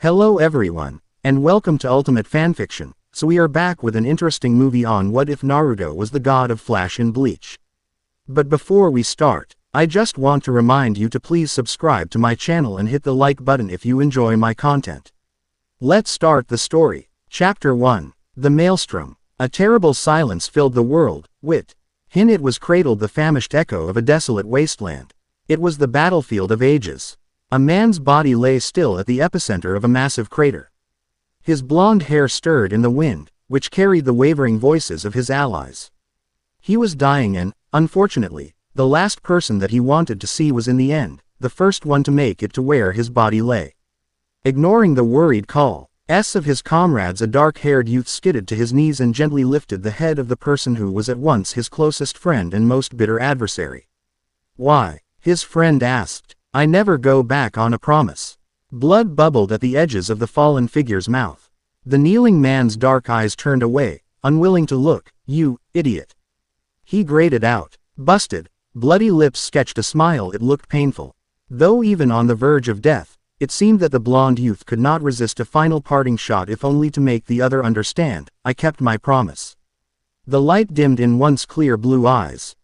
Hello everyone, and welcome to Ultimate Fanfiction. So we are back with an interesting movie on what if Naruto was the god of Flash in Bleach. But before we start, I just want to remind you to please subscribe to my channel and hit the like button if you enjoy my content. Let's start the story. Chapter 1. The Maelstrom. A terrible silence filled the world. In it was cradled the famished echo of a desolate wasteland. It was the battlefield of ages. A man's body lay still at the epicenter of a massive crater. His blonde hair stirred in the wind, which carried the wavering voices of his allies. He was dying and, unfortunately, the last person that he wanted to see was in the end, the first one to make it to where his body lay. Ignoring the worried calls of his comrades, a dark-haired youth skidded to his knees and gently lifted the head of the person who was at once his closest friend and most bitter adversary. "Why?" his friend asked. "I never go back on a promise." Blood bubbled at the edges of the fallen figure's mouth. The kneeling man's dark eyes turned away, unwilling to look. "You idiot," he grated out. Busted, bloody lips sketched a smile. It looked painful. Though even on the verge of death, it seemed that the blonde youth could not resist a final parting shot, if only to make the other understand. "I kept my promise." The light dimmed in once clear blue eyes.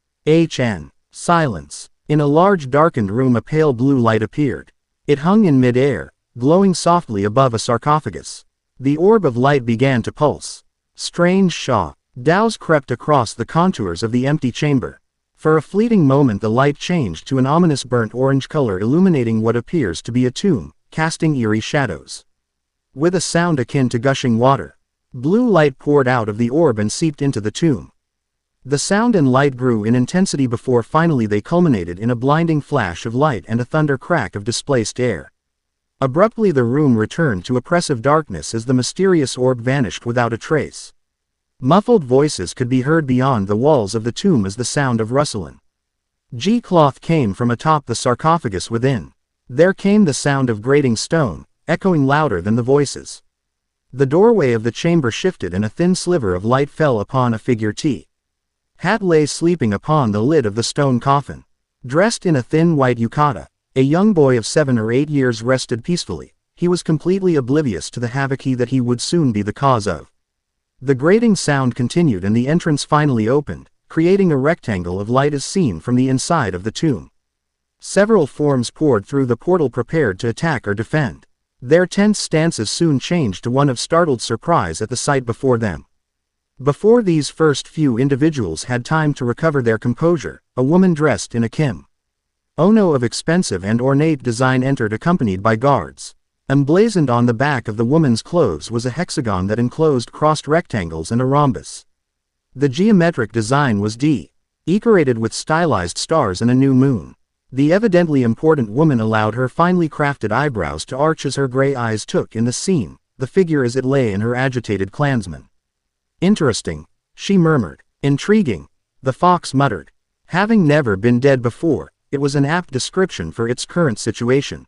Silence. In a large darkened room a pale blue light appeared. It hung in mid-air, glowing softly above a sarcophagus. The orb of light began to pulse. Strange shadows crept across the contours of the empty chamber. For a fleeting moment the light changed to an ominous burnt orange color, illuminating what appears to be a tomb, casting eerie shadows. With a sound akin to gushing water, blue light poured out of the orb and seeped into the tomb. The sound and light grew in intensity before finally they culminated in a blinding flash of light and a thunder crack of displaced air. Abruptly the room returned to oppressive darkness as the mysterious orb vanished without a trace. Muffled voices could be heard beyond the walls of the tomb as the sound of rustling cloth came from atop the sarcophagus within. There came the sound of grating stone, echoing louder than the voices. The doorway of the chamber shifted and a thin sliver of light fell upon a figure hat lay sleeping upon the lid of the stone coffin. Dressed in a thin white yukata, a young boy of 7 or 8 years rested peacefully. He was completely oblivious to the havoc that he would soon be the cause of. The grating sound continued and the entrance finally opened, creating a rectangle of light as seen from the inside of the tomb. Several forms poured through the portal, prepared to attack or defend. Their tense stances soon changed to one of startled surprise at the sight before them. Before these first few individuals had time to recover their composure, a woman dressed in a kimono of expensive and ornate design entered, accompanied by guards. Emblazoned on the back of the woman's clothes was a hexagon that enclosed crossed rectangles and a rhombus. The geometric design was decorated with stylized stars and a new moon. The evidently important woman allowed her finely crafted eyebrows to arch as her gray eyes took in the scene, the figure as it lay in her agitated clansman. "Interesting," she murmured. "Intriguing," the fox muttered. Having never been dead before, it was an apt description for its current situation.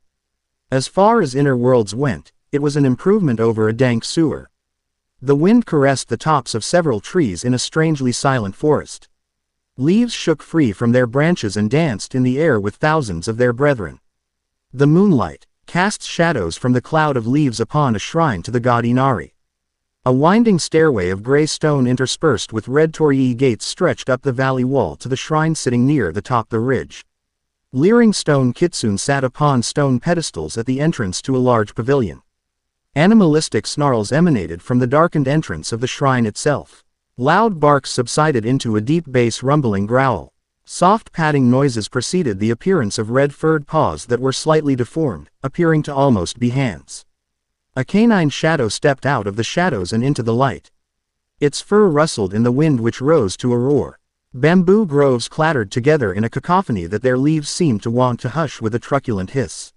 As far as inner worlds went, it was an improvement over a dank sewer. The wind caressed the tops of several trees in a strangely silent forest. Leaves shook free from their branches and danced in the air with thousands of their brethren. The moonlight cast shadows from the cloud of leaves upon a shrine to the god Inari. A winding stairway of gray stone interspersed with red torii gates stretched up the valley wall to the shrine sitting near the top of the ridge. Leering stone kitsune sat upon stone pedestals at the entrance to a large pavilion. Animalistic snarls emanated from the darkened entrance of the shrine itself. Loud barks subsided into a deep bass rumbling growl. Soft padding noises preceded the appearance of red-furred paws that were slightly deformed, appearing to almost be hands. A canine shadow stepped out of the shadows and into the light. Its fur rustled in the wind, which rose to a roar. Bamboo groves clattered together in a cacophony that their leaves seemed to want to hush with a truculent hiss.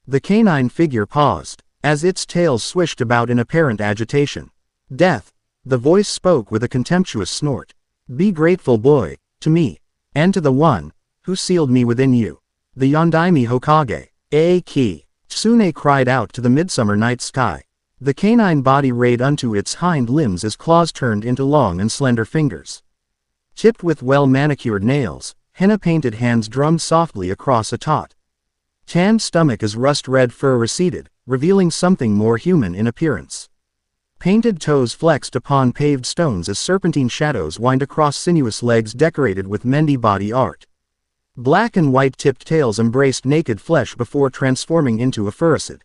The canine figure paused, as its tail swished about in apparent agitation. "Death," the voice spoke with a contemptuous snort. "Be grateful, boy, to me, and to the one who sealed me within you. The Yondaime Hokage, Tsune cried out to the midsummer night sky. The canine body rayed unto its hind limbs as claws turned into long and slender fingers. Tipped with well-manicured nails, henna-painted hands drummed softly across a taut, tanned stomach as rust-red fur receded, revealing something more human in appearance. Painted toes flexed upon paved stones as serpentine shadows wind across sinuous legs decorated with Mendi body art. Black and white-tipped tails embraced naked flesh before transforming into a furicid.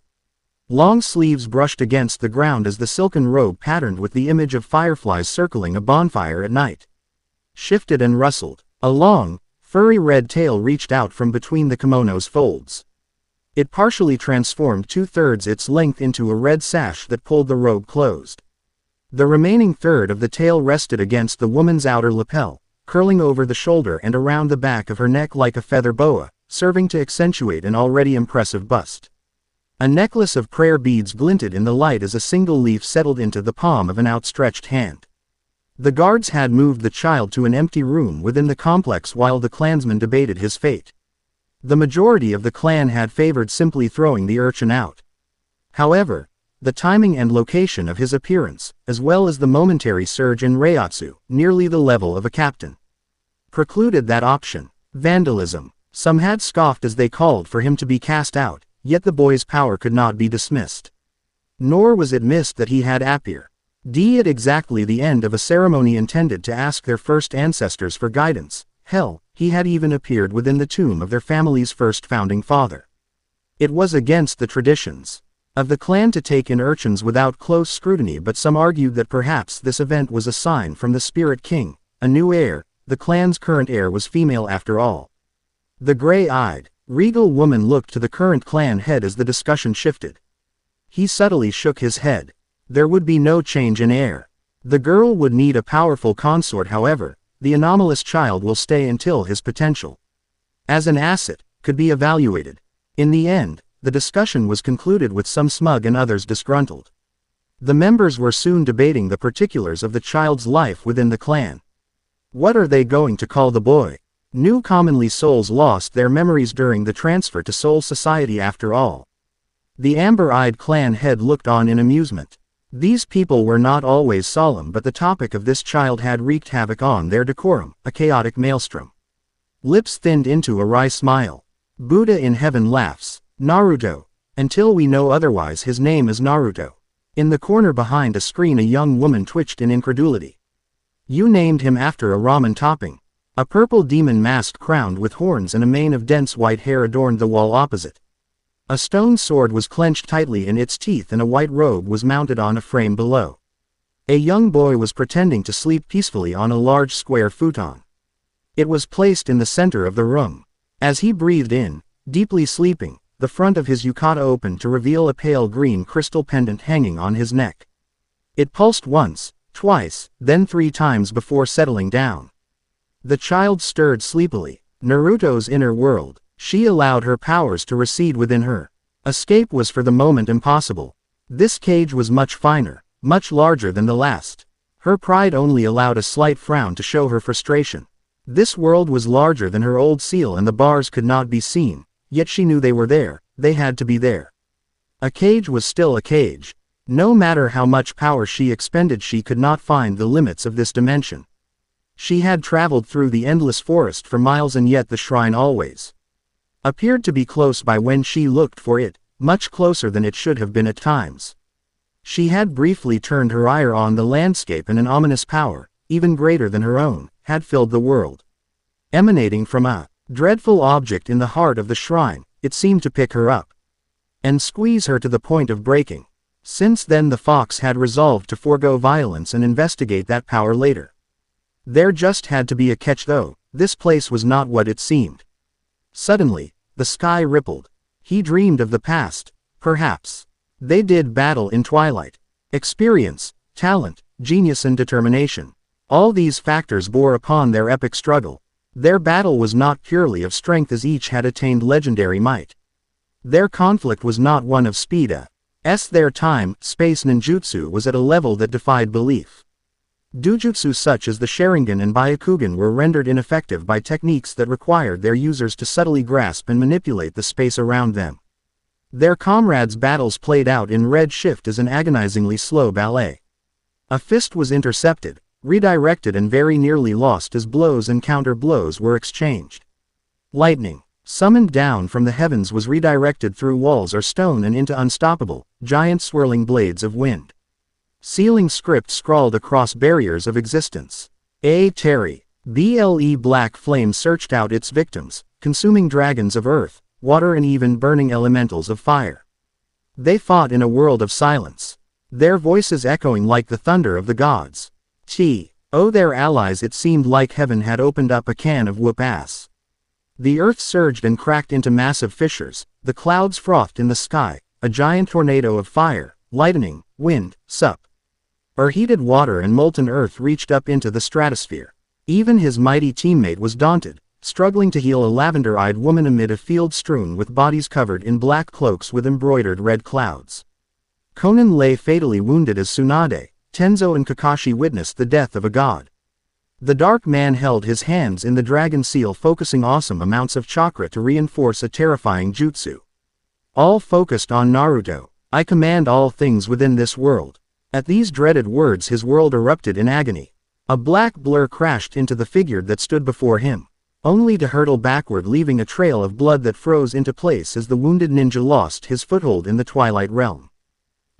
Long sleeves brushed against the ground as the silken robe patterned with the image of fireflies circling a bonfire at night. Shifted and rustled. A long, furry red tail reached out from between the kimono's folds. It partially transformed 2/3 its length into a red sash that pulled the robe closed. The remaining third of the tail rested against the woman's outer lapel, curling over the shoulder and around the back of her neck like a feather boa, serving to accentuate an already impressive bust. A necklace of prayer beads glinted in the light as a single leaf settled into the palm of an outstretched hand. The guards had moved the child to an empty room within the complex while the clansmen debated his fate. The majority of the clan had favored simply throwing the urchin out. However, the timing and location of his appearance, as well as the momentary surge in Reiatsu, nearly the level of a captain, precluded that option. Vandalism. Some had scoffed as they called for him to be cast out, yet the boy's power could not be dismissed. Nor was it missed that he had appeared at exactly the end of a ceremony intended to ask their first ancestors for guidance. Hell, he had even appeared within the tomb of their family's first founding father. It was against the traditions of the clan to take in urchins without close scrutiny, but some argued that perhaps this event was a sign from the Spirit King, a new heir. The clan's current heir was female after all. The gray-eyed, regal woman looked to the current clan head as the discussion shifted. He subtly shook his head. There would be no change in heir. The girl would need a powerful consort. However, the anomalous child will stay until his potential as an asset could be evaluated. In the end, the discussion was concluded with some smug and others disgruntled. The members were soon debating the particulars of the child's life within the clan. What are they going to call the boy? New commonly souls lost their memories during the transfer to Soul Society after all. The amber-eyed clan head looked on in amusement. These people were not always solemn, but the topic of this child had wreaked havoc on their decorum, a chaotic maelstrom. Lips thinned into a wry smile. Buddha in heaven laughs. Naruto. Until we know otherwise, his name is Naruto. In the corner behind a screen a young woman twitched in incredulity. You named him after a ramen topping. A purple demon mask crowned with horns and a mane of dense white hair adorned the wall opposite. A stone sword was clenched tightly in its teeth and a white robe was mounted on a frame below. A young boy was pretending to sleep peacefully on a large square futon. It was placed in the center of the room. As he breathed in, deeply sleeping, the front of his yukata opened to reveal a pale green crystal pendant hanging on his neck. It pulsed once, twice, then 3 times before settling down. The child stirred sleepily. Naruto's inner world. She allowed her powers to recede within her. Escape was for the moment impossible. This cage was much finer, much larger than the last. Her pride only allowed a slight frown to show her frustration. This world was larger than her old seal and the bars could not be seen, yet she knew they were there, they had to be there. A cage was still a cage. No matter how much power she expended, she could not find the limits of this dimension. She had traveled through the endless forest for miles and yet the shrine always appeared to be close by when she looked for it, much closer than it should have been at times. She had briefly turned her ire on the landscape and an ominous power, even greater than her own, had filled the world. Emanating from a dreadful object in the heart of the shrine, it seemed to pick her up and squeeze her to the point of breaking. Since then the fox had resolved to forego violence and investigate that power later. There just had to be a catch though, this place was not what it seemed. Suddenly, the sky rippled. He dreamed of the past, perhaps. They did battle in twilight. Experience, talent, genius and determination. All these factors bore upon their epic struggle. Their battle was not purely of strength as each had attained legendary might. Their conflict was not one of speed. Their time, space ninjutsu was at a level that defied belief. Dojutsu such as the Sharingan and Byakugan were rendered ineffective by techniques that required their users to subtly grasp and manipulate the space around them. Their comrades' battles played out in red shift as an agonizingly slow ballet. A fist was intercepted, redirected and very nearly lost as blows and counter blows were exchanged. Lightning. Summoned down from the heavens was redirected through walls or stone and into unstoppable, giant swirling blades of wind. Sealing script scrawled across barriers of existence. A. Terry. BLE black flame searched out its victims, consuming dragons of earth, water and even burning elementals of fire. They fought in a world of silence, their voices echoing like the thunder of the gods. Their allies. It seemed like heaven had opened up a can of whoop ass. The earth surged and cracked into massive fissures, the clouds frothed in the sky, a giant tornado of fire, lightning, wind, heated water and molten earth reached up into the stratosphere. Even his mighty teammate was daunted, struggling to heal a lavender-eyed woman amid a field strewn with bodies covered in black cloaks with embroidered red clouds. Conan lay fatally wounded as Tsunade, Tenzo and Kakashi witnessed the death of a god. The dark man held his hands in the dragon seal, focusing awesome amounts of chakra to reinforce a terrifying jutsu. All focused on Naruto. I command all things within this world. At these dreaded words his world erupted in agony. A black blur crashed into the figure that stood before him, only to hurtle backward, leaving a trail of blood that froze into place as the wounded ninja lost his foothold in the Twilight Realm.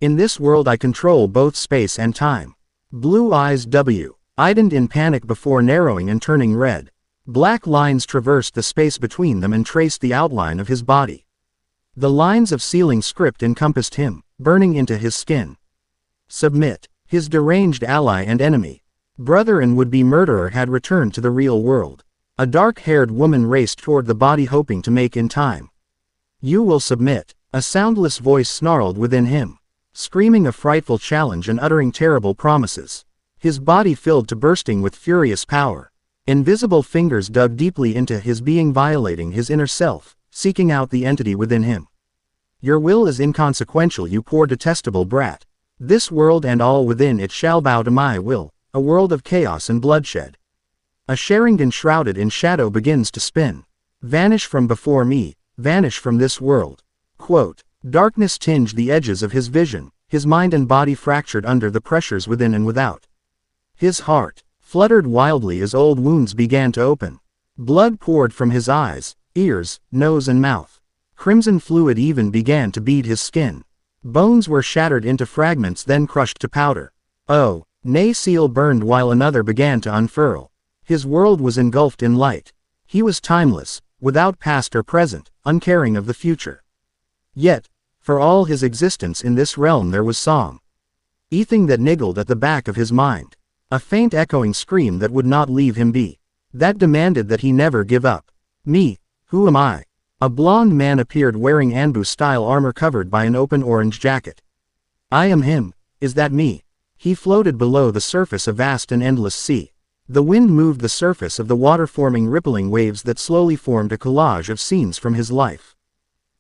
In this world I control both space and time. Blue eyes widened in panic before narrowing and turning red. Black lines traversed the space between them and traced the outline of his body. The lines of sealing script encompassed him, burning into his skin. Submit. His deranged ally and enemy, brother and would-be murderer, had returned to the real world. A dark-haired woman raced toward the body, hoping to make in time. You will submit. A soundless voice snarled within him, screaming a frightful challenge and uttering terrible promises. His body filled to bursting with furious power. Invisible fingers dug deeply into his being, violating his inner self, seeking out the entity within him. Your will is inconsequential, you poor detestable brat. This world and all within it shall bow to my will, a world of chaos and bloodshed. A Sharingan shrouded in shadow begins to spin. Vanish from before me, vanish from this world. Quote. Darkness tinged the edges of his vision, his mind and body fractured under the pressures within and without. His heart fluttered wildly as old wounds began to open. Blood poured from his eyes, ears, nose and mouth. Crimson fluid even began to bead his skin. Bones were shattered into fragments, then crushed to powder. Nay, seal burned while another began to unfurl. His world was engulfed in light. He was timeless, without past or present, uncaring of the future. Yet, for all his existence in this realm there was song. Eating that niggled at the back of his mind. A faint echoing scream that would not leave him be. That demanded that he never give up. Me, who am I? A blond man appeared wearing Anbu-style armor covered by an open orange jacket. I am him. Is that me? He floated below the surface, a vast and endless sea. The wind moved the surface of the water, forming rippling waves that slowly formed a collage of scenes from his life.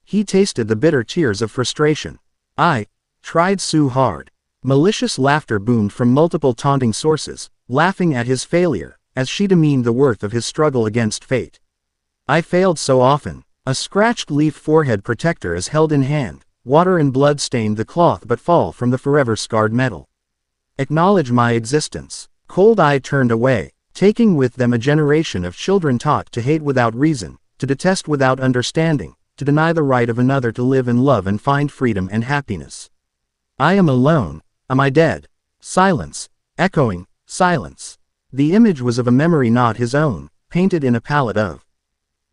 He tasted the bitter tears of frustration. I tried so hard. Malicious laughter boomed from multiple taunting sources, laughing at his failure, as she demeaned the worth of his struggle against fate. I failed so often. A scratched leaf forehead protector is held in hand, water and blood stained the cloth but fall from the forever scarred metal. Acknowledge my existence. Cold Eye turned away, taking with them a generation of children taught to hate without reason, to detest without understanding, to deny the right of another to live and love and find freedom and happiness. I am alone. Am I dead? Silence. Echoing, silence. The image was of a memory not his own, painted in a palette of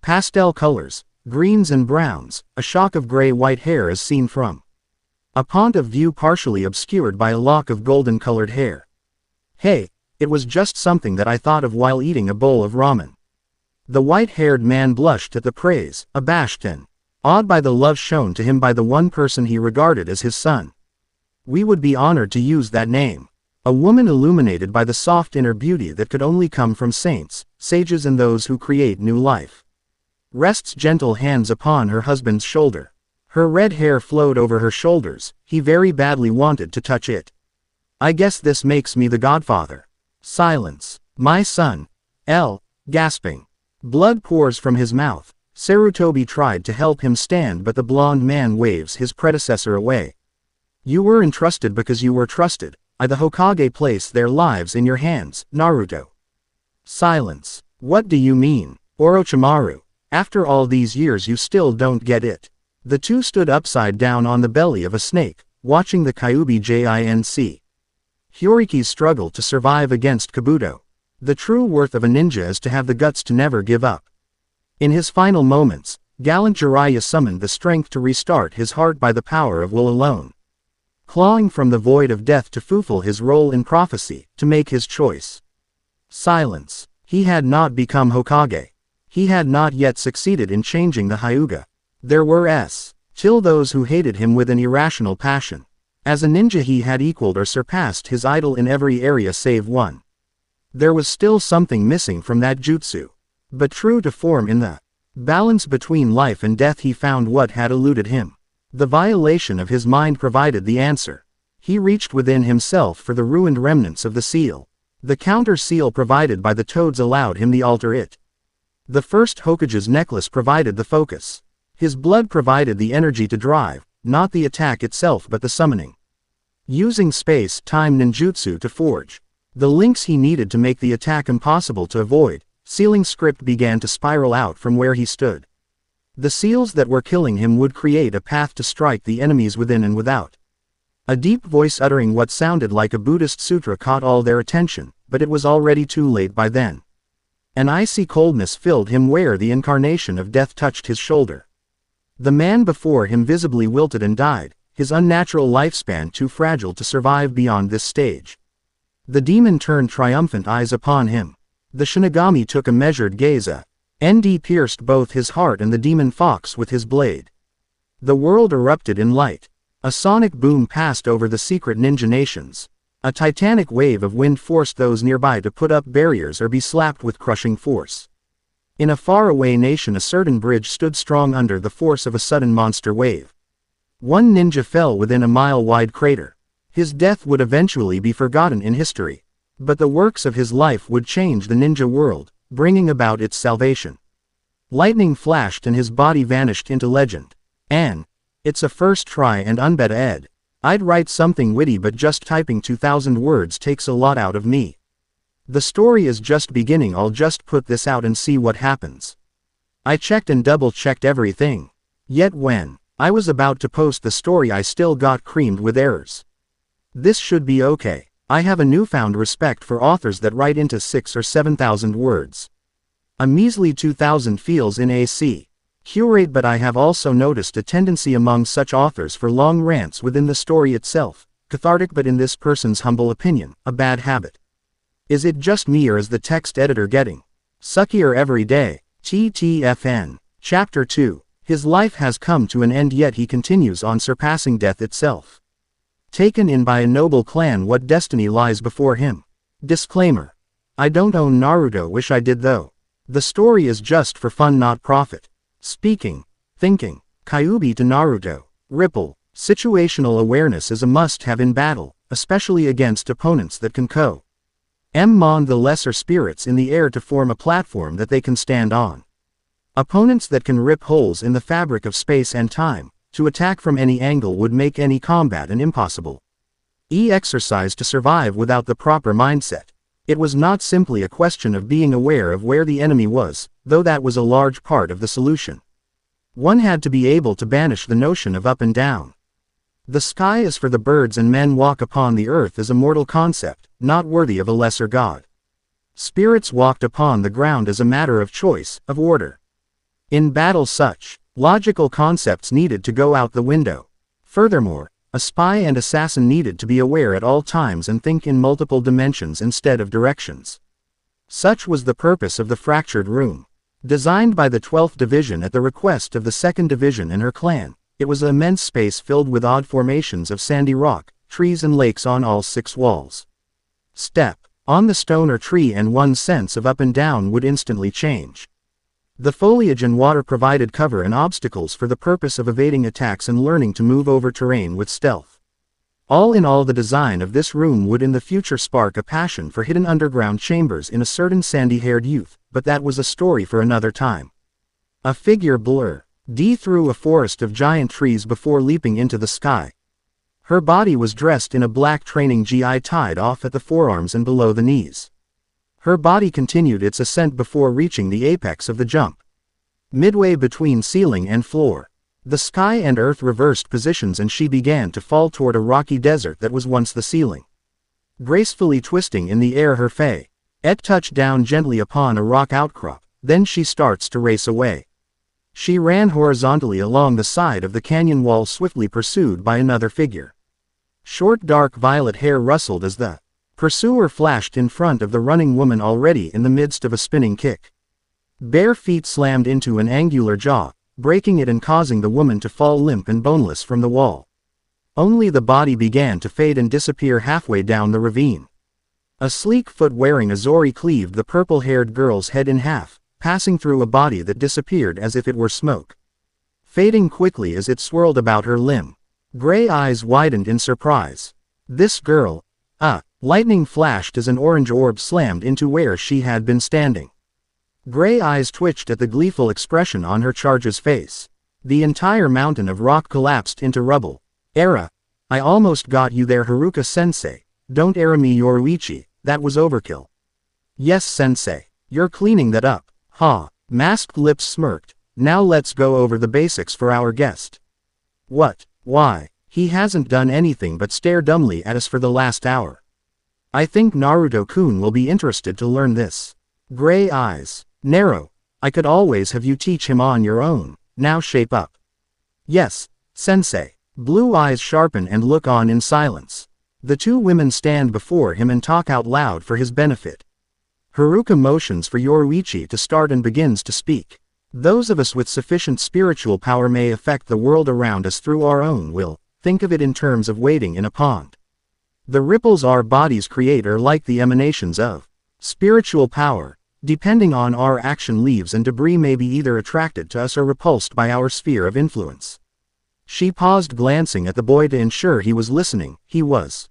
pastel colors, greens and browns, a shock of gray-white hair as seen from a point of view partially obscured by a lock of golden-colored hair. Hey, it was just something that I thought of while eating a bowl of ramen. The white-haired man blushed at the praise, abashed and awed by the love shown to him by the one person he regarded as his son. We would be honored to use that name. A woman illuminated by the soft inner beauty that could only come from saints, sages and those who create new life. Rests gentle hands upon her husband's shoulder. Her red hair flowed over her shoulders, he very badly wanted to touch it. I guess this makes me the godfather. Silence. My son. Gasping. Blood pours from his mouth. Sarutobi tried to help him stand, but the blond man waves his predecessor away. You were entrusted because you were trusted. I the Hokage place their lives in your hands, Naruto. Silence. What do you mean? Orochimaru. After all these years you still don't get it. The two stood upside down on the belly of a snake, watching the Kyuubi Jinc. Hyoriki's struggle to survive against Kabuto. The true worth of a ninja is to have the guts to never give up. In his final moments, gallant Jiraiya summoned the strength to restart his heart by the power of will alone. Clawing from the void of death to fulfill his role in prophecy, to make his choice. Silence. He had not become Hokage. He had not yet succeeded in changing the Hyuga. There were still those who hated him with an irrational passion. As a ninja he had equaled or surpassed his idol in every area save one. There was still something missing from that jutsu. But true to form in the balance between life and death he found what had eluded him. The violation of his mind provided the answer. He reached within himself for the ruined remnants of the seal. The counter seal provided by the toads allowed him the alter it. The first Hokage's necklace provided the focus. His blood provided the energy to drive, not the attack itself but the summoning. Using space-time ninjutsu to forge the links he needed to make the attack impossible to avoid, sealing script began to spiral out from where he stood. The seals that were killing him would create a path to strike the enemies within and without. A deep voice uttering what sounded like a Buddhist sutra caught all their attention, but it was already too late by then. An icy coldness filled him where the incarnation of death touched his shoulder. The man before him visibly wilted and died, his unnatural lifespan too fragile to survive beyond this stage. The demon turned triumphant eyes upon him. The Shinigami took a measured gaze. ND pierced both his heart and the demon fox with his blade. The world erupted in light. A sonic boom passed over the secret ninja nations. A titanic wave of wind forced those nearby to put up barriers or be slapped with crushing force. In a faraway nation a certain bridge stood strong under the force of a sudden monster wave. One ninja fell within a mile-wide crater. His death would eventually be forgotten in history. But the works of his life would change the ninja world, bringing about its salvation. Lightning flashed and his body vanished into legend. It's a first try and unbeta ed. I'd write something witty but just typing 2,000 words takes a lot out of me. The story is just beginning. I'll just put this out and see what happens. I checked and double-checked everything. Yet when I was about to post the story I still got creamed with errors. This should be okay. I have a newfound respect for authors that write into 6,000 or 7,000 words. A measly 2,000 feels in AC. Curate, but I have also noticed a tendency among such authors for long rants within the story itself, cathartic but in this person's humble opinion, a bad habit. Is it just me or is the text editor getting suckier every day? TTFN. Chapter 2. His life has come to an end yet he continues on surpassing death itself. Taken in by a noble clan, what destiny lies before him? Disclaimer. I don't own Naruto, wish I did though. The story is just for fun not profit. Speaking, thinking, Kyuubi to Naruto, Ripple, situational awareness is a must-have in battle, especially against opponents that can command the lesser spirits in the air to form a platform that they can stand on. Opponents that can rip holes in the fabric of space and time, to attack from any angle would make any combat an impossible exercise to survive without the proper mindset. It was not simply a question of being aware of where the enemy was, though that was a large part of the solution. One had to be able to banish the notion of up and down. The sky is for the birds and men walk upon the earth is a mortal concept, not worthy of a lesser god. Spirits walked upon the ground as a matter of choice, of order. In battle such logical concepts needed to go out the window. Furthermore, a spy and assassin needed to be aware at all times and think in multiple dimensions instead of directions. Such was the purpose of the Fractured Room. Designed by the 12th Division at the request of the 2nd Division and her clan, it was an immense space filled with odd formations of sandy rock, trees and lakes on all 6 walls. Step on the stone or tree and one's sense of up and down would instantly change. The foliage and water provided cover and obstacles for the purpose of evading attacks and learning to move over terrain with stealth. All in all, the design of this room would in the future spark a passion for hidden underground chambers in a certain sandy-haired youth, but that was a story for another time. A figure blurred through a forest of giant trees before leaping into the sky. Her body was dressed in a black training gi tied off at the forearms and below the knees. Her body continued its ascent before reaching the apex of the jump. midway between ceiling and floor. The sky and earth reversed positions and she began to fall toward a rocky desert that was once the ceiling. Gracefully twisting in the air, her feet touched down gently upon a rock outcrop, then she starts to race away. She ran horizontally along the side of the canyon wall, swiftly pursued by another figure. Short dark violet hair rustled as the pursuer flashed in front of the running woman, already in the midst of a spinning kick. Bare feet slammed into an angular jaw, breaking it and causing the woman to fall limp and boneless from the wall. Only the body began to fade and disappear halfway down the ravine. A sleek foot wearing a zori cleaved the purple-haired girl's head in half, passing through a body that disappeared as if it were smoke. Fading quickly as it swirled about her limb. Gray eyes widened in surprise. This girl. Lightning flashed as an orange orb slammed into where she had been standing. Gray eyes twitched at the gleeful expression on her charge's face. The entire mountain of rock collapsed into rubble. "Era. I almost got you there, Haruka-sensei. Don't era me Yoruichi, that was overkill." "Yes, sensei. You're cleaning that up." "Ha." Masked lips smirked. "Now let's go over the basics for our guest." "What? Why? He hasn't done anything but stare dumbly at us for the last hour." "I think Naruto-kun will be interested to learn this." Gray eyes narrow. "I could always have you teach him on your own. Now shape up." "Yes, sensei." Blue eyes sharpen and look on in silence. The two women stand before him and talk out loud for his benefit. Haruka motions for Yoruichi to start and begins to speak. "Those of us with sufficient spiritual power may affect the world around us through our own will. Think of it in terms of wading in a pond. The ripples our bodies create are like the emanations of spiritual power. Depending on our action, leaves and debris may be either attracted to us or repulsed by our sphere of influence." She paused, glancing at the boy to ensure he was listening. He was.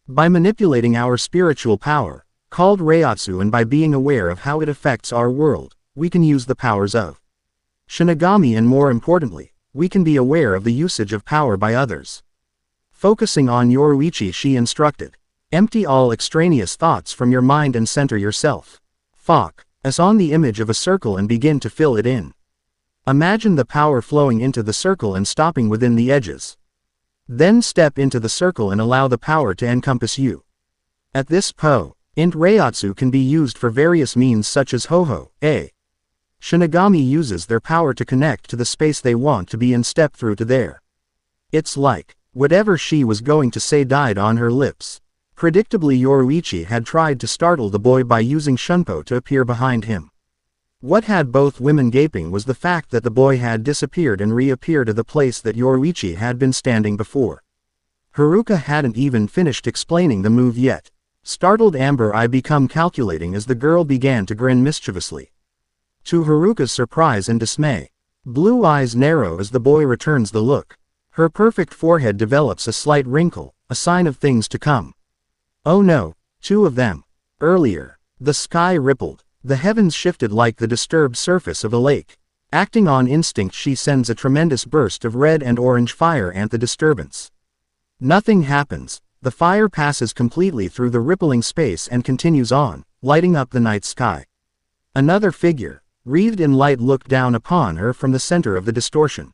"By manipulating our spiritual power, called Reiatsu, and by being aware of how it affects our world, we can use the powers of Shinigami, and more importantly, we can be aware of the usage of power by others." Focusing on Yoruichi, she instructed. "Empty all extraneous thoughts from your mind and center yourself. Focus on the image of a circle and begin to fill it in. Imagine the power flowing into the circle and stopping within the edges. Then step into the circle and allow the power to encompass you." At this point, Reiatsu can be used for various means such as Hoho. Shinigami uses their power to connect to the space they want to be and step through to there. It's like, whatever she was going to say died on her lips. Predictably, Yoruichi had tried to startle the boy by using Shunpo to appear behind him. What had both women gaping was the fact that the boy had disappeared and reappeared at the place that Yoruichi had been standing before. Haruka hadn't even finished explaining the move yet. Startled amber eye become calculating as the girl began to grin mischievously. To Haruka's surprise and dismay, blue eyes narrow as the boy returns the look. Her perfect forehead develops a slight wrinkle, a sign of things to come. "Oh no, two of them." Earlier, the sky rippled. The heavens shifted like the disturbed surface of a lake. Acting on instinct, she sends a tremendous burst of red and orange fire at the disturbance. Nothing happens. The fire passes completely through the rippling space and continues on, lighting up the night sky. Another figure, wreathed in light, looked down upon her from the center of the distortion.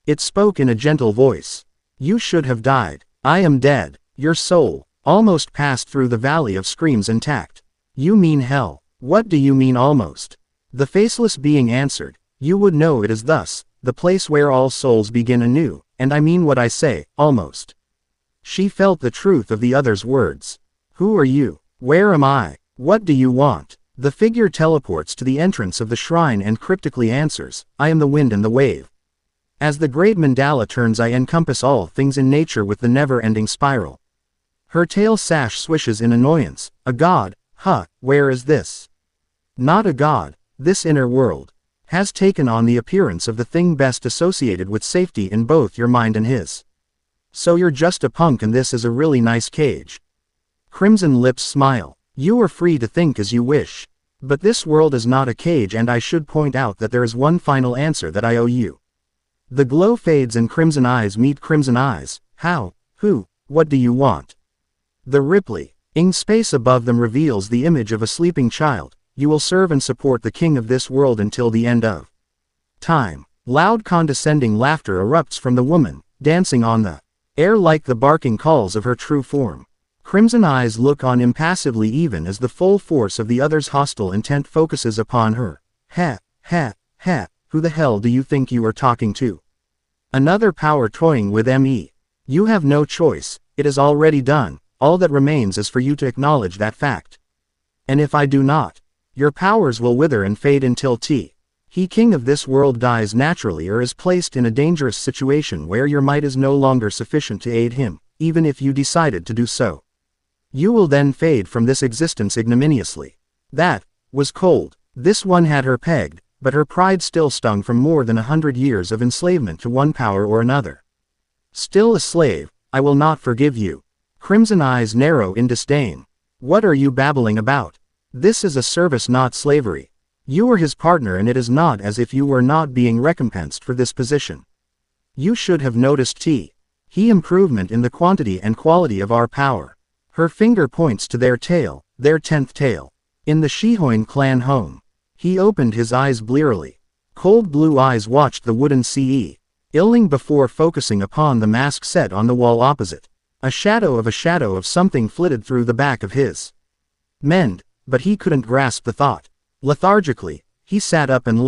It spoke in a gentle voice. "You should have died. I am dead. Your soul almost passed through the valley of screams intact." "You mean hell." "What do you mean almost?" The faceless being answered. "You would know it is thus, the place where all souls begin anew, and I mean what I say, almost." She felt the truth of the other's words. "Who are you? Where am I? What do you want?" The figure teleports to the entrance of the shrine and cryptically answers, "I am the wind and the wave. As the great mandala turns, I encompass all things in nature with the never-ending spiral." Her tail sash swishes in annoyance. "A god? Where is this?" "Not a god. This inner world has taken on the appearance of the thing best associated with safety in both your mind and his. So you're just a punk and this is a really nice cage." Crimson lips smile. "You are free to think as you wish. But this world is not a cage, and I should point out that there is one final answer that I owe you." The glow fades and crimson eyes meet crimson eyes. "How? Who? What do you want?" The rippling space above them reveals the image of a sleeping child. "You will serve and support the king of this world until the end of Time. Loud condescending laughter erupts from the woman, dancing on the air like the barking calls of her true form. Crimson eyes look on impassively even as the full force of the other's hostile intent focuses upon her. Ha, ha, ha, who the hell do you think you are talking to? Another power toying with me. You have no choice, it is already done, all that remains is for you to acknowledge that fact. And if I do not, your powers will wither and fade until he king of this world dies naturally or is placed in a dangerous situation where your might is no longer sufficient to aid him, even if you decided to do so. You will then fade from this existence ignominiously. That was cold. This one had her pegged, but her pride still stung from more than 100 years of enslavement to one power or another. Still a slave, I will not forgive you. Crimson eyes narrow in disdain. What are you babbling about? This is a service, not slavery. You are his partner and it is not as if you were not being recompensed for this position. You should have noticed he improvement in the quantity and quality of our power. Her finger points to their tail, their 10th tail. In the Shihoin clan home. He opened his eyes blearily. Cold blue eyes watched the wooden ceiling before focusing upon the mask set on the wall opposite. A shadow of something flitted through the back of his mind, but he couldn't grasp the thought. Lethargically, he sat up and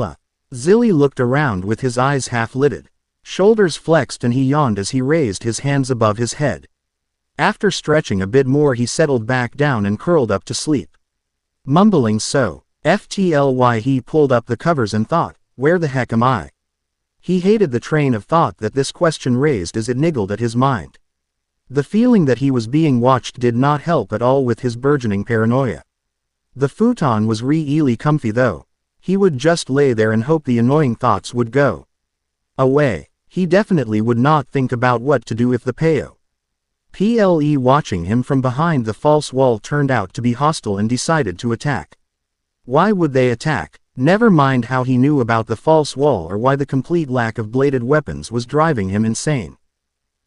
Zilly looked around with his eyes half-lidded. Shoulders flexed and he yawned as he raised his hands above his head. After stretching a bit more he settled back down and curled up to sleep. Mumbling FTLY he pulled up the covers and thought, where the heck am I? He hated the train of thought that this question raised as it niggled at his mind. The feeling that he was being watched did not help at all with his burgeoning paranoia. The futon was really comfy though. He would just lay there and hope the annoying thoughts would go away. He definitely would not think about what to do if the PLE watching him from behind the false wall turned out to be hostile and decided to attack. Why would they attack? Never mind how he knew about the false wall or why the complete lack of bladed weapons was driving him insane.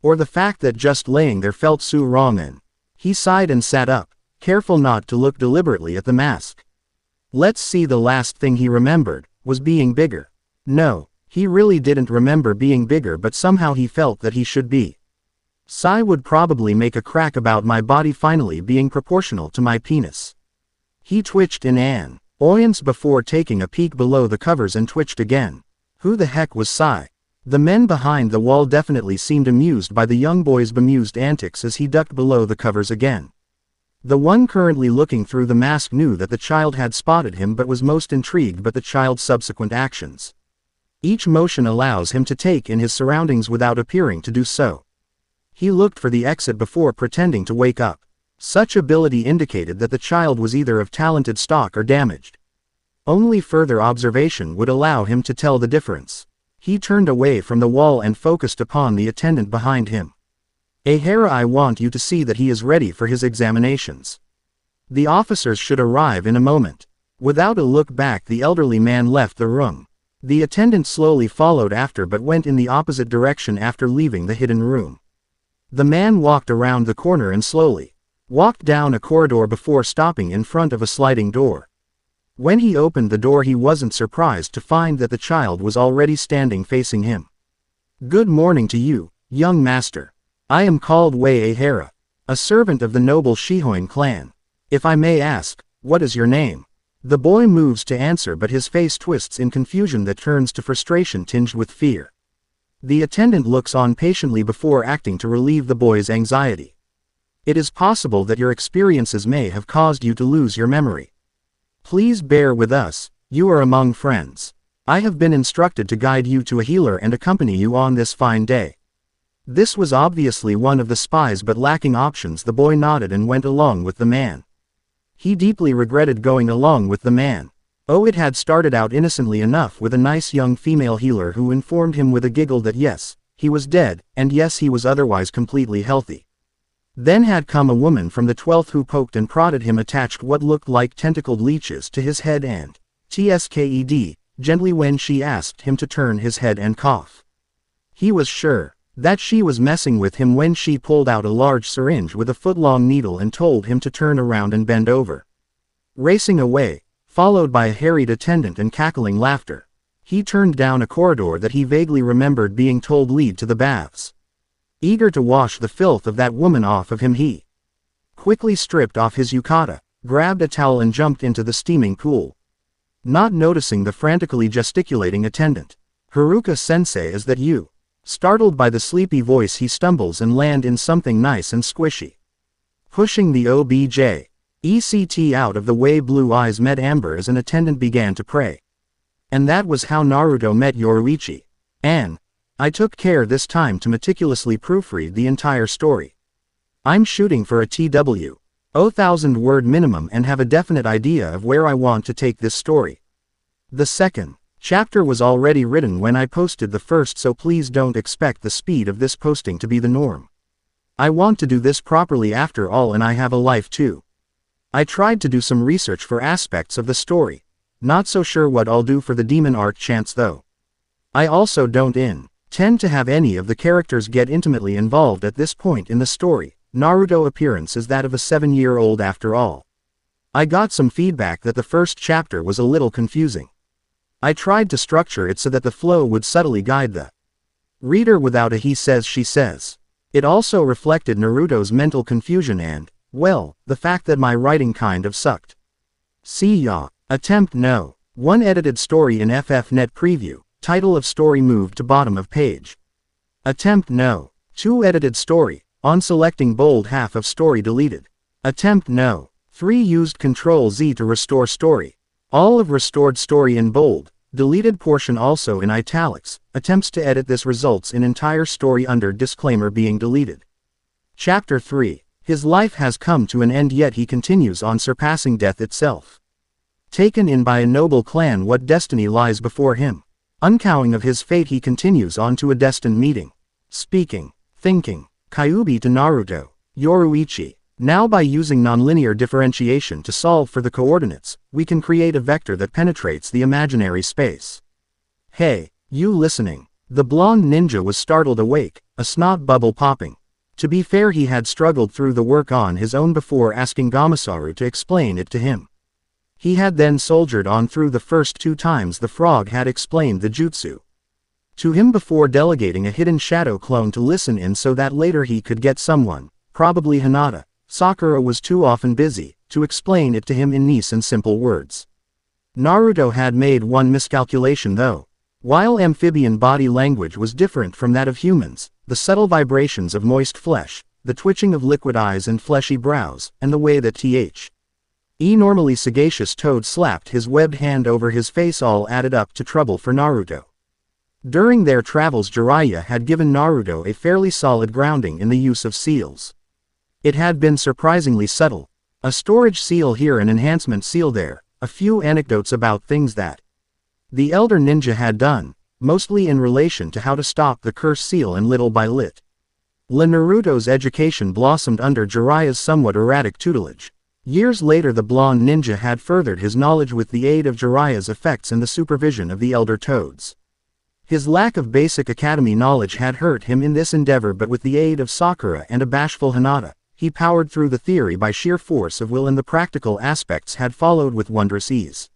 Or the fact that just laying there felt so wrong and he sighed and sat up, careful not to look deliberately at the mask. Let's see, the last thing he remembered was being bigger. No, he really didn't remember being bigger, but somehow he felt that he should be. Sai would probably make a crack about my body finally being proportional to my penis. He twitched in an annoyance before taking a peek below the covers and twitched again. Who the heck was Sai? The men behind the wall definitely seemed amused by the young boy's bemused antics as he ducked below the covers again. The one currently looking through the mask knew that the child had spotted him but was most intrigued by the child's subsequent actions. Each motion allows him to take in his surroundings without appearing to do so. He looked for the exit before pretending to wake up. Such ability indicated that the child was either of talented stock or damaged. Only further observation would allow him to tell the difference. He turned away from the wall and focused upon the attendant behind him. Ahara, I want you to see that he is ready for his examinations. The officers should arrive in a moment. Without a look back, the elderly man left the room. The attendant slowly followed after but went in the opposite direction after leaving the hidden room. The man walked around the corner and slowly walked down a corridor before stopping in front of a sliding door. When he opened the door, he wasn't surprised to find that the child was already standing facing him. Good morning to you, young master. I am called Wei Ahara, a servant of the noble Shihoin clan. If I may ask, what is your name? The boy moves to answer, but his face twists in confusion that turns to frustration tinged with fear. The attendant looks on patiently before acting to relieve the boy's anxiety. It is possible that your experiences may have caused you to lose your memory. Please bear with us, you are among friends. I have been instructed to guide you to a healer and accompany you on this fine day. This was obviously one of the spies, but lacking options, the boy nodded and went along with the man. He deeply regretted going along with the man. Oh, it had started out innocently enough with a nice young female healer who informed him with a giggle that yes, he was dead, and yes, he was otherwise completely healthy. Then had come a woman from the 12th who poked and prodded him, attached what looked like tentacled leeches to his head and tsked gently when she asked him to turn his head and cough. He was sure that she was messing with him when she pulled out a large syringe with a foot-long needle and told him to turn around and bend over. Racing away, followed by a harried attendant and cackling laughter. He turned down a corridor that he vaguely remembered being told lead to the baths. Eager to wash the filth of that woman off of him, he quickly stripped off his yukata, grabbed a towel and jumped into the steaming pool. Not noticing the frantically gesticulating attendant. "Haruka-sensei, is that you?" Startled by the sleepy voice, he stumbles and lands in something nice and squishy. Pushing the object out of the way, blue eyes met amber as an attendant began to pray. "And that was how Naruto met Yoruichi. And I took care this time to meticulously proofread the entire story. I'm shooting for a TW. 1,000-word minimum and have a definite idea of where I want to take this story. The second chapter was already written when I posted the first, so please don't expect the speed of this posting to be the norm. I want to do this properly after all, and I have a life too. I tried to do some research for aspects of the story. Not so sure what I'll do for the demon arc chance though. I also don't intend to have any of the characters get intimately involved at this point in the story. Naruto appearance is that of a 7-year-old after all. I got some feedback that the first chapter was a little confusing. I tried to structure it so that the flow would subtly guide the reader without a he says she says. It also reflected Naruto's mental confusion and, well, the fact that my writing kind of sucked. See ya. Attempt no. 1 edited story in FFnet preview. Title of story moved to bottom of page. Attempt no. 2 edited story. On selecting bold, half of story deleted. Attempt no. 3 used Ctrl-Z to restore story. All of restored story in bold. Deleted portion also in italics. Attempts to edit this results in entire story under disclaimer being deleted. Chapter 3. His life has come to an end, yet he continues on, surpassing death itself. Taken in by a noble clan, what destiny lies before him? Uncowing of his fate, he continues on to a destined meeting. Speaking. Thinking. Kyuubi to Naruto. Yoruichi. Now by using nonlinear differentiation to solve for the coordinates, we can create a vector that penetrates the imaginary space. Hey, you listening? The blonde ninja was startled awake, a snot bubble popping. To be fair, he had struggled through the work on his own before asking Gamasaru to explain it to him. He had then soldiered on through the first 2 times the frog had explained the jutsu to him before delegating a hidden shadow clone to listen in so that later he could get someone, probably Hinata. Sakura was too often busy to explain it to him in nice and simple words. Naruto had made one miscalculation though. While amphibian body language was different from that of humans, the subtle vibrations of moist flesh, the twitching of liquid eyes and fleshy brows, and the way that normally sagacious Toad slapped his webbed hand over his face all added up to trouble for Naruto. During their travels, Jiraiya had given Naruto a fairly solid grounding in the use of seals. It had been surprisingly subtle. A storage seal here, an enhancement seal there, a few anecdotes about things that the elder ninja had done, mostly in relation to how to stop the curse seal, and little by little, Naruto's education blossomed under Jiraiya's somewhat erratic tutelage. Years later, the blonde ninja had furthered his knowledge with the aid of Jiraiya's effects and the supervision of the elder toads. His lack of basic academy knowledge had hurt him in this endeavor, but with the aid of Sakura and a bashful Hinata, he powered through the theory by sheer force of will, and the practical aspects had followed with wondrous ease.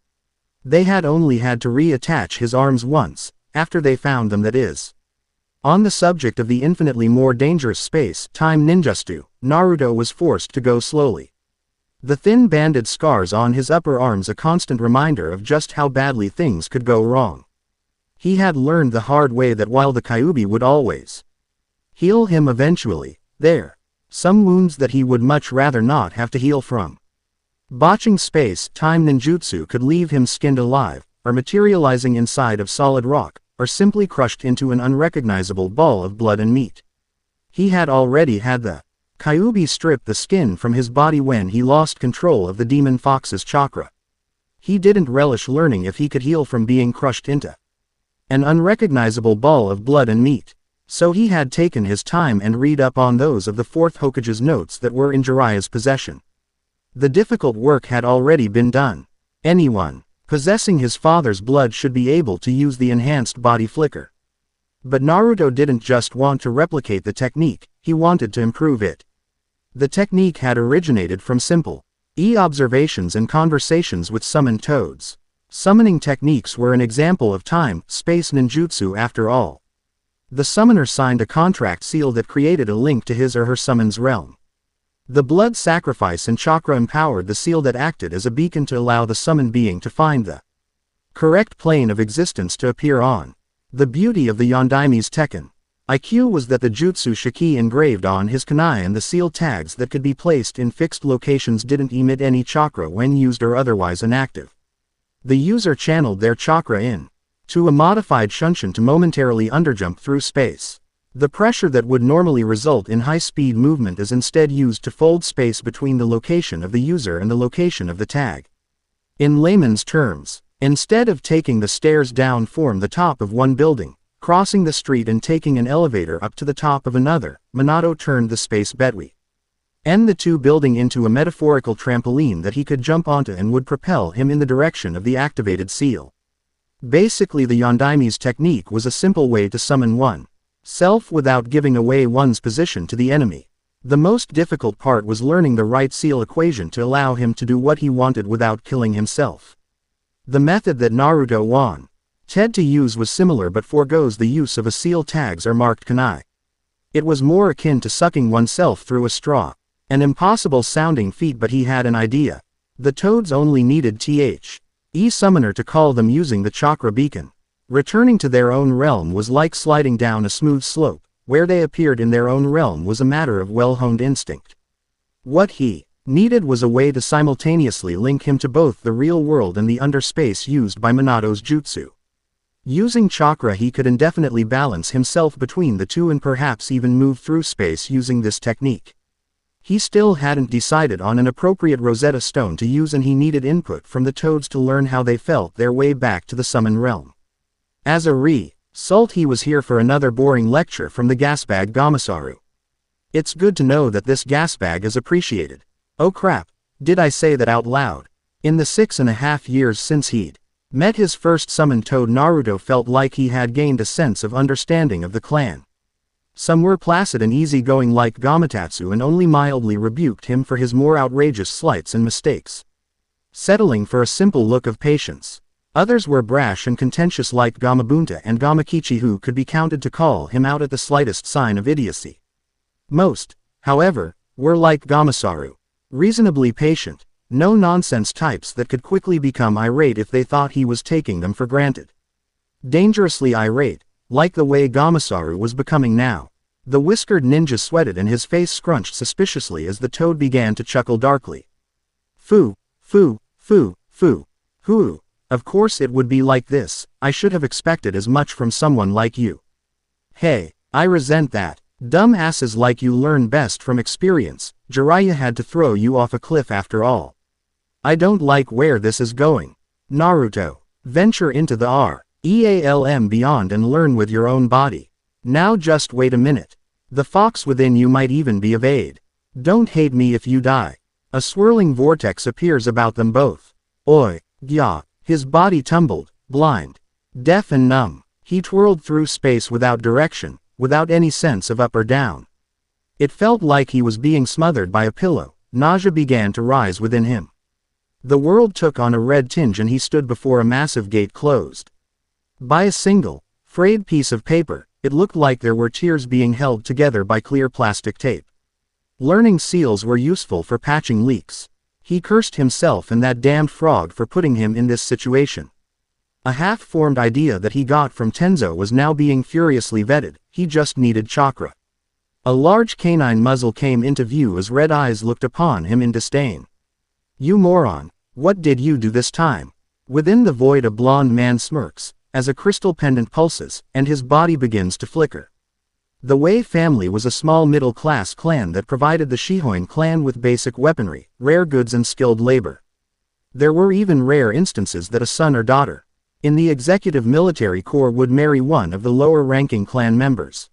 They had only had to reattach his arms once, after they found them, that is. On the subject of the infinitely more dangerous space-time ninjutsu, Naruto was forced to go slowly. The thin banded scars on his upper arms a constant reminder of just how badly things could go wrong. He had learned the hard way that while the Kyuubi would always heal him eventually, there some wounds that he would much rather not have to heal from. Botching space-time ninjutsu could leave him skinned alive, or materializing inside of solid rock, or simply crushed into an unrecognizable ball of blood and meat. He had already had the Kyuubi strip the skin from his body when he lost control of the demon fox's chakra. He didn't relish learning if he could heal from being crushed into an unrecognizable ball of blood and meat. So he had taken his time and read up on those of the 4th Hokage's notes that were in Jiraiya's possession. The difficult work had already been done. Anyone possessing his father's blood should be able to use the enhanced body flicker. But Naruto didn't just want to replicate the technique, he wanted to improve it. The technique had originated from simple observations and conversations with summoned toads. Summoning techniques were an example of time-space ninjutsu after all. The summoner signed a contract seal that created a link to his or her summon's realm. The blood sacrifice and chakra empowered the seal that acted as a beacon to allow the summoned being to find the correct plane of existence to appear on. The beauty of the Yondaime's Tekken IQ was that the jutsu shiki engraved on his kunai and the seal tags that could be placed in fixed locations didn't emit any chakra when used or otherwise inactive. The user channeled their chakra in to a modified shunshin to momentarily underjump through space. The pressure that would normally result in high-speed movement is instead used to fold space between the location of the user and the location of the tag. In layman's terms, instead of taking the stairs down from the top of one building, crossing the street and taking an elevator up to the top of another, Minato turned the space between the two building into a metaphorical trampoline that he could jump onto and would propel him in the direction of the activated seal. Basically, the Yondaime's technique was a simple way to summon one self without giving away one's position to the enemy. The most difficult part was learning the right seal equation to allow him to do what he wanted without killing himself. The method that Naruto wanted to use was similar but forgoes the use of a seal tags or marked kunai. It was more akin to sucking oneself through a straw. An impossible sounding feat, but he had an idea. The toads only needed the summoner to call them using the chakra beacon. Returning to their own realm was like sliding down a smooth slope. Where they appeared in their own realm was a matter of well-honed instinct. What he needed was a way to simultaneously link him to both the real world and the underspace used by Minato's jutsu. Using chakra, he could indefinitely balance himself between the two and perhaps even move through space using this technique. He still hadn't decided on an appropriate Rosetta Stone to use, and he needed input from the toads to learn how they felt their way back to the summon realm. As a result, he was here for another boring lecture from the gasbag Gamasaru. It's good to know that this gasbag is appreciated. Oh crap, did I say that out loud? In the 6.5 years since he'd met his first summoned toad, Naruto felt like he had gained a sense of understanding of the clan. Some were placid and easygoing like Gamatatsu and only mildly rebuked him for his more outrageous slights and mistakes, settling for a simple look of patience. Others were brash and contentious like Gamabunta and Gamakichi, who could be counted to call him out at the slightest sign of idiocy. Most, however, were like Gamasaru, reasonably patient, no-nonsense types that could quickly become irate if they thought he was taking them for granted. Dangerously irate, like the way Gamasaru was becoming now. The whiskered ninja sweated and his face scrunched suspiciously as the toad began to chuckle darkly. Foo, foo, foo, foo, hoo. Of course it would be like this. I should have expected as much from someone like you. Hey, I resent that. Dumb asses like you learn best from experience. Jiraiya had to throw you off a cliff after all. I don't like where this is going. Naruto, venture into the realm beyond and learn with your own body. Now just wait a minute. The fox within you might even be of aid. Don't hate me if you die. A swirling vortex appears about them both. Oi, gya. His body tumbled, blind, deaf and numb. He twirled through space without direction, without any sense of up or down. It felt like he was being smothered by a pillow. Nausea began to rise within him. The world took on a red tinge and he stood before a massive gate closed by a single, frayed piece of paper. It looked like there were tears being held together by clear plastic tape. Learning seals were useful for patching leaks. He cursed himself and that damned frog for putting him in this situation. A half-formed idea that he got from Tenzo was now being furiously vetted. He just needed chakra. A large canine muzzle came into view as red eyes looked upon him in disdain. You moron, what did you do this time? Within the void a blond man smirks, as a crystal pendant pulses, and his body begins to flicker. The Wei family was a small middle-class clan that provided the Shihoin clan with basic weaponry, rare goods and skilled labor. There were even rare instances that a son or daughter in the executive military corps would marry one of the lower-ranking clan members.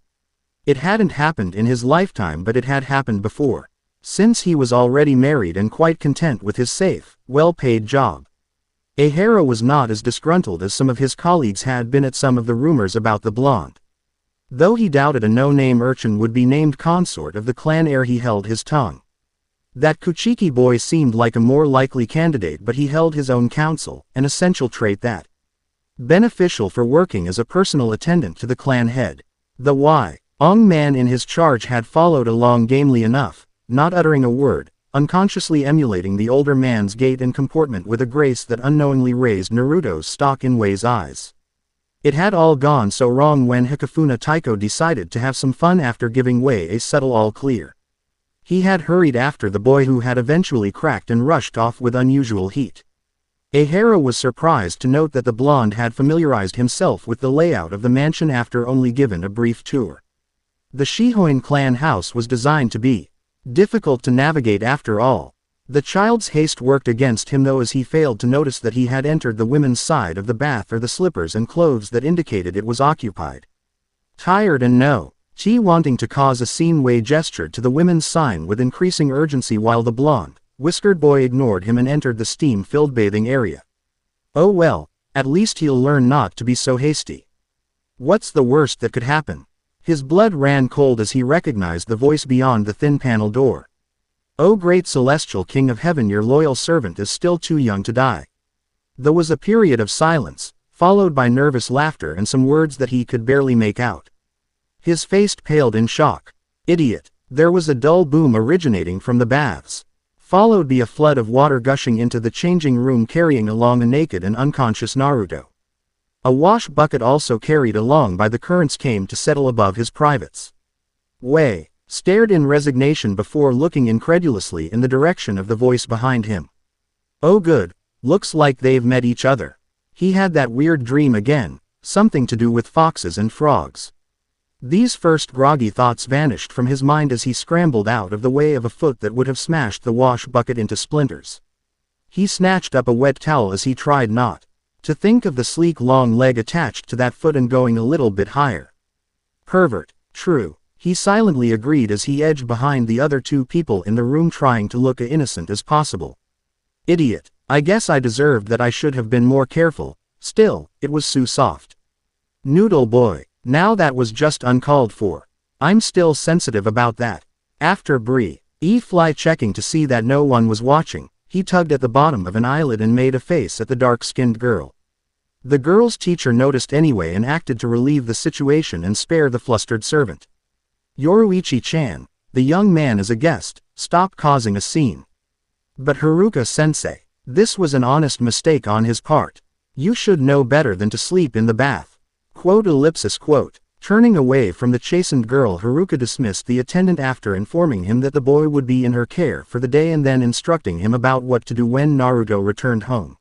It hadn't happened in his lifetime, but it had happened before, since he was already married and quite content with his safe, well-paid job. Ehara was not as disgruntled as some of his colleagues had been at some of the rumors about the blonde. Though he doubted a no-name urchin would be named consort of the clan ere he held his tongue. That Kuchiki boy seemed like a more likely candidate, but he held his own counsel, an essential trait that beneficial for working as a personal attendant to the clan head. The Ong man in his charge had followed along gamely enough, not uttering a word, unconsciously emulating the older man's gait and comportment with a grace that unknowingly raised Naruto's stock in Wei's eyes. It had all gone so wrong when Hikafuna Taiko decided to have some fun after giving Wei a subtle all-clear. He had hurried after the boy who had eventually cracked and rushed off with unusual heat. Ahara was surprised to note that the blonde had familiarized himself with the layout of the mansion after only given a brief tour. The Shihoin clan house was designed to be difficult to navigate after all. The child's haste worked against him though, as he failed to notice that he had entered the women's side of the bath or the slippers and clothes that indicated it was occupied. Tired and wanting to cause a scene, Wei gestured to the women's sign with increasing urgency while the blonde, whiskered boy ignored him and entered the steam-filled bathing area. Oh well, at least he'll learn not to be so hasty. What's the worst that could happen? His blood ran cold as he recognized the voice beyond the thin panel door. Oh great celestial king of heaven, your loyal servant is still too young to die. There was a period of silence, followed by nervous laughter and some words that he could barely make out. His face paled in shock. Idiot. There was a dull boom originating from the baths, followed by a flood of water gushing into the changing room carrying along a naked and unconscious Naruto. A wash bucket also carried along by the currents came to settle above his privates. Wei stared in resignation before looking incredulously in the direction of the voice behind him. Oh good, looks like they've met each other. He had that weird dream again, something to do with foxes and frogs. These first groggy thoughts vanished from his mind as he scrambled out of the way of a foot that would have smashed the wash bucket into splinters. He snatched up a wet towel as he tried not to think of the sleek long leg attached to that foot and going a little bit higher. Pervert, true, he silently agreed as he edged behind the other two people in the room trying to look as innocent as possible. Idiot, I guess I deserved that. I should have been more careful. Still, it was so soft. Noodle boy. Now that was just uncalled for. I'm still sensitive about that. After fly checking to see that no one was watching, he tugged at the bottom of an eyelid and made a face at the dark-skinned girl. The girl's teacher noticed anyway and acted to relieve the situation and spare the flustered servant. Yoruichi-chan, the young man is a guest, stop causing a scene. But Haruka-sensei, this was an honest mistake on his part. You should know better than to sleep in the bath. Quote. Turning away from the chastened girl, Haruka dismissed the attendant after informing him that the boy would be in her care for the day and then instructing him about what to do when Naruto returned home.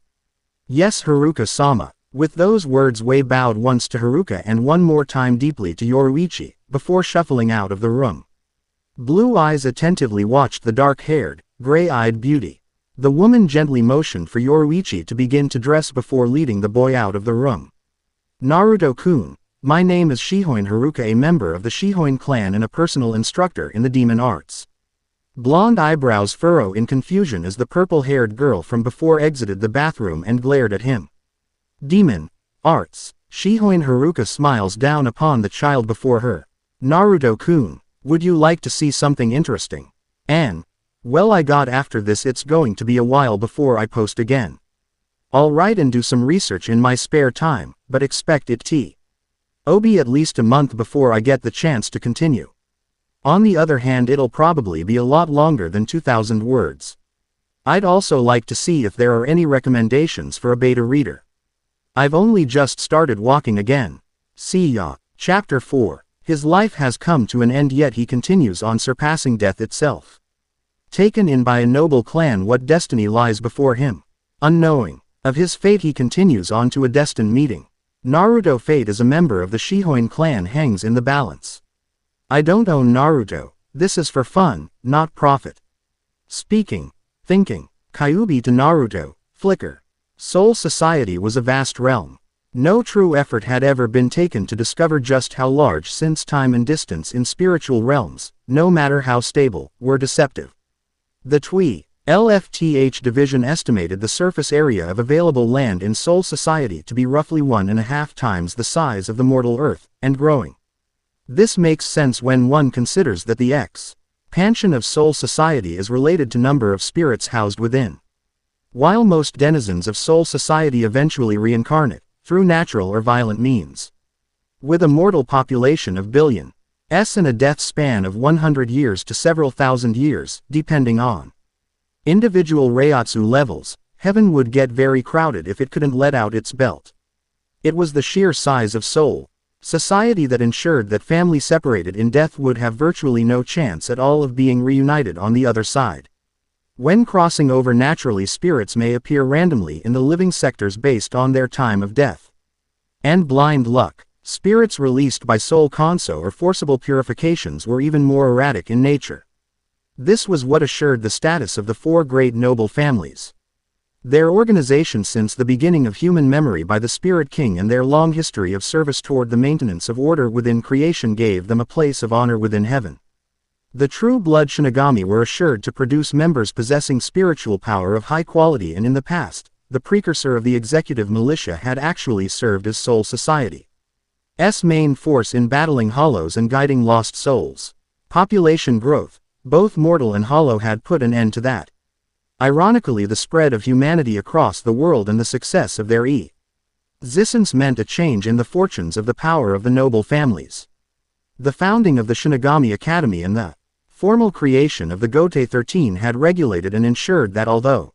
Yes, Haruka-sama. With those words, Wei bowed once to Haruka and one more time deeply to Yoruichi, before shuffling out of the room. Blue eyes attentively watched the dark-haired, gray-eyed beauty. The woman gently motioned for Yoruichi to begin to dress before leading the boy out of the room. Naruto-kun, my name is Shihoin Haruka, a member of the Shihoin clan and a personal instructor in the demon arts. Blonde eyebrows furrow in confusion as the purple-haired girl from before exited the bathroom and glared at him. Demon arts. Shihoin Haruka smiles down upon the child before her. Naruto-kun, would you like to see something interesting? Well, I got after this. It's going to be a while before I post again. I'll write and do some research in my spare time, but expect it to be at least a month before I get the chance to continue. On the other hand, it'll probably be a lot longer than 2,000 words. I'd also like to see if there are any recommendations for a beta reader. I've only just started walking again. See ya. Chapter 4. His life has come to an end, yet he continues on, surpassing death itself. Taken in by a noble clan, what destiny lies before him? Unknowing of his fate, he continues on to a destined meeting. Naruto fate as a member of the Shihoin clan hangs in the balance. I don't own Naruto. This is for fun, not profit. Speaking, thinking, Kyuubi to Naruto, flicker. Soul Society was a vast realm. No true effort had ever been taken to discover just how large, since time and distance in spiritual realms, no matter how stable, were deceptive. The LFTH division estimated the surface area of available land in Soul Society to be roughly 1.5 times the size of the mortal Earth, and growing. This makes sense when one considers that the Pansion of Soul Society is related to number of spirits housed within. While most denizens of Soul Society eventually reincarnate, through natural or violent means. With a mortal population of billions and a death span of 100 years to several thousand years, depending on individual Reiatsu levels, heaven would get very crowded if it couldn't let out its belt. It was the sheer size of Soul Society that ensured that family separated in death would have virtually no chance at all of being reunited on the other side. When crossing over naturally, spirits may appear randomly in the living sectors based on their time of death. And blind luck. Spirits released by soul conso or forcible purifications were even more erratic in nature. This was what assured the status of the four great noble families. Their organization since the beginning of human memory by the Spirit King and their long history of service toward the maintenance of order within creation gave them a place of honor within heaven. The true blood Shinigami were assured to produce members possessing spiritual power of high quality, and in the past, the precursor of the executive militia had actually served as Soul Society's main force in battling hollows and guiding lost souls. Population growth, both mortal and hollow, had put an end to that. Ironically, the spread of humanity across the world and the success of their existence meant a change in the fortunes of the power of the noble families. The founding of the Shinigami Academy and the formal creation of the Gotei 13 had regulated and ensured that although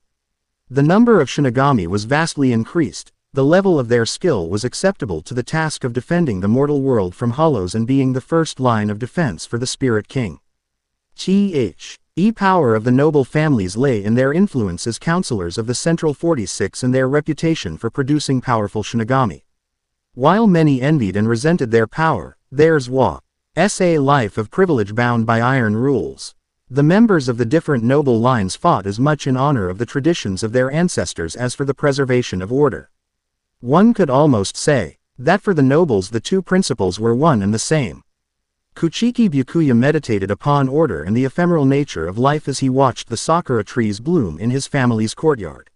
the number of Shinigami was vastly increased, the level of their skill was acceptable to the task of defending the mortal world from hollows and being the first line of defense for the Spirit King. The power of the noble families lay in their influence as counselors of the Central 46 and their reputation for producing powerful Shinigami. While many envied and resented their power, theirs was a life of privilege bound by iron rules. The members of the different noble lines fought as much in honor of the traditions of their ancestors as for the preservation of order. One could almost say that for the nobles the two principles were one and the same. Kuchiki Byakuya meditated upon order and the ephemeral nature of life as he watched the sakura trees bloom in his family's courtyard.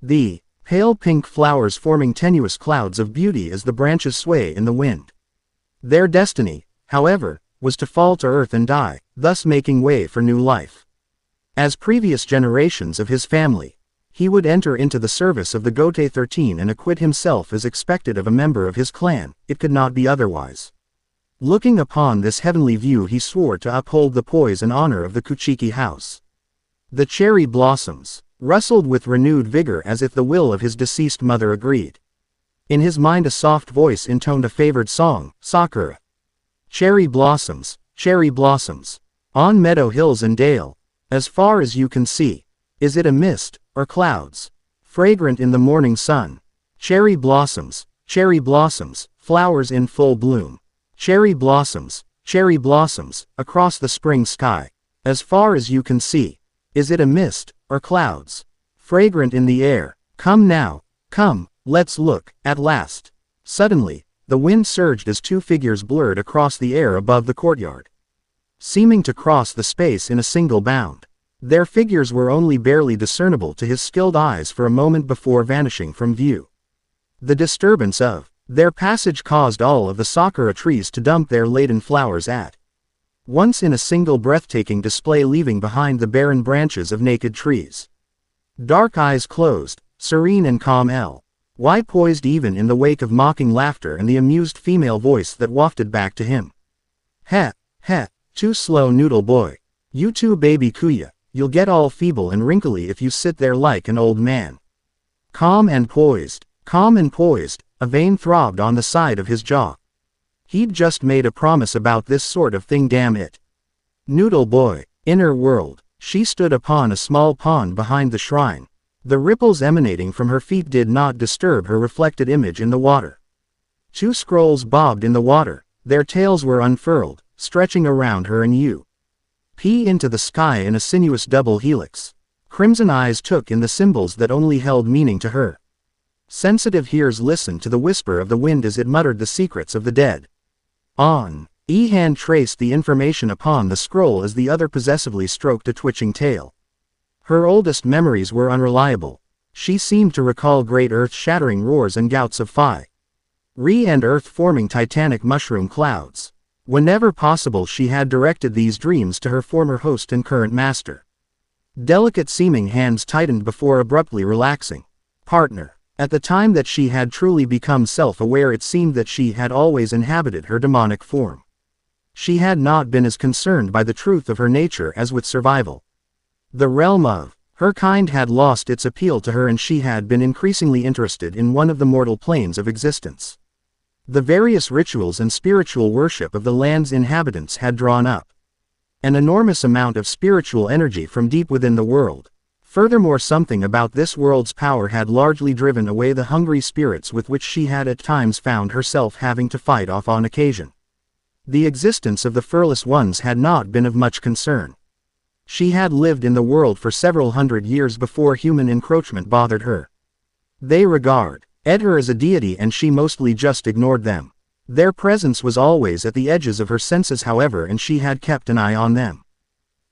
The pale pink flowers forming tenuous clouds of beauty as the branches sway in the wind. Their destiny, however, was to fall to earth and die, thus making way for new life. As previous generations of his family, he would enter into the service of the Gotei 13 and acquit himself as expected of a member of his clan. It could not be otherwise. Looking upon this heavenly view, he swore to uphold the poise and honor of the Kuchiki house. The cherry blossoms rustled with renewed vigor as if the will of his deceased mother agreed. In his mind a soft voice intoned a favored song, Sakura. Cherry blossoms, on meadow, hills and dale, as far as you can see. Is it a mist, or clouds, fragrant in the morning sun? Cherry blossoms, flowers in full bloom. Cherry blossoms, across the spring sky. As far as you can see. Is it a mist, or clouds, fragrant in the air? Come now, come, let's look. At last. Suddenly, the wind surged as two figures blurred across the air above the courtyard, seeming to cross the space in a single bound. Their figures were only barely discernible to his skilled eyes for a moment before vanishing from view. The disturbance of their passage caused all of the sakura trees to dump their laden flowers at once in a single breathtaking display, leaving behind the barren branches of naked trees. Dark eyes closed, serene and calm L.Y. poised even in the wake of mocking laughter and the amused female voice that wafted back to him. Heh, too slow noodle boy. You too baby Kuya, you'll get all feeble and wrinkly if you sit there like an old man. Calm and poised, a vein throbbed on the side of his jaw. He'd just made a promise about this sort of thing, damn it. Noodle boy, inner world. She stood upon a small pond behind the shrine. The ripples emanating from her feet did not disturb her reflected image in the water. Two scrolls bobbed in the water, their tails were unfurled, stretching around her and into the sky in a sinuous double helix. Crimson eyes took in the symbols that only held meaning to her. Sensitive ears listened to the whisper of the wind as it muttered the secrets of the dead. E-hand traced the information upon the scroll as the other possessively stroked a twitching tail. Her oldest memories were unreliable. She seemed to recall great earth-shattering roars and gouts of fire and earth-forming titanic mushroom clouds. Whenever possible she had directed these dreams to her former host and current master. Delicate-seeming hands tightened before abruptly relaxing. Partner. At the time that she had truly become self-aware, it seemed that she had always inhabited her demonic form. She had not been as concerned by the truth of her nature as with survival. The realm of her kind had lost its appeal to her, and she had been increasingly interested in one of the mortal planes of existence. The various rituals and spiritual worship of the land's inhabitants had drawn up an enormous amount of spiritual energy from deep within the world. Furthermore, something about this world's power had largely driven away the hungry spirits with which she had at times found herself having to fight off on occasion. The existence of the Fearless Ones had not been of much concern. She had lived in the world for several hundred years before human encroachment bothered her. They regarded her as a deity, and she mostly just ignored them. Their presence was always at the edges of her senses, however, and she had kept an eye on them.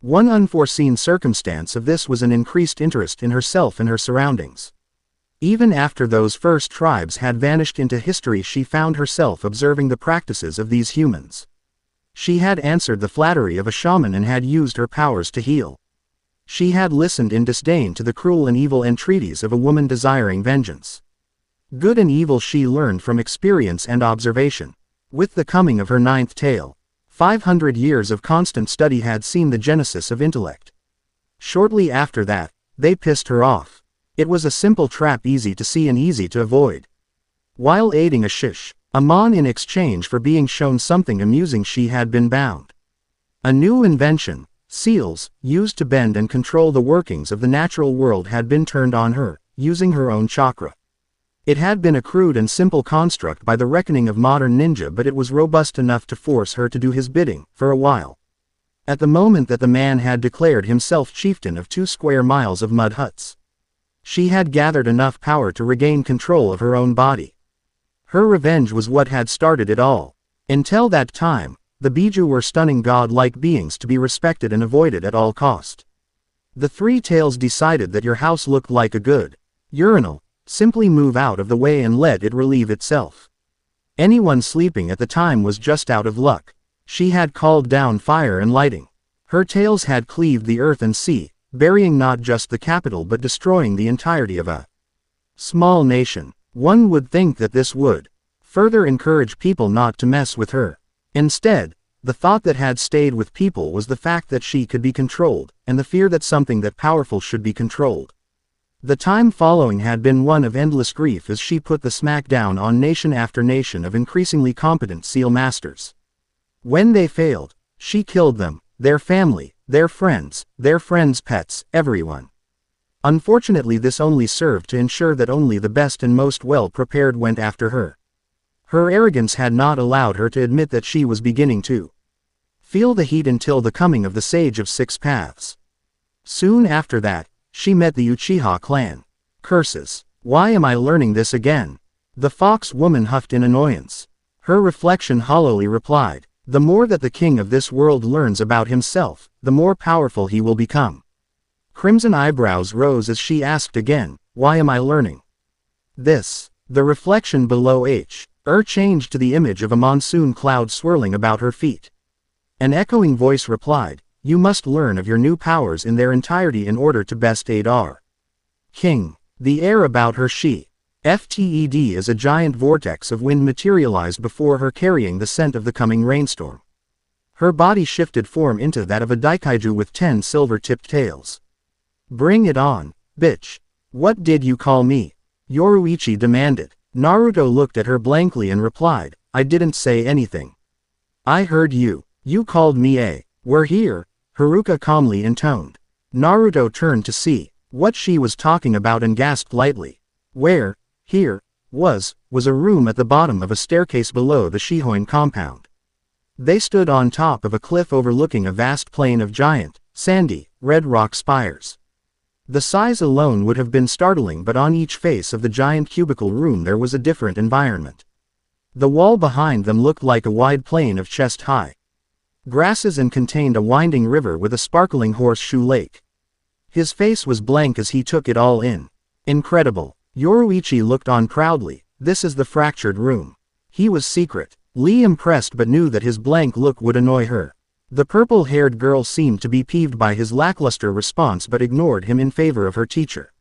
One unforeseen circumstance of this was an increased interest in herself and her surroundings. Even after those first tribes had vanished into history, she found herself observing the practices of these humans. She had answered the flattery of a shaman and had used her powers to heal. She had listened in disdain to the cruel and evil entreaties of a woman desiring vengeance. Good and evil she learned from experience and observation. With the coming of her 9th tale, 500 years of constant study had seen the genesis of intellect. Shortly after that, they pissed her off. It was a simple trap, easy to see and easy to avoid. While aiding a mon in exchange for being shown something amusing, she had been bound. A new invention, seals, used to bend and control the workings of the natural world, had been turned on her, using her own chakra. It had been a crude and simple construct by the reckoning of modern ninja, but it was robust enough to force her to do his bidding, for a while. At the moment that the man had declared himself chieftain of 2 square miles of mud huts, she had gathered enough power to regain control of her own body. Her revenge was what had started it all. Until that time, the Biju were stunning god-like beings to be respected and avoided at all cost. The 3 tails decided that your house looked like a good urinal. Simply move out of the way and let it relieve itself. Anyone sleeping at the time was just out of luck. She had called down fire and lightning. Her tails had cleaved the earth and sea, burying not just the capital but destroying the entirety of a small nation. One would think that this would further encourage people not to mess with her. Instead, the thought that had stayed with people was the fact that she could be controlled, and the fear that something that powerful should be controlled. The time following had been one of endless grief as she put the smack down on nation after nation of increasingly competent seal masters. When they failed, she killed them, their family, their friends' pets, everyone. Unfortunately, this only served to ensure that only the best and most well-prepared went after her. Her arrogance had not allowed her to admit that she was beginning to feel the heat until the coming of the Sage of 6 Paths. Soon after that, she met the Uchiha clan. Curses. Why am I learning this again? The fox woman huffed in annoyance. Her reflection hollowly replied, the more that the king of this world learns about himself, the more powerful he will become. Crimson eyebrows rose as she asked again, why am I learning this? The reflection below changed to the image of a monsoon cloud swirling about her feet. An echoing voice replied, you must learn of your new powers in their entirety in order to best aid our king. The air about her FTED as a giant vortex of wind materialized before her, carrying the scent of the coming rainstorm. Her body shifted form into that of a daikaiju with 10 silver-tipped tails. Bring it on, bitch. What did you call me? Yoruichi demanded. Naruto looked at her blankly and replied, I didn't say anything. I heard you. You called me a. We're here, Haruka calmly intoned. Naruto turned to see what she was talking about and gasped lightly. Where, here, was a room at the bottom of a staircase below the Shihoin compound. They stood on top of a cliff overlooking a vast plain of giant, sandy, red rock spires. The size alone would have been startling, but on each face of the giant cubicle room there was a different environment. The wall behind them looked like a wide plain of chest-high grasses and contained a winding river with a sparkling horseshoe lake. His face was blank as he took it all in. Incredible. Yoruichi looked on proudly. This is the fractured room. He was secret. Lee impressed but knew that his blank look would annoy her. The purple-haired girl seemed to be peeved by his lackluster response but ignored him in favor of her teacher.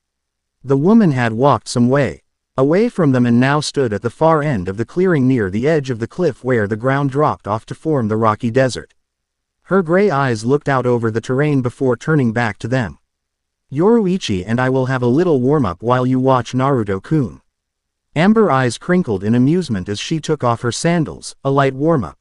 The woman had walked some way away from them and now stood at the far end of the clearing near the edge of the cliff where the ground dropped off to form the rocky desert. Her gray eyes looked out over the terrain before turning back to them. Yoruichi and I will have a little warm-up while you watch Naruto-kun. Amber eyes crinkled in amusement as she took off her sandals, a light warm-up.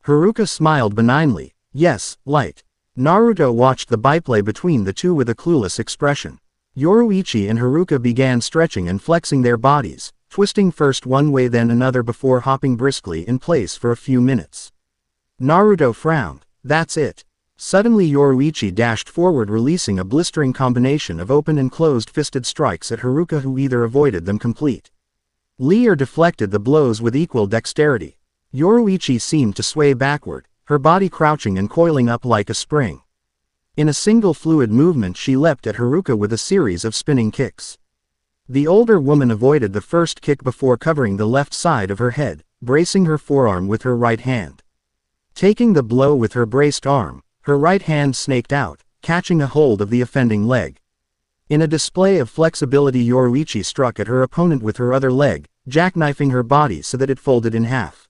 Haruka smiled benignly. Yes, light. Naruto watched the byplay between the two with a clueless expression. Yoruichi and Haruka began stretching and flexing their bodies, twisting first one way then another before hopping briskly in place for a few minutes. Naruto frowned. That's it. Suddenly Yoruichi dashed forward, releasing a blistering combination of open and closed-fisted strikes at Haruka, who either avoided them complete. Lee deflected the blows with equal dexterity. Yoruichi seemed to sway backward, her body crouching and coiling up like a spring. In a single fluid movement she leapt at Haruka with a series of spinning kicks. The older woman avoided the first kick before covering the left side of her head, bracing her forearm with her right hand. Taking the blow with her braced arm, her right hand snaked out, catching a hold of the offending leg. In a display of flexibility Yoruichi struck at her opponent with her other leg, jackknifing her body so that it folded in half.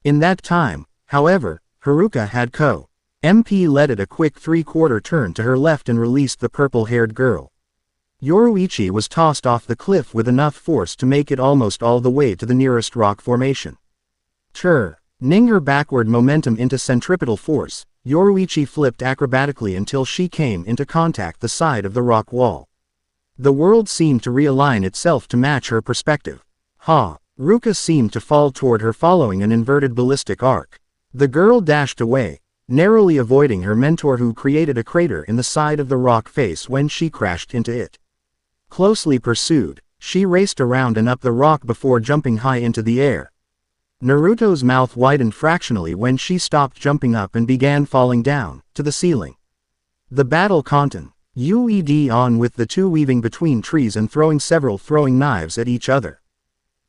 In that time, however, Haruka had led a quick three-quarter turn to her left and released the purple-haired girl. Yoruichi was tossed off the cliff with enough force to make it almost all the way to the nearest rock formation. Turning her backward momentum into centripetal force, Yoruichi flipped acrobatically until she came into contact the side of the rock wall. The world seemed to realign itself to match her perspective. Haruka seemed to fall toward her following an inverted ballistic arc. The girl dashed away, narrowly avoiding her mentor, who created a crater in the side of the rock face when she crashed into it. Closely pursued, she raced around and up the rock before jumping high into the air. Naruto's mouth widened fractionally when she stopped jumping up and began falling down, to the ceiling. The battle continued on, with the two weaving between trees and throwing several throwing knives at each other.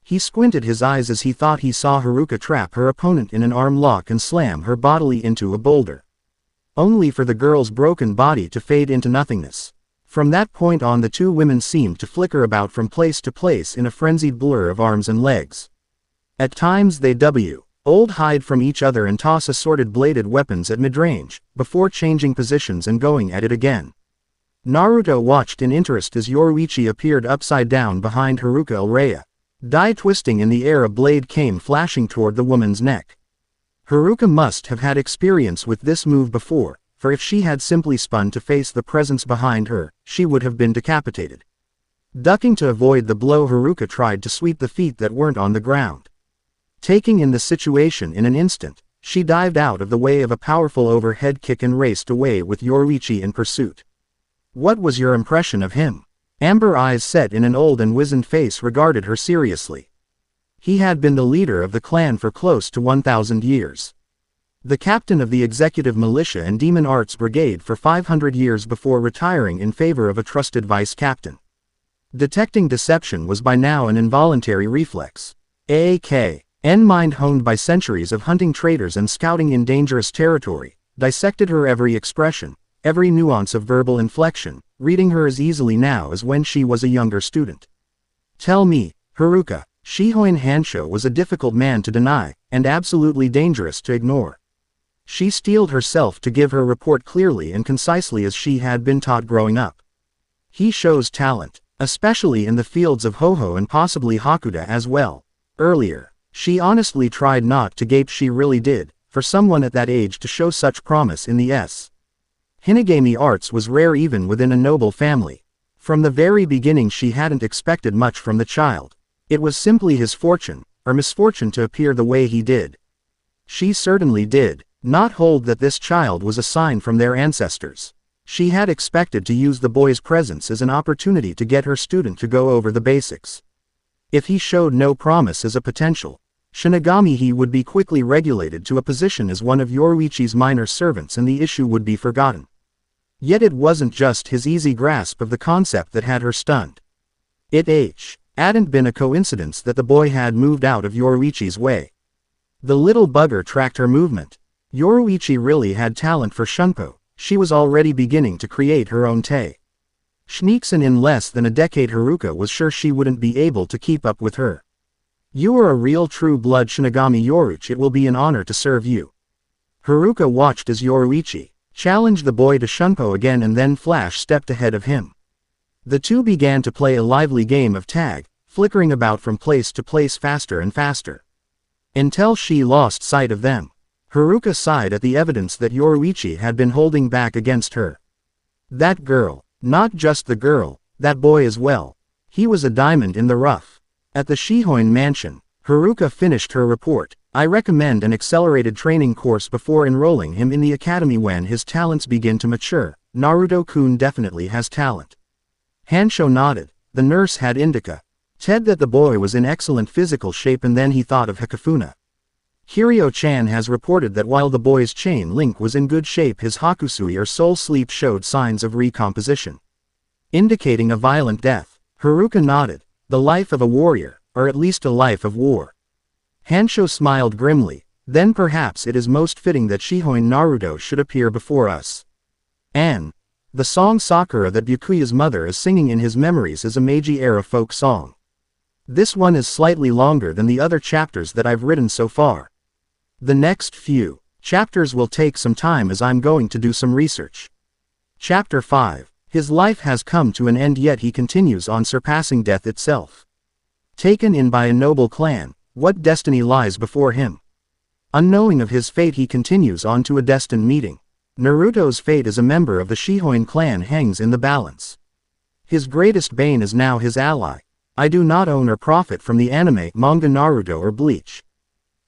He squinted his eyes as he thought he saw Haruka trap her opponent in an arm lock and slam her bodily into a boulder. Only for the girl's broken body to fade into nothingness. From that point on the two women seemed to flicker about from place to place in a frenzied blur of arms and legs. At times they hide from each other and toss assorted bladed weapons at mid-range, before changing positions and going at it again. Naruto watched in interest as Yoruichi appeared upside down behind Haruka Ulreya. Twisting in the air, a blade came flashing toward the woman's neck. Haruka must have had experience with this move before, for if she had simply spun to face the presence behind her, she would have been decapitated. Ducking to avoid the blow, Haruka tried to sweep the feet that weren't on the ground. Taking in the situation in an instant, she dived out of the way of a powerful overhead kick and raced away with Yoruichi in pursuit. What was your impression of him? Amber eyes set in an old and wizened face regarded her seriously. He had been the leader of the clan for close to 1,000 years. The captain of the executive militia and demon arts brigade for 500 years before retiring in favor of a trusted vice-captain. Detecting deception was by now an involuntary reflex. Mind honed by centuries of hunting traitors and scouting in dangerous territory, dissected her every expression, every nuance of verbal inflection, reading her as easily now as when she was a younger student. Tell me, Haruka, Shihoin Hansho was a difficult man to deny, and absolutely dangerous to ignore. She steeled herself to give her report clearly and concisely as she had been taught growing up. He shows talent, especially in the fields of Hoho and possibly Hakuda as well. Earlier, she honestly tried not to gape. She really did, for someone at that age to show such promise in the Hinagami arts was rare even within a noble family. From the very beginning she hadn't expected much from the child. It was simply his fortune, or misfortune, to appear the way he did. She certainly did not hold that this child was a sign from their ancestors. She had expected to use the boy's presence as an opportunity to get her student to go over the basics. If he showed no promise as a potential Shinigami, he would be quickly regulated to a position as one of Yoruichi's minor servants and the issue would be forgotten. Yet it wasn't just his easy grasp of the concept that had her stunned. It hadn't been a coincidence that the boy had moved out of Yoruichi's way. The little bugger tracked her movement. Yoruichi really had talent for shunpo. She was already beginning to create her own te. Schneeks, and in less than a decade Haruka was sure she wouldn't be able to keep up with her. You are a real true-blood Shinigami Yoruichi. It will be an honor to serve you. Haruka watched as Yoruichi challenged the boy to shunpo again, and then Flash stepped ahead of him. The two began to play a lively game of tag, flickering about from place to place faster and faster. Until she lost sight of them. Haruka sighed at the evidence that Yoruichi had been holding back against her. That girl, not just the girl, that boy as well. He was a diamond in the rough. At the Shihoin mansion, Haruka finished her report. I recommend an accelerated training course before enrolling him in the academy when his talents begin to mature. Naruto-kun definitely has talent. Hansho nodded. The nurse had indica. Said that the boy was in excellent physical shape, and then he thought of Hikafuna. Kirio-chan has reported that while the boy's chain link was in good shape, his Hakusui or soul sleep showed signs of recomposition, indicating a violent death. Haruka nodded. The life of a warrior, or at least a life of war. Hansho smiled grimly. Then perhaps it is most fitting that Shihoin Naruto should appear before us. And the song Sakura that Byakuya's mother is singing in his memories is a Meiji-era folk song. This one is slightly longer than the other chapters that I've written so far. The next few chapters will take some time as I'm going to do some research. Chapter 5. His life has come to an end, yet he continues on, surpassing death itself. Taken in by a noble clan, what destiny lies before him? Unknowing of his fate, he continues on to a destined meeting. Naruto's fate as a member of the Shihoin clan hangs in the balance. His greatest bane is now his ally. I do not own or profit from the anime, manga Naruto or Bleach.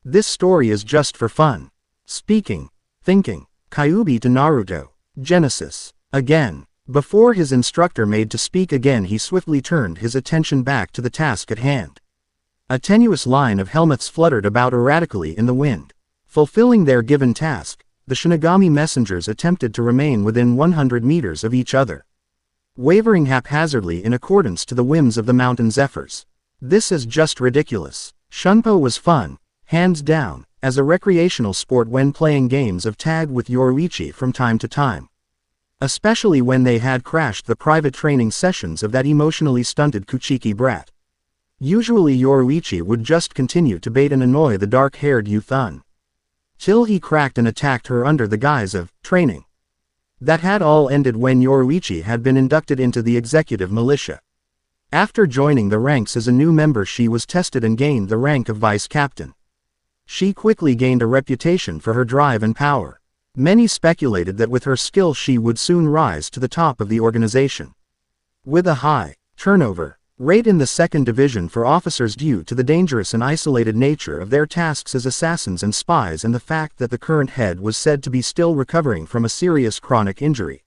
This story is just for fun. Speaking, thinking, Kyuubi to Naruto. Genesis. Again. Before his instructor made to speak again, he swiftly turned his attention back to the task at hand. A tenuous line of helmets fluttered about erratically in the wind. Fulfilling their given task, the Shinigami messengers attempted to remain within 100 meters of each other, wavering haphazardly in accordance to the whims of the mountain zephyrs. This is just ridiculous. Shunpo was fun, hands down, as a recreational sport when playing games of tag with Yoruichi from time to time. Especially when they had crashed the private training sessions of that emotionally stunted Kuchiki brat. Usually Yoruichi would just continue to bait and annoy the dark-haired youth till he cracked and attacked her under the guise of training. That had all ended when Yoruichi had been inducted into the executive militia. After joining the ranks as a new member, she was tested and gained the rank of vice captain. She quickly gained a reputation for her drive and power. Many speculated that with her skill she would soon rise to the top of the organization. With a high turnover rate in the second division for officers due to the dangerous and isolated nature of their tasks as assassins and spies, and the fact that the current head was said to be still recovering from a serious chronic injury.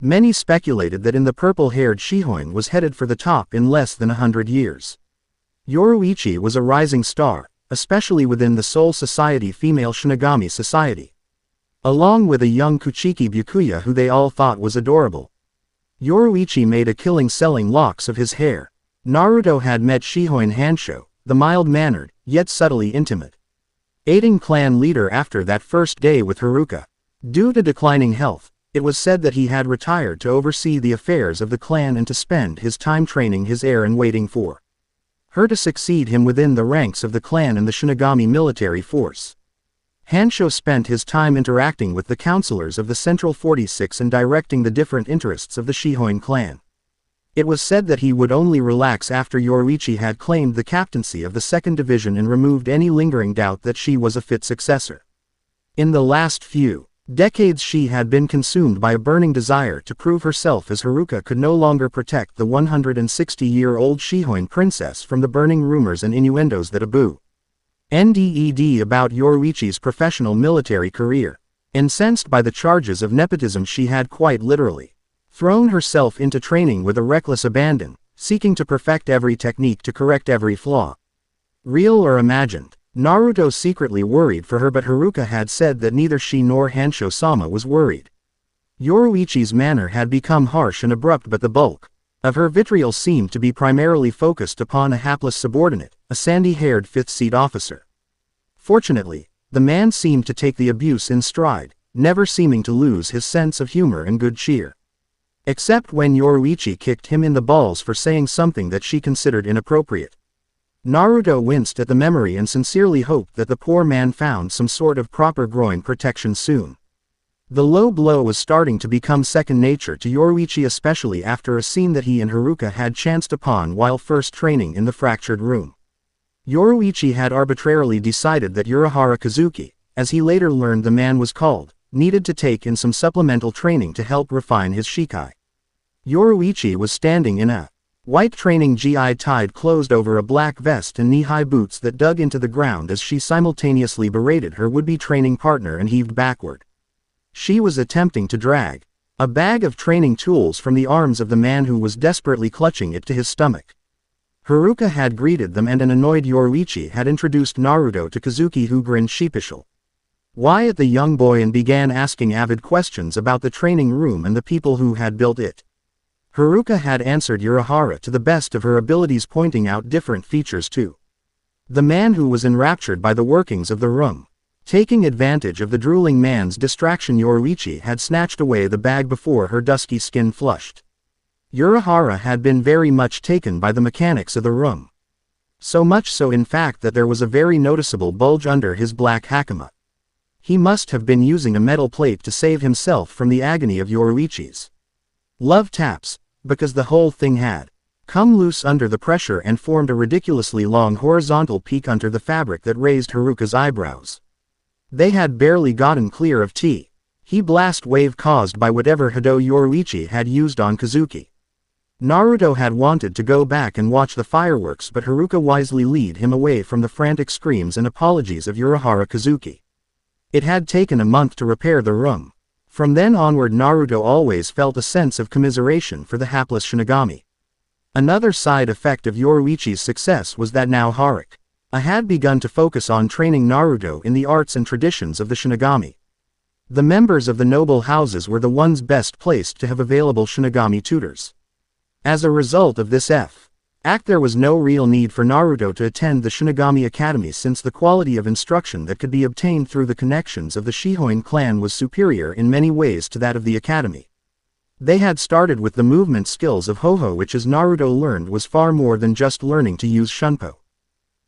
Many speculated that the purple-haired Shihoin was headed for the top in less than 100 years. Yoruichi was a rising star, especially within the Soul Society female Shinigami Society. Along with a young Kuchiki Byakuya who they all thought was adorable. Yoruichi made a killing selling locks of his hair. Naruto had met Shihoin Hansho, the mild-mannered, yet subtly intimate, aiding clan leader after that first day with Haruka. Due to declining health, it was said that he had retired to oversee the affairs of the clan and to spend his time training his heir and waiting for her to succeed him within the ranks of the clan and the Shinigami military force. Hansho spent his time interacting with the counselors of the Central 46 and directing the different interests of the Shihoin clan. It was said that he would only relax after Yoruichi had claimed the captaincy of the second division and removed any lingering doubt that she was a fit successor. In the last few decades she had been consumed by a burning desire to prove herself, as Haruka could no longer protect the 160-year-old Shihoin princess from the burning rumors and innuendos that NDED about Yoruichi's professional military career. Incensed by the charges of nepotism, she had quite literally thrown herself into training with a reckless abandon, seeking to perfect every technique to correct every flaw. Real or imagined, Naruto secretly worried for her, but Haruka had said that neither she nor Hansho-sama was worried. Yoruichi's manner had become harsh and abrupt, but the bulk of her vitriol seemed to be primarily focused upon a hapless subordinate, a sandy-haired fifth-seat officer. Fortunately, the man seemed to take the abuse in stride, never seeming to lose his sense of humor and good cheer. Except when Yoruichi kicked him in the balls for saying something that she considered inappropriate. Naruto winced at the memory and sincerely hoped that the poor man found some sort of proper groin protection soon. The low blow was starting to become second nature to Yoruichi, especially after a scene that he and Haruka had chanced upon while first training in the fractured room. Yoruichi had arbitrarily decided that Urahara Kazuki, as he later learned the man was called, needed to take in some supplemental training to help refine his shikai. Yoruichi was standing in a white training gi tied closed over a black vest and knee-high boots that dug into the ground as she simultaneously berated her would-be training partner and heaved backward. She was attempting to drag a bag of training tools from the arms of the man who was desperately clutching it to his stomach. Haruka had greeted them and an annoyed Yoruichi had introduced Naruto to Kazuki, who grinned sheepishly at the young boy and began asking avid questions about the training room and the people who had built it. Haruka had answered Urahara to the best of her abilities, pointing out different features too. The man who was enraptured by the workings of the room. Taking advantage of the drooling man's distraction, Yoruichi had snatched away the bag before her dusky skin flushed. Urahara had been very much taken by the mechanics of the room. So much so in fact that there was a very noticeable bulge under his black hakama. He must have been using a metal plate to save himself from the agony of Yoruichi's love taps, because the whole thing had come loose under the pressure and formed a ridiculously long horizontal peak under the fabric that raised Haruka's eyebrows. They had barely gotten clear of he blast wave caused by whatever Hado Yoruichi had used on Kazuki. Naruto had wanted to go back and watch the fireworks, but Haruka wisely led him away from the frantic screams and apologies of Urahara Kazuki. It had taken a month to repair the room. From then onward Naruto always felt a sense of commiseration for the hapless Shinigami. Another side effect of Yoruichi's success was that now Haruka had begun to focus on training Naruto in the arts and traditions of the Shinigami. The members of the noble houses were the ones best placed to have available Shinigami tutors. As a result of this there was no real need for Naruto to attend the Shinigami Academy, since the quality of instruction that could be obtained through the connections of the Shihoin clan was superior in many ways to that of the academy. They had started with the movement skills of Hoho, which, as Naruto learned, was far more than just learning to use Shunpo.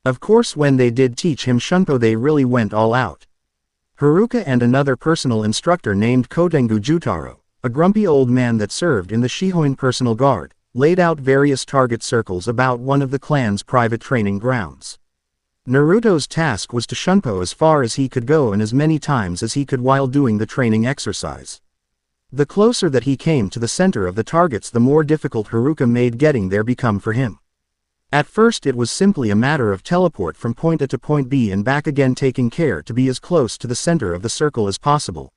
Of course, when they did teach him Shunpo, they really went all out. Haruka and another personal instructor named Kotengu Jutaro, a grumpy old man that served in the Shihoin personal guard, laid out various target circles about one of the clan's private training grounds. Naruto's task was to Shunpo as far as he could go and as many times as he could while doing the training exercise. The closer that he came to the center of the targets, the more difficult Haruka made getting there become for him. At first it was simply a matter of teleport from point A to point B and back again, taking care to be as close to the center of the circle as possible.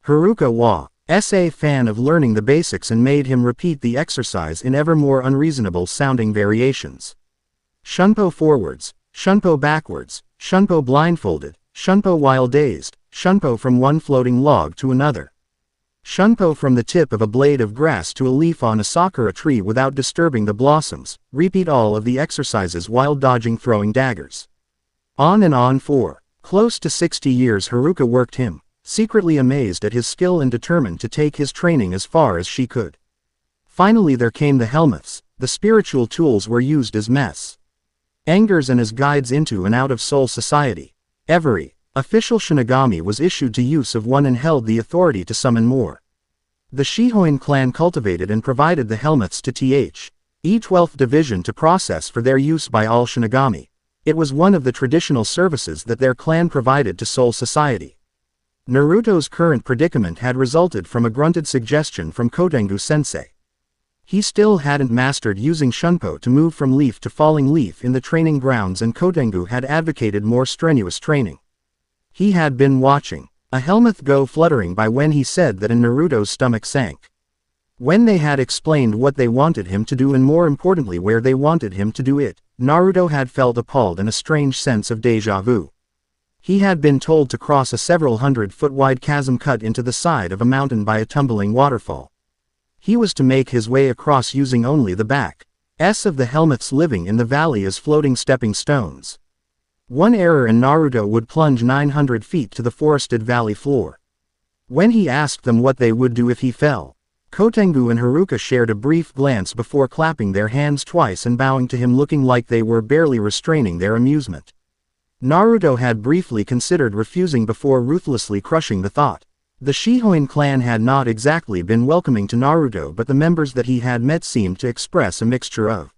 Haruka was a fan of learning the basics and made him repeat the exercise in ever more unreasonable sounding variations. Shunpo forwards, Shunpo backwards, Shunpo blindfolded, Shunpo while dazed, Shunpo from one floating log to another. Shunpo from the tip of a blade of grass to a leaf on a sakura tree without disturbing the blossoms. Repeat all of the exercises while dodging throwing daggers. On and on for close to 60 years Haruka worked him, secretly amazed at his skill and determined to take his training as far as she could. Finally there came the helmets. The spiritual tools were used as angers and as guides into and out of Soul Society. Every official Shinigami was issued to use of one and held the authority to summon more. The Shihoin clan cultivated and provided the helmets to each 12th division to process for their use by all Shinigami. It was one of the traditional services that their clan provided to Soul Society. Naruto's current predicament had resulted from a grunted suggestion from Kotengu sensei. He still hadn't mastered using Shunpo to move from leaf to falling leaf in the training grounds, and Kotengu had advocated more strenuous training. He had been watching a helmet go fluttering by when he said that, and Naruto's stomach sank. When they had explained what they wanted him to do and more importantly where they wanted him to do it, Naruto had felt appalled and a strange sense of déjà vu. He had been told to cross a several 100-foot wide chasm cut into the side of a mountain by a tumbling waterfall. He was to make his way across using only the backs of the helmets living in the valley as floating stepping stones. One error and Naruto would plunge 900 feet to the forested valley floor. When he asked them what they would do if he fell, Kotengu and Haruka shared a brief glance before clapping their hands twice and bowing to him, looking like they were barely restraining their amusement. Naruto had briefly considered refusing before ruthlessly crushing the thought. The Shihoin clan had not exactly been welcoming to Naruto, but the members that he had met seemed to express a mixture of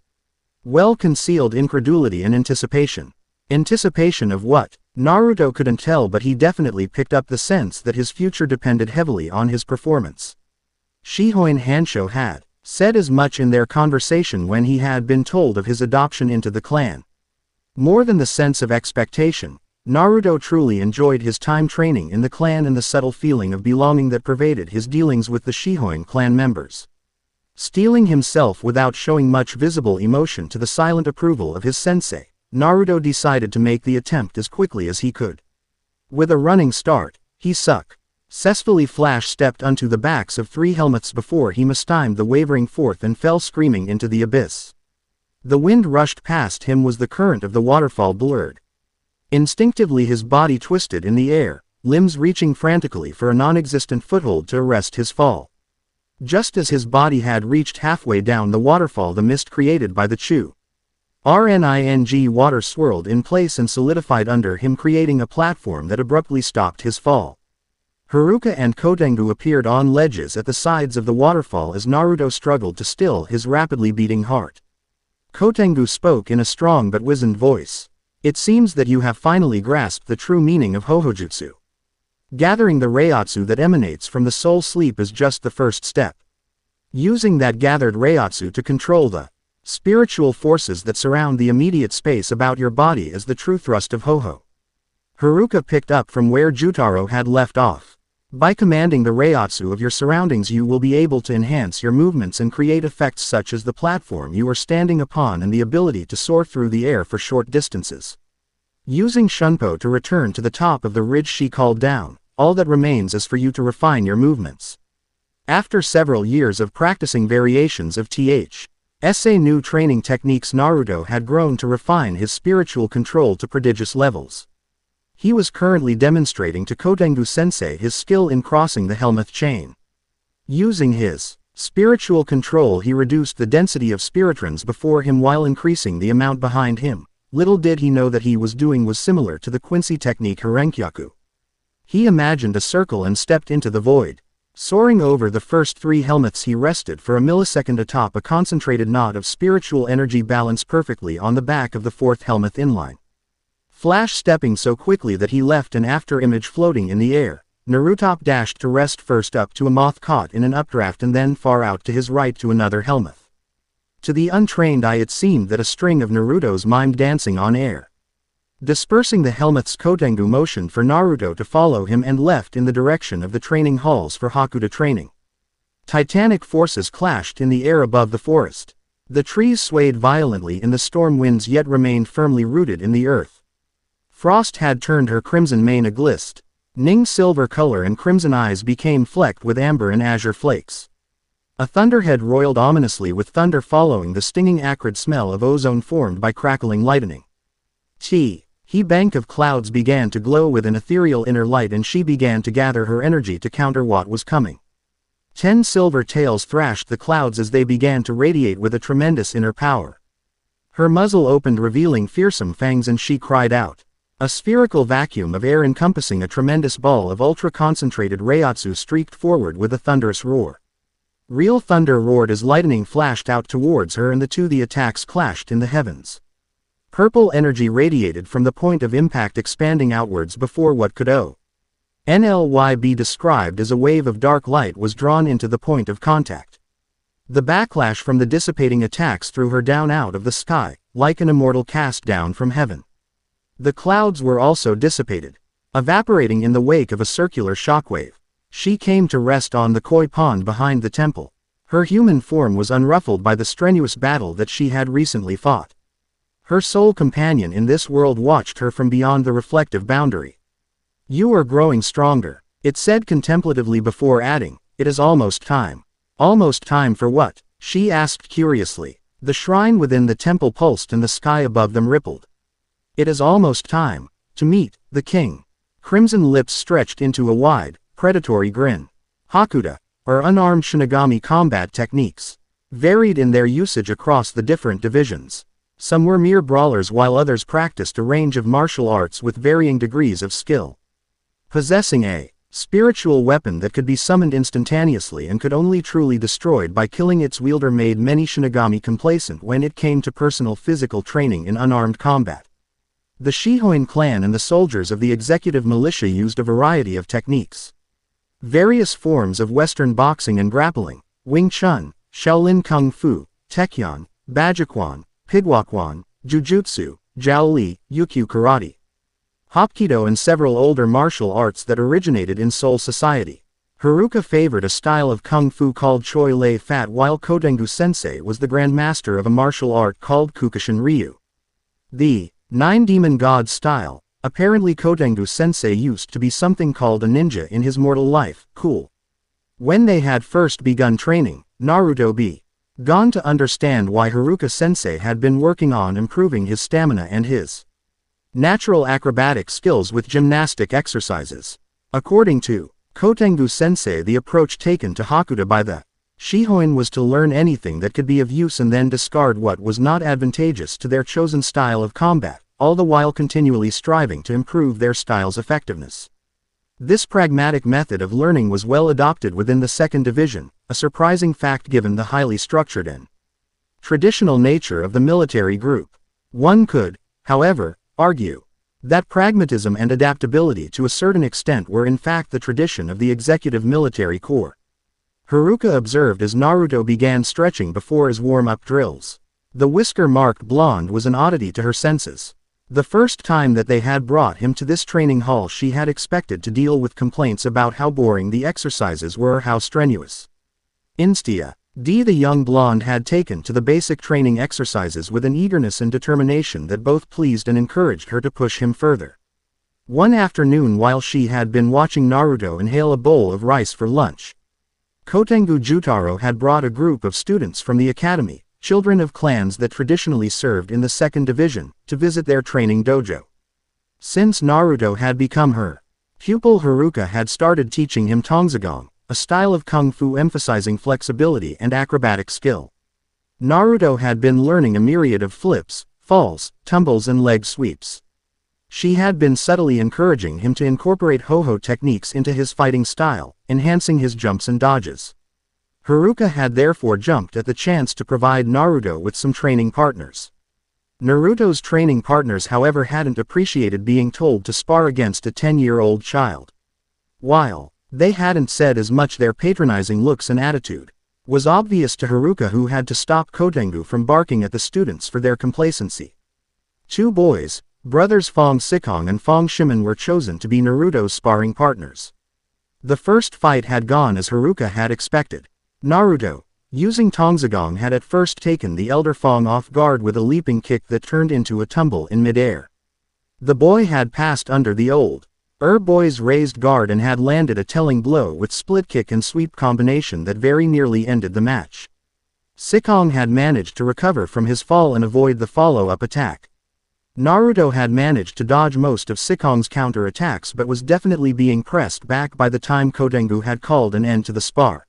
well-concealed incredulity and anticipation. Anticipation of what? Naruto couldn't tell, but he definitely picked up the sense that his future depended heavily on his performance. Shihoin Hansho had said as much in their conversation when he had been told of his adoption into the clan. More than the sense of expectation, Naruto truly enjoyed his time training in the clan and the subtle feeling of belonging that pervaded his dealings with the Shihoin clan members. Steeling himself without showing much visible emotion to the silent approval of his sensei, Naruto decided to make the attempt as quickly as he could. With a running start, he successfully flash-stepped onto the backs of 3 helmets before he mistimed the wavering fourth and fell screaming into the abyss. The wind rushed past him as the current of the waterfall blurred. Instinctively his body twisted in the air, limbs reaching frantically for a non-existent foothold to arrest his fall. Just as his body had reached halfway down the waterfall, the mist created by the RNING water swirled in place and solidified under him, creating a platform that abruptly stopped his fall. Haruka and Kotengu appeared on ledges at the sides of the waterfall as Naruto struggled to still his rapidly beating heart. Kotengu spoke in a strong but wizened voice. "It seems that you have finally grasped the true meaning of Hohojutsu. Gathering the Reiatsu that emanates from the soul sleep is just the first step. Using that gathered Reiatsu to control the spiritual forces that surround the immediate space about your body is the true thrust of Hoho." Haruka picked up from where Jutaro had left off. By commanding the Reiatsu of your surroundings, you will be able to enhance your movements and create effects such as the platform you are standing upon and the ability to soar through the air for short distances. Using Shunpo to return to the top of the ridge she called down, all that remains is for you to refine your movements. After several years of practicing variations of THSA new training techniques, Naruto had grown to refine his spiritual control to prodigious levels. He was currently demonstrating to Kotengu-sensei his skill in crossing the Helmuth chain. Using his spiritual control, he reduced the density of spiritrons before him while increasing the amount behind him. Little did he know that he was doing was similar to the Quincy technique Harenkyaku. He imagined a circle and stepped into the void. Soaring over the first 3 helmets, he rested for a millisecond atop a concentrated knot of spiritual energy balanced perfectly on the back of the 4th helmet inline. Flash stepping so quickly that he left an after-image floating in the air, Naruto dashed to rest first up to a moth caught in an updraft and then far out to his right to another helmet. To the untrained eye it seemed that a string of Naruto's mimed dancing on air. Dispersing the helmets, Kotengu motioned for Naruto to follow him and left in the direction of the training halls for Hakuda training. Titanic forces clashed in the air above the forest. The trees swayed violently in the storm winds yet remained firmly rooted in the earth. Frost had turned her crimson mane a glist. Ning's silver color and crimson eyes became flecked with amber and azure flakes. A thunderhead roiled ominously with thunder following the stinging acrid smell of ozone formed by crackling lightning. He bank of clouds began to glow with an ethereal inner light, and she began to gather her energy to counter what was coming. 10 silver tails thrashed the clouds as they began to radiate with a tremendous inner power. Her muzzle opened, revealing fearsome fangs, and she cried out. A spherical vacuum of air encompassing a tremendous ball of ultra-concentrated Reiatsu streaked forward with a thunderous roar. Real thunder roared as lightning flashed out towards her, and the attacks clashed in the heavens. Purple energy radiated from the point of impact, expanding outwards before what could only be described as a wave of dark light was drawn into the point of contact. The backlash from the dissipating attacks threw her down out of the sky, like an immortal cast down from heaven. The clouds were also dissipated, evaporating in the wake of a circular shockwave. She came to rest on the koi pond behind the temple. Her human form was unruffled by the strenuous battle that she had recently fought. Her soul companion in this world watched her from beyond the reflective boundary. "You are growing stronger," it said contemplatively before adding, "It is almost time." "Almost time for what?" she asked curiously. The shrine within the temple pulsed and the sky above them rippled. It is almost time to meet the king. Crimson lips stretched into a wide, predatory grin. Hakuda, or unarmed Shinigami combat techniques, varied in their usage across the different divisions. Some were mere brawlers while others practiced a range of martial arts with varying degrees of skill. Possessing a spiritual weapon that could be summoned instantaneously and could only truly destroyed by killing its wielder made many Shinigami complacent when it came to personal physical training in unarmed combat. The Shihoin clan and the soldiers of the executive militia used a variety of techniques. Various forms of Western boxing and grappling, Wing Chun, Shaolin Kung Fu, Taekyon, Bajikwan, Pigwakwan, Jujutsu, Jiaoli, Ukyu Karate, Hapkido and several older martial arts that originated in Seoul society. Haruka favored a style of kung fu called Choi Lei Fat while Kotengu Sensei was the grandmaster of a martial art called Kukushin Ryu. The Nine Demon God style. Apparently Kotengu Sensei used to be something called a ninja in his mortal life. Cool. When they had first begun training, Naruto began to understand why Haruka Sensei had been working on improving his stamina and his natural acrobatic skills with gymnastic exercises. According to Kotengu Sensei, the approach taken to Hakuda by the Shihoin was to learn anything that could be of use and then discard what was not advantageous to their chosen style of combat, all the while continually striving to improve their style's effectiveness. This pragmatic method of learning was well adopted within the second division, a surprising fact given the highly structured and traditional nature of the military group. One could, however, argue that pragmatism and adaptability to a certain extent were in fact the tradition of the executive military corps. Haruka observed as Naruto began stretching before his warm-up drills. The whisker-marked blonde was an oddity to her senses. The first time that they had brought him to this training hall she had expected to deal with complaints about how boring the exercises were or how strenuous. Instead, the young blonde had taken to the basic training exercises with an eagerness and determination that both pleased and encouraged her to push him further. One afternoon while she had been watching Naruto inhale a bowl of rice for lunch, Kotengu Jutaro had brought a group of students from the academy, children of clans that traditionally served in the second division, to visit their training dojo. Since Naruto had become her pupil, Haruka had started teaching him Tongzagong, a style of kung fu emphasizing flexibility and acrobatic skill. Naruto had been learning a myriad of flips, falls, tumbles and leg sweeps. She had been subtly encouraging him to incorporate ho-ho techniques into his fighting style, enhancing his jumps and dodges. Haruka had therefore jumped at the chance to provide Naruto with some training partners. Naruto's training partners, however, hadn't appreciated being told to spar against a 10-year-old child. While they hadn't said as much, their patronizing looks and attitude was obvious to Haruka, who had to stop Kotengu from barking at the students for their complacency. Two boys, brothers Fong Sikong and Fong Shimin, were chosen to be Naruto's sparring partners. The first fight had gone as Haruka had expected. Naruto, using Tongzagong, had at first taken the elder Fong off guard with a leaping kick that turned into a tumble in midair. The boy had passed under the older boy's raised guard and had landed a telling blow with split kick and sweep combination that very nearly ended the match. Sikong had managed to recover from his fall and avoid the follow-up attack. Naruto had managed to dodge most of Sikong's counter-attacks but was definitely being pressed back by the time Kotengu had called an end to the spar.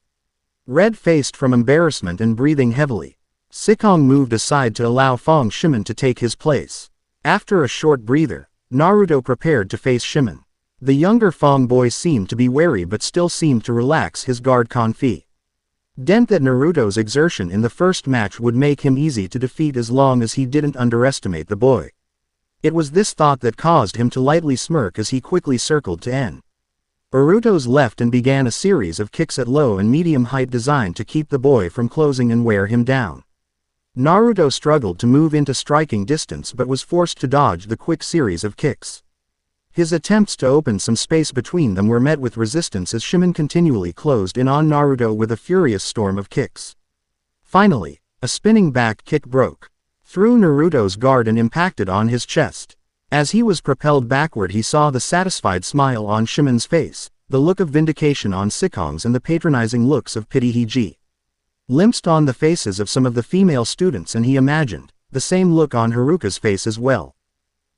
Red-faced from embarrassment and breathing heavily, Sikong moved aside to allow Fong Shimin to take his place. After a short breather, Naruto prepared to face Shimin. The younger Fong boy seemed to be wary but still seemed to relax his guard confident that Naruto's exertion in the first match would make him easy to defeat as long as he didn't underestimate the boy. It was this thought that caused him to lightly smirk as he quickly circled to Naruto's left and began a series of kicks at low and medium height designed to keep the boy from closing and wear him down. Naruto struggled to move into striking distance but was forced to dodge the quick series of kicks. His attempts to open some space between them were met with resistance as Shimin continually closed in on Naruto with a furious storm of kicks. Finally, a spinning back kick broke through Naruto's guard and impacted on his chest. As he was propelled backward, he saw the satisfied smile on Shimin's face, the look of vindication on Sikong's, and the patronizing looks of pity he glimpsed on the faces of some of the female students, and he imagined the same look on Haruka's face as well.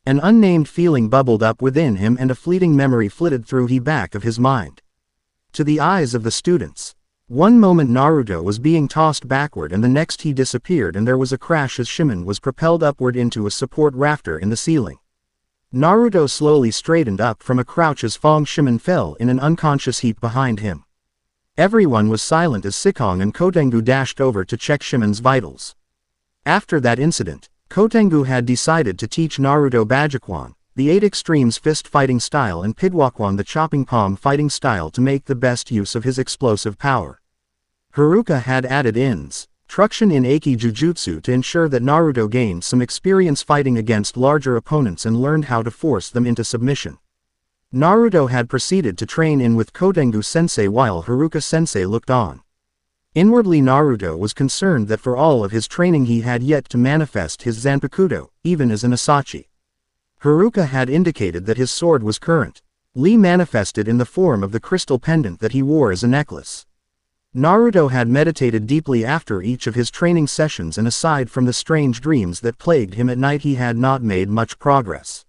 An unnamed feeling bubbled up within him and a fleeting memory flitted through the back of his mind. To the eyes of the students, one moment Naruto was being tossed backward and the next he disappeared and there was a crash as Shihoin was propelled upward into a support rafter in the ceiling. Naruto slowly straightened up from a crouch as Shihoin fell in an unconscious heap behind him. Everyone was silent as Sikong and Kotengu dashed over to check Shimon's vitals. After that incident, Kotengu had decided to teach Naruto Bajikwan, the 8 extremes fist fighting style, and Pidwakwan the chopping palm fighting style to make the best use of his explosive power. Haruka had added instruction in Eiki Jujutsu to ensure that Naruto gained some experience fighting against larger opponents and learned how to force them into submission. Naruto had proceeded to train in with Kotengu sensei while Haruka sensei looked on. Inwardly Naruto was concerned that for all of his training he had yet to manifest his Zanpakuto, even as an Asachi. Haruka had indicated that his sword was current. Lee manifested in the form of the crystal pendant that he wore as a necklace. Naruto had meditated deeply after each of his training sessions, and aside from the strange dreams that plagued him at night he had not made much progress.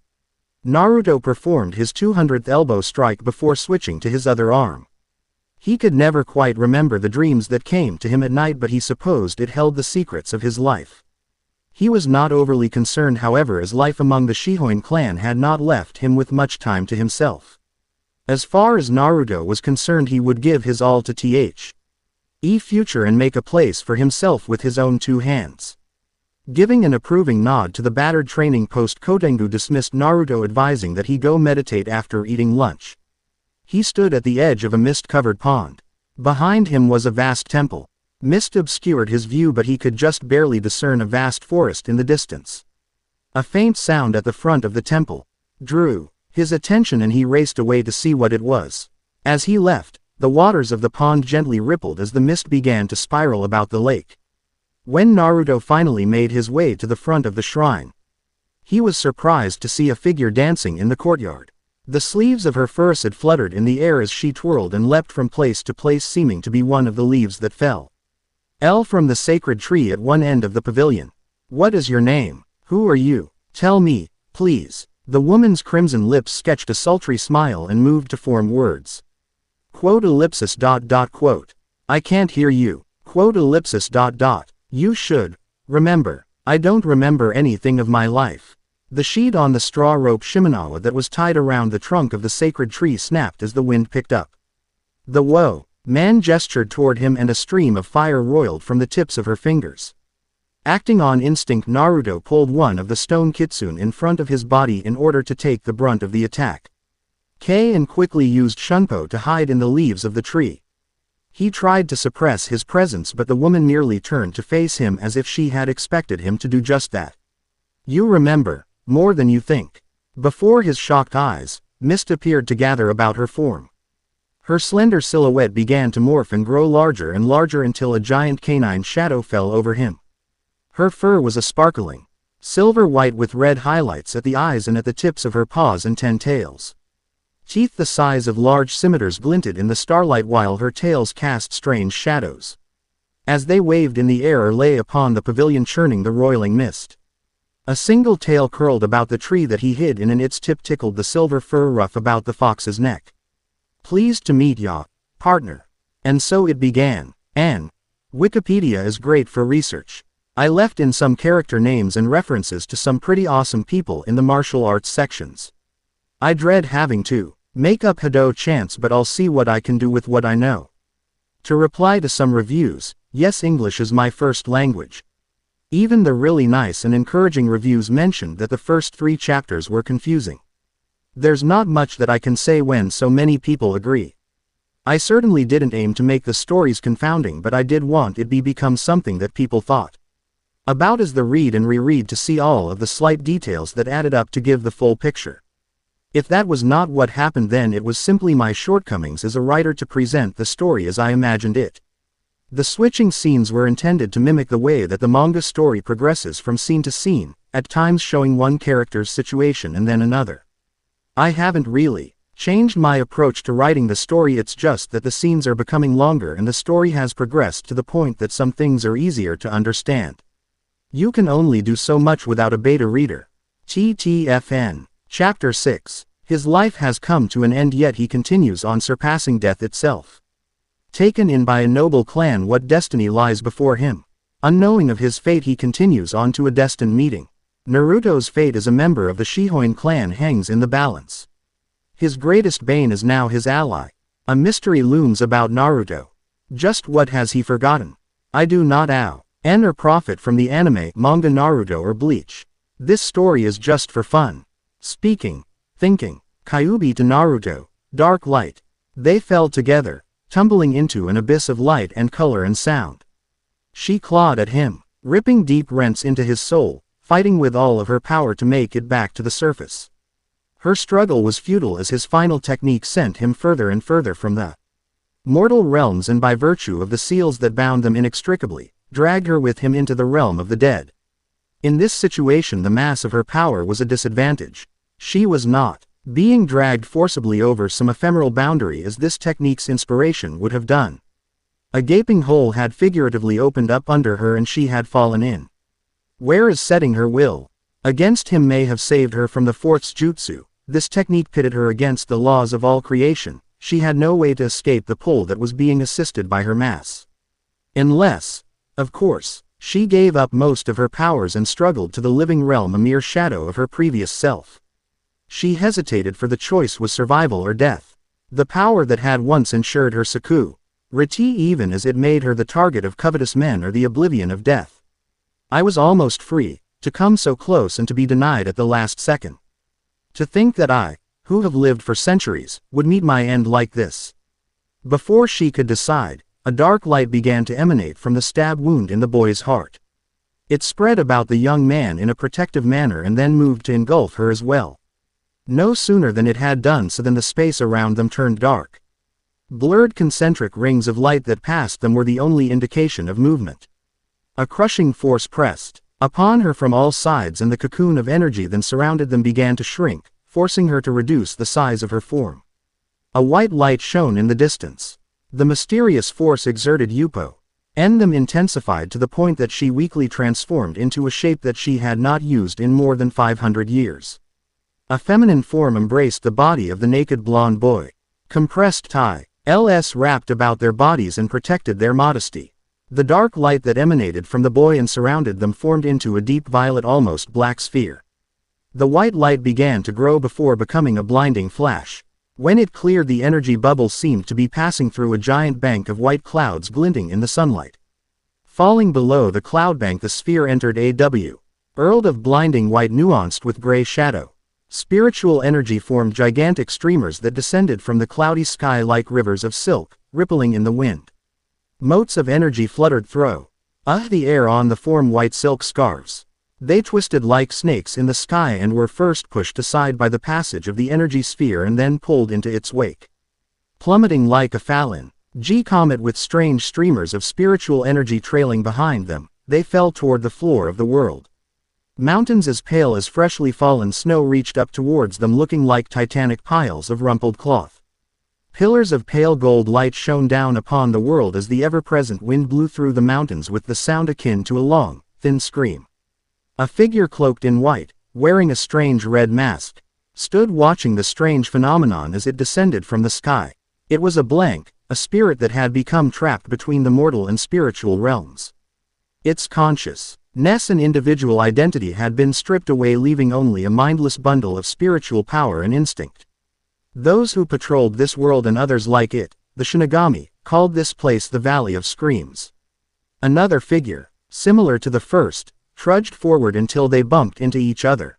Naruto performed his 200th elbow strike before switching to his other arm. He could never quite remember the dreams that came to him at night, but he supposed it held the secrets of his life. He was not overly concerned however, as life among the Shihoin clan had not left him with much time to himself. As far as Naruto was concerned he would give his all to the future and make a place for himself with his own 2 hands. Giving an approving nod to the battered training post, Kotengu dismissed Naruto, advising that he go meditate after eating lunch. He stood at the edge of a mist-covered pond. Behind him was a vast temple. Mist obscured his view but he could just barely discern a vast forest in the distance. A faint sound at the front of the temple drew his attention and he raced away to see what it was. As he left, the waters of the pond gently rippled as the mist began to spiral about the lake. When Naruto finally made his way to the front of the shrine, he was surprised to see a figure dancing in the courtyard. The sleeves of her furs had fluttered in the air as she twirled and leapt from place to place, seeming to be one of the leaves that fell from the sacred tree at one end of the pavilion. "What is your name? Who are you? Tell me, please." The woman's crimson lips sketched a sultry smile and moved to form words. Quote ellipsis dot dot quote. "I can't hear you." Quote ellipsis dot dot. "You should remember." "I don't remember anything of my life." The sheet on the straw rope Shimenawa that was tied around the trunk of the sacred tree snapped as the wind picked up. The man gestured toward him and a stream of fire roiled from the tips of her fingers. Acting on instinct, Naruto pulled one of the stone kitsune in front of his body in order to take the brunt of the attack. And quickly used Shunpo to hide in the leaves of the tree. He tried to suppress his presence but the woman merely turned to face him as if she had expected him to do just that. "You remember more than you think." Before his shocked eyes, mist appeared to gather about her form. Her slender silhouette began to morph and grow larger and larger until a giant canine shadow fell over him. Her fur was a sparkling silver white with red highlights at the eyes and at the tips of her paws and 10 tails. Teeth the size of large scimitars glinted in the starlight while her tails cast strange shadows. As they waved in the air or lay upon the pavilion, churning the roiling mist. A single tail curled about the tree that he hid in and its tip tickled the silver fur ruff about the fox's neck. "Pleased to meet ya, partner." And so it began. Wikipedia is great for research. I left in some character names and references to some pretty awesome people in the martial arts sections. I dread having to make up Hado chants, but I'll see what I can do with what I know. To reply to some reviews, yes, English is my first language. Even the really nice and encouraging reviews mentioned that the first 3 chapters were confusing. There's not much that I can say when so many people agree. I certainly didn't aim to make the stories confounding, but I did want it become something that people thought about as they read and reread to see all of the slight details that added up to give the full picture. If that was not what happened, then it was simply my shortcomings as a writer to present the story as I imagined it. The switching scenes were intended to mimic the way that the manga story progresses from scene to scene, at times showing one character's situation and then another. I haven't really changed my approach to writing the story, it's just that the scenes are becoming longer and the story has progressed to the point that some things are easier to understand. You can only do so much without a beta reader. TTFN. Chapter 6. His life has come to an end, yet he continues on, surpassing death itself. Taken in by a noble clan, what destiny lies before him? Unknowing of his fate, he continues on to a destined meeting. Naruto's fate as a member of the Shihoin clan hangs in the balance. His greatest bane is now his ally. A mystery looms about Naruto. Just what has he forgotten? I do not earn or profit from the anime, manga, Naruto or Bleach. This story is just for fun. Speaking, thinking, Kyuubi to Naruto, dark light. They fell together, tumbling into an abyss of light and color and sound. She clawed at him, ripping deep rents into his soul, fighting with all of her power to make it back to the surface. Her struggle was futile as his final technique sent him further and further from the mortal realms, and by virtue of the seals that bound them inextricably, dragged her with him into the realm of the dead. In this situation, the mass of her power was a disadvantage. She was not being dragged forcibly over some ephemeral boundary as this technique's inspiration would have done. A gaping hole had figuratively opened up under her and she had fallen in. Whereas setting her will against him may have saved her from the fourth jutsu, this technique pitted her against the laws of all creation. She had no way to escape the pull that was being assisted by her mass. Unless, of course, she gave up most of her powers and struggled to the living realm, a mere shadow of her previous self. She hesitated, for the choice was survival or death. The power that had once ensured her security, even as it made her the target of covetous men, or the oblivion of death. I was almost free, to come so close and to be denied at the last second. To think that I, who have lived for centuries, would meet my end like this. Before she could decide, a dark light began to emanate from the stab wound in the boy's heart. It spread about the young man in a protective manner and then moved to engulf her as well. No sooner than it had done so than the space around them turned dark. Blurred concentric rings of light that passed them were the only indication of movement. A crushing force pressed upon her from all sides, and the cocoon of energy that surrounded them began to shrink, forcing her to reduce the size of her form. A white light shone in the distance. The mysterious force exerted and them intensified to the point that she weakly transformed into a shape that she had not used in more than 500 years. A feminine form embraced the body of the naked blonde boy. Compressed ties wrapped about their bodies and protected their modesty. The dark light that emanated from the boy and surrounded them formed into a deep violet, almost black sphere. The white light began to grow before becoming a blinding flash. When it cleared, the energy bubble seemed to be passing through a giant bank of white clouds glinting in the sunlight. Falling below the cloud bank, the sphere entered a world of blinding white nuanced with gray shadow. Spiritual energy formed gigantic streamers that descended from the cloudy sky like rivers of silk, rippling in the wind. Motes of energy fluttered through the air on the form white silk scarves. They twisted like snakes in the sky and were first pushed aside by the passage of the energy sphere and then pulled into its wake. Plummeting like a Falcon comet with strange streamers of spiritual energy trailing behind them, they fell toward the floor of the world. Mountains as pale as freshly fallen snow reached up towards them, looking like titanic piles of rumpled cloth. Pillars of pale gold light shone down upon the world as the ever-present wind blew through the mountains with the sound akin to a long, thin scream. A figure cloaked in white, wearing a strange red mask, stood watching the strange phenomenon as it descended from the sky. It was a spirit that had become trapped between the mortal and spiritual realms. Its consciousness and individual identity had been stripped away, leaving only a mindless bundle of spiritual power and instinct. Those who patrolled this world and others like it, the Shinigami, called this place the Valley of Screams. Another figure, similar to the first, trudged forward until they bumped into each other.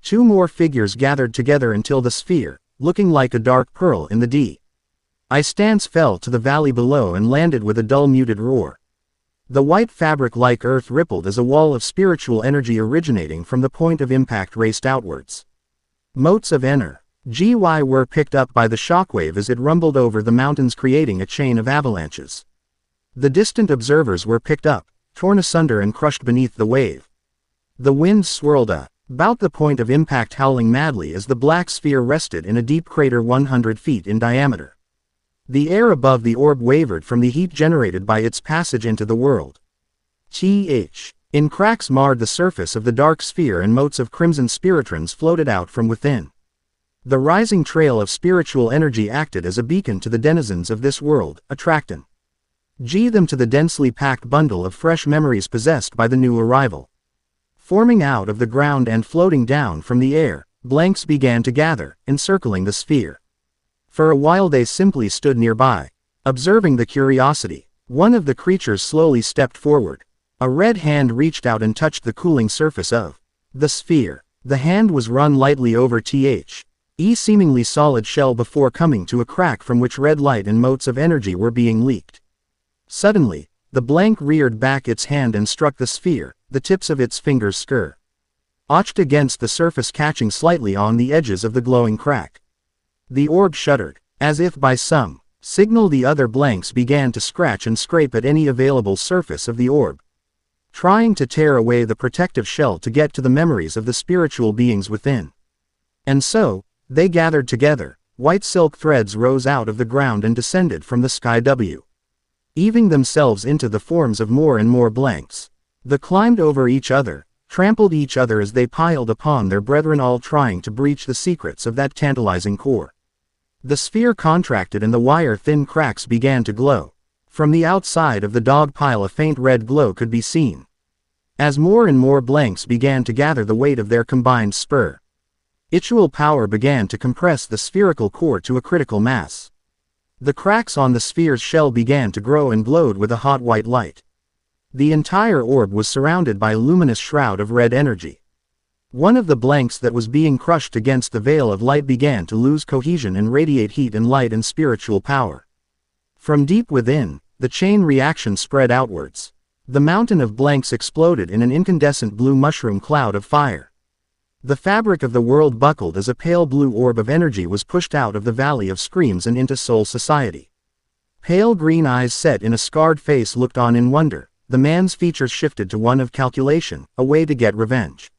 Two more figures gathered together until the sphere, looking like a dark pearl in the distance, fell to the valley below and landed with a dull muted roar. The white fabric like earth rippled as a wall of spiritual energy originating from the point of impact raced outwards. Motes of energy were picked up by the shockwave as it rumbled over the mountains, creating a chain of avalanches. The distant observers were picked up, torn asunder and crushed beneath the wave. The wind swirled about the point of impact, howling madly as the black sphere rested in a deep crater 100 feet in diameter. The air above the orb wavered from the heat generated by its passage into the world. In cracks marred the surface of the dark sphere and motes of crimson spiritrons floated out from within. The rising trail of spiritual energy acted as a beacon to the denizens of this world, attracting them to the densely packed bundle of fresh memories possessed by the new arrival. Forming out of the ground and floating down from the air, blanks began to gather, encircling the sphere. For a while they simply stood nearby, observing the curiosity. One of the creatures slowly stepped forward. A red hand reached out and touched the cooling surface of the sphere. The hand was run lightly over the seemingly solid shell before coming to a crack from which red light and motes of energy were being leaked. Suddenly, the blank reared back its hand and struck the sphere, the tips of its fingers scratched against the surface, catching slightly on the edges of the glowing crack. The orb shuddered. As if by some signal, the other blanks began to scratch and scrape at any available surface of the orb, trying to tear away the protective shell to get to the memories of the spiritual beings within. And so, they gathered together. White silk threads rose out of the ground and descended from the sky, weaving themselves into the forms of more and more blanks. They climbed over each other, trampled each other as they piled upon their brethren, all trying to breach the secrets of that tantalizing core. The sphere contracted and the wire-thin cracks began to glow. From the outside of the dog pile a faint red glow could be seen. As more and more blanks began to gather the weight of their combined spiritual power began to compress the spherical core to a critical mass. The cracks on the sphere's shell began to grow and glowed with a hot white light. The entire orb was surrounded by a luminous shroud of red energy. One of the blanks that was being crushed against the veil of light began to lose cohesion and radiate heat and light and spiritual power. From deep within, the chain reaction spread outwards. The mountain of blanks exploded in an incandescent blue mushroom cloud of fire. The fabric of the world buckled as a pale blue orb of energy was pushed out of the valley of screams and into soul society. Pale green eyes set in a scarred face looked on in wonder. The man's features shifted to one of calculation, a way to get revenge.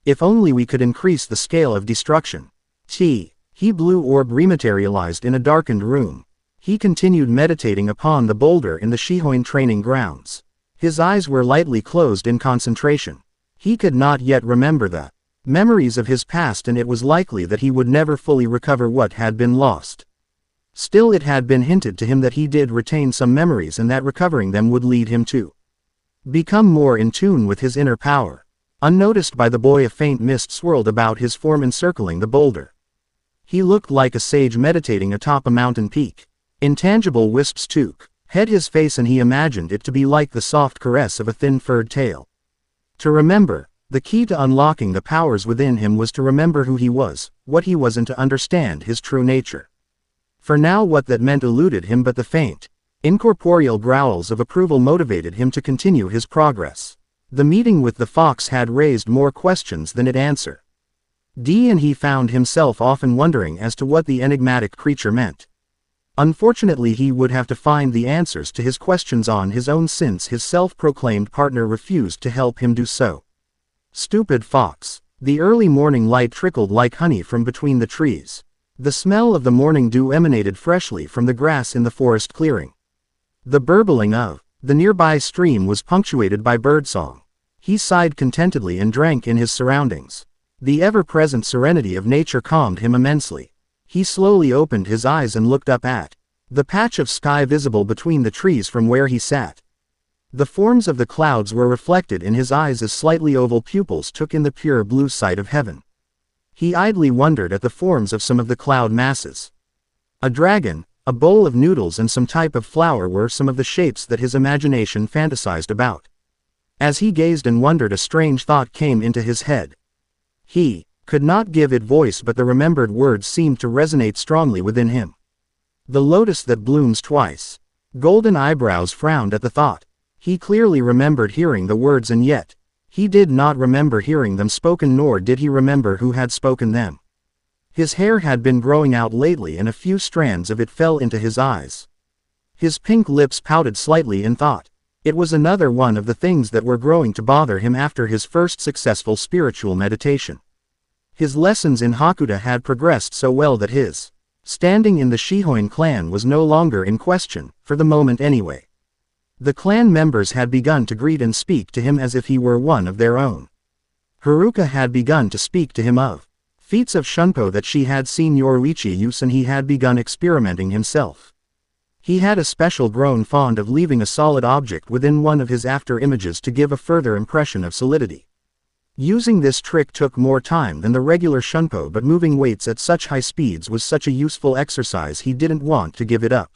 If only we could increase the scale of destruction. He blue orb rematerialized in a darkened room. He continued meditating upon the boulder in the Shihoin training grounds. His eyes were lightly closed in concentration. He could not yet remember the memories of his past, and it was likely that he would never fully recover what had been lost. Still, it had been hinted to him that he did retain some memories and that recovering them would lead him to become more in tune with his inner power. Unnoticed by the boy, a faint mist swirled about his form, encircling the boulder. He looked like a sage meditating atop a mountain peak. Intangible wisps took head his face, and he imagined it to be like the soft caress of a thin furred tail. To remember, the key to unlocking the powers within him was to remember who he was, what he was, and to understand his true nature. For now what that meant eluded him, but the faint, incorporeal growls of approval motivated him to continue his progress. The meeting with the fox had raised more questions than it answered. And he found himself often wondering as to what the enigmatic creature meant. Unfortunately, he would have to find the answers to his questions on his own, since his self-proclaimed partner refused to help him do so. Stupid fox. The early morning light trickled like honey from between the trees. The smell of the morning dew emanated freshly from the grass in the forest clearing. The burbling of the nearby stream was punctuated by birdsong. He sighed contentedly and drank in his surroundings. The ever-present serenity of nature calmed him immensely. He slowly opened his eyes and looked up at the patch of sky visible between the trees from where he sat. The forms of the clouds were reflected in his eyes as slightly oval pupils took in the pure blue sight of heaven. He idly wondered at the forms of some of the cloud masses. A dragon, a bowl of noodles, and some type of flower were some of the shapes that his imagination fantasized about. As he gazed and wondered, a strange thought came into his head. He could not give it voice, but the remembered words seemed to resonate strongly within him. The lotus that blooms twice. Golden eyebrows frowned at the thought. He clearly remembered hearing the words, and yet he did not remember hearing them spoken, nor did he remember who had spoken them. His hair had been growing out lately, and a few strands of it fell into his eyes. His pink lips pouted slightly in thought. It was another one of the things that were growing to bother him after his first successful spiritual meditation. His lessons in Hakuda had progressed so well that his standing in the Shihoin clan was no longer in question, for the moment anyway. The clan members had begun to greet and speak to him as if he were one of their own. Haruka had begun to speak to him of feats of shunpo that she had seen Yoruichi use, and he had begun experimenting himself. He had especially grown fond of leaving a solid object within one of his after images to give a further impression of solidity. Using this trick took more time than the regular shunpo, but moving weights at such high speeds was such a useful exercise he didn't want to give it up.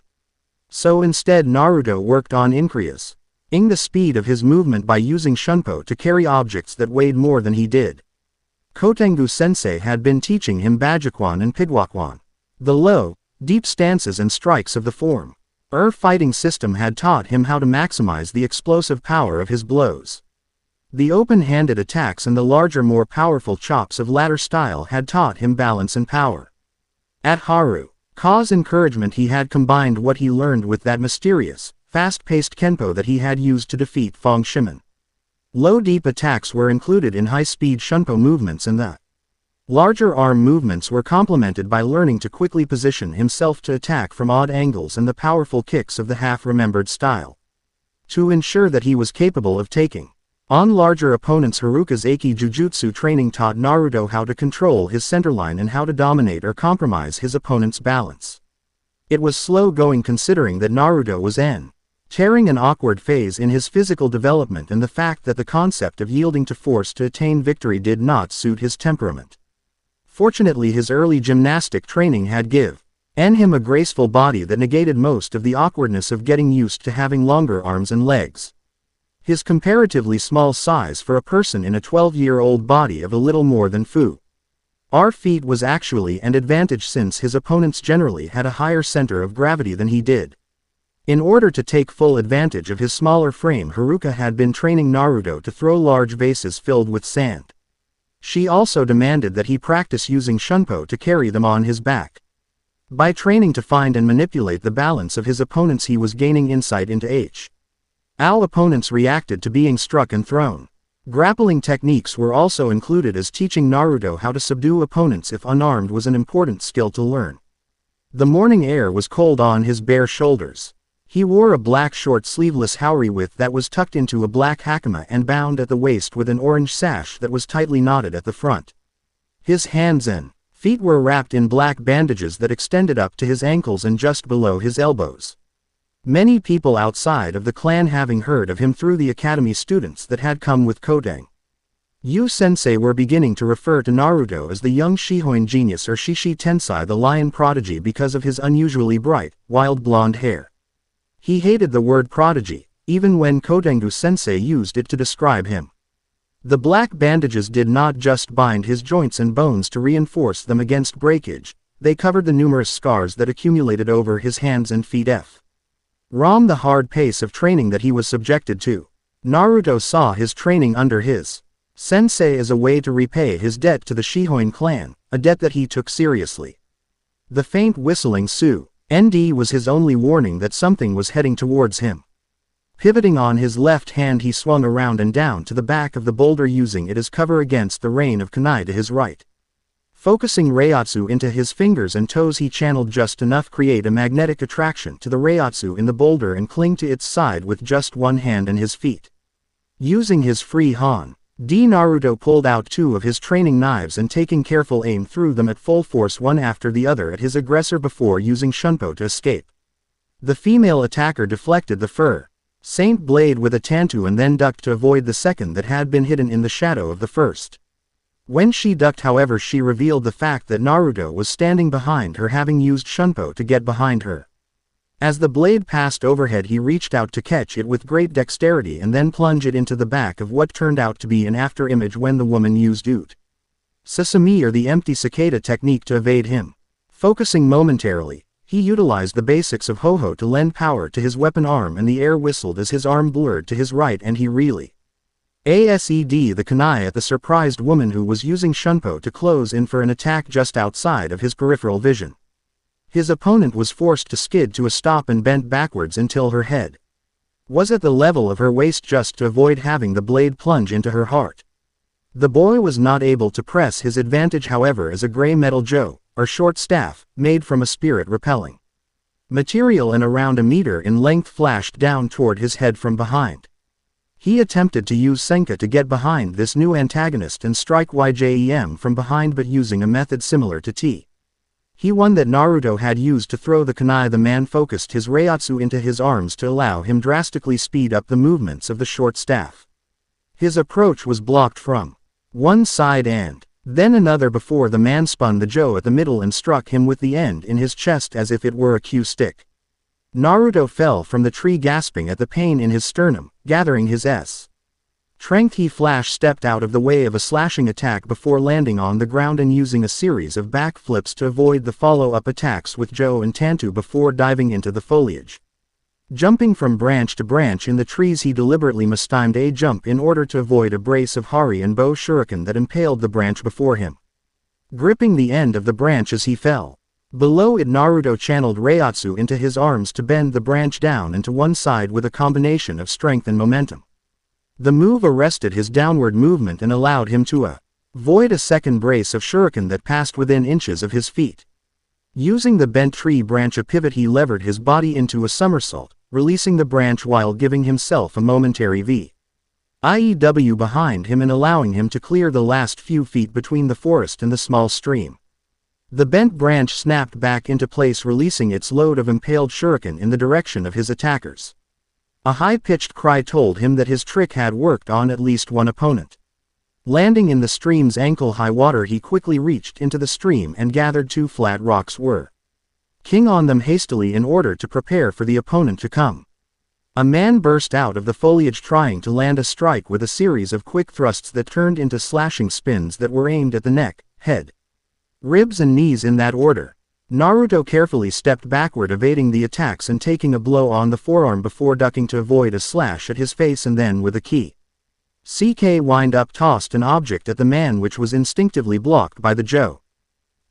So instead Naruto worked on increasing the speed of his movement by using shunpo to carry objects that weighed more than he did. Kotengu sensei had been teaching him Bajikwan and Pigwakwan, the low, deep stances and strikes of the form. Fighting system had taught him how to maximize the explosive power of his blows. The open-handed attacks and the larger, more powerful chops of latter style had taught him balance and power. At Haruka's encouragement, he had combined what he learned with that mysterious, fast-paced kenpo that he had used to defeat Fong Shimen. Low deep attacks were included in high-speed shunpo movements, and the larger arm movements were complemented by learning to quickly position himself to attack from odd angles and the powerful kicks of the half-remembered style. To ensure that he was capable of taking on larger opponents, Haruka's Eiki Jujutsu training taught Naruto how to control his centerline and how to dominate or compromise his opponent's balance. It was slow going considering that Naruto was entering an awkward phase in his physical development, and the fact that the concept of yielding to force to attain victory did not suit his temperament. Fortunately, his early gymnastic training had given him a graceful body that negated most of the awkwardness of getting used to having longer arms and legs. His comparatively small size for a person in a 12-year-old body of a little more than feet was actually an advantage, since his opponents generally had a higher center of gravity than he did. In order to take full advantage of his smaller frame, Haruka had been training Naruto to throw large vases filled with sand. She also demanded that he practice using shunpo to carry them on his back. By training to find and manipulate the balance of his opponents, he was gaining insight into how opponents reacted to being struck and thrown. Grappling techniques were also included, as teaching Naruto how to subdue opponents if unarmed was an important skill to learn. The morning air was cold on his bare shoulders. He wore a black short sleeveless haori with that was tucked into a black hakama and bound at the waist with an orange sash that was tightly knotted at the front. His hands and feet were wrapped in black bandages that extended up to his ankles and just below his elbows. Many people outside of the clan, having heard of him through the academy students that had come with Kotengu sensei, were beginning to refer to Naruto as the young Shihoin genius, or Shishi Tensei, the lion prodigy, because of his unusually bright, wild blonde hair. He hated the word prodigy, even when Kotengu sensei used it to describe him. The black bandages did not just bind his joints and bones to reinforce them against breakage, they covered the numerous scars that accumulated over his hands and feet. The hard pace of training that he was subjected to. Naruto saw his training under his sensei as a way to repay his debt to the Shihoin clan, a debt that he took seriously. The faint whistling Nd was his only warning that something was heading towards him. Pivoting on his left hand, he swung around and down to the back of the boulder, using it as cover against the rain of kunai to his right. Focusing Reiatsu into his fingers and toes, he channeled just enough to create a magnetic attraction to the Reiatsu in the boulder and cling to its side with just one hand and his feet. Using his free hand, Naruto pulled out two of his training knives and, taking careful aim, threw them at full force one after the other at his aggressor before using shunpo to escape. The female attacker deflected the saint blade with a tantu and then ducked to avoid the second that had been hidden in the shadow of the first. When she ducked, however, she revealed the fact that Naruto was standing behind her, having used shunpo to get behind her. As the blade passed overhead, he reached out to catch it with great dexterity and then plunge it into the back of what turned out to be an after-image when the woman used Sasami, or the empty cicada technique, to evade him. Focusing momentarily, he utilized the basics of Ho-Ho to lend power to his weapon arm, and the air whistled as his arm blurred to his right and he really ASED the kunai at the surprised woman who was using shunpo to close in for an attack just outside of his peripheral vision. His opponent was forced to skid to a stop and bent backwards until her head was at the level of her waist, just to avoid having the blade plunge into her heart. The boy was not able to press his advantage, however, as a gray metal jo, or short staff, made from a spirit repelling Material and around a meter in length flashed down toward his head from behind. He attempted to use Senka to get behind this new antagonist and strike YJEM from behind, but using a method similar to T. He one that Naruto had used to throw the kunai. The man focused his Reiatsu into his arms to allow him drastically speed up the movements of the short staff. His approach was blocked from one side and then another before the man spun the Jo at the middle and struck him with the end in his chest as if it were a cue stick. Naruto fell from the tree gasping at the pain in his sternum, gathering his strength. He stepped out of the way of a slashing attack before landing on the ground and using a series of backflips to avoid the follow-up attacks with Jo and Tantu before diving into the foliage. Jumping from branch to branch in the trees, he deliberately mistimed a jump in order to avoid a brace of Hari and bow shuriken that impaled the branch before him. Gripping the end of the branch as he fell below it, Naruto channeled Reiatsu into his arms to bend the branch down and to one side with a combination of strength and momentum. The move arrested his downward movement and allowed him to avoid a second brace of shuriken that passed within inches of his feet. Using the bent tree branch a pivot, he levered his body into a somersault, releasing the branch while giving himself a momentary VIEW behind him and allowing him to clear the last few feet between the forest and the small stream. The bent branch snapped back into place, releasing its load of impaled shuriken in the direction of his attackers. A high-pitched cry told him that his trick had worked on at least one opponent. Landing in the stream's ankle-high water, he quickly reached into the stream and gathered 2 flat rocks, king on them hastily in order to prepare for the opponent to come. A man burst out of the foliage trying to land a strike with a series of quick thrusts that turned into slashing spins that were aimed at the neck, head, ribs and knees in that order. Naruto carefully stepped backward, evading the attacks and taking a blow on the forearm before ducking to avoid a slash at his face, and then with a CK wind-up tossed an object at the man, which was instinctively blocked by the Jo.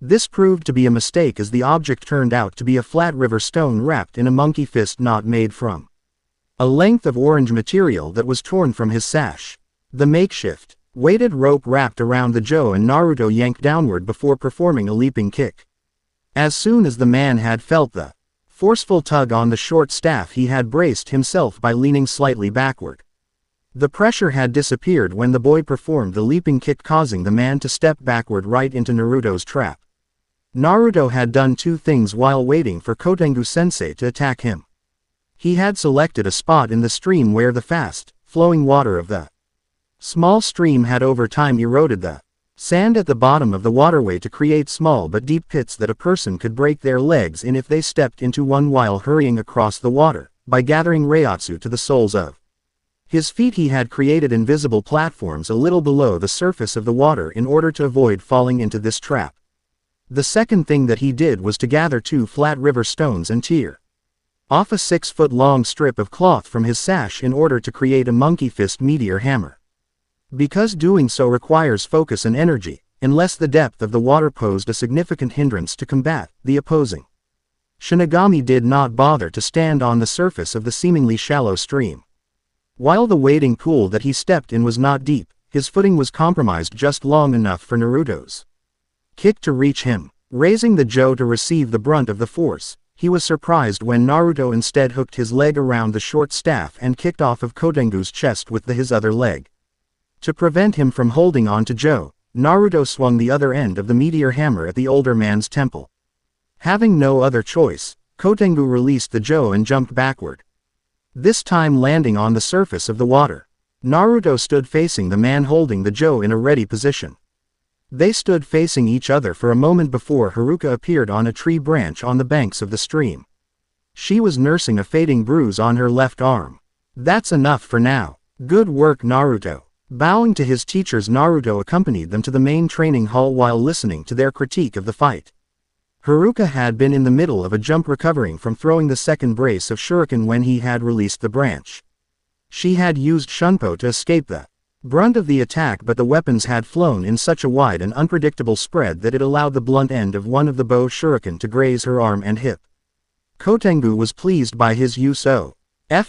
This proved to be a mistake, as the object turned out to be a flat river stone wrapped in a monkey fist knot made from a length of orange material that was torn from his sash. The makeshift weighted rope wrapped around the Jo, and Naruto yanked downward before performing a leaping kick. As soon as the man had felt the forceful tug on the short staff, he had braced himself by leaning slightly backward. The pressure had disappeared when the boy performed the leaping kick, causing the man to step backward right into Naruto's trap. Naruto had done 2 things while waiting for Kotengu-sensei to attack him. He had selected a spot in the stream where the fast-flowing water of the small stream had over time eroded the sand at the bottom of the waterway to create small but deep pits that a person could break their legs in if they stepped into one while hurrying across the water. By gathering Reiatsu to the soles of his feet, he had created invisible platforms a little below the surface of the water in order to avoid falling into this trap. The second thing that he did was to gather 2 flat river stones and tear off a 6-foot-long strip of cloth from his sash in order to create a monkey fist meteor hammer. Because doing so requires focus and energy, unless the depth of the water posed a significant hindrance to combat, the opposing Shinigami did not bother to stand on the surface of the seemingly shallow stream. While the wading pool that he stepped in was not deep, his footing was compromised just long enough for Naruto's kick to reach him. Raising the Jo to receive the brunt of the force, he was surprised when Naruto instead hooked his leg around the short staff and kicked off of Kotengu's chest with his other leg. To prevent him from holding on to Jo, Naruto swung the other end of the meteor hammer at the older man's temple. Having no other choice, Kotengu released the Jo and jumped backward, this time landing on the surface of the water. Naruto stood facing the man holding the Jo in a ready position. They stood facing each other for a moment before Haruka appeared on a tree branch on the banks of the stream. She was nursing a fading bruise on her left arm. "That's enough for now. Good work, Naruto." Bowing to his teachers, Naruto accompanied them to the main training hall while listening to their critique of the fight. Haruka had been in the middle of a jump recovering from throwing the second brace of shuriken when he had released the branch. She had used shunpo to escape the brunt of the attack, but the weapons had flown in such a wide and unpredictable spread that it allowed the blunt end of one of the bow shuriken to graze her arm and hip. Kotengu was pleased by his use of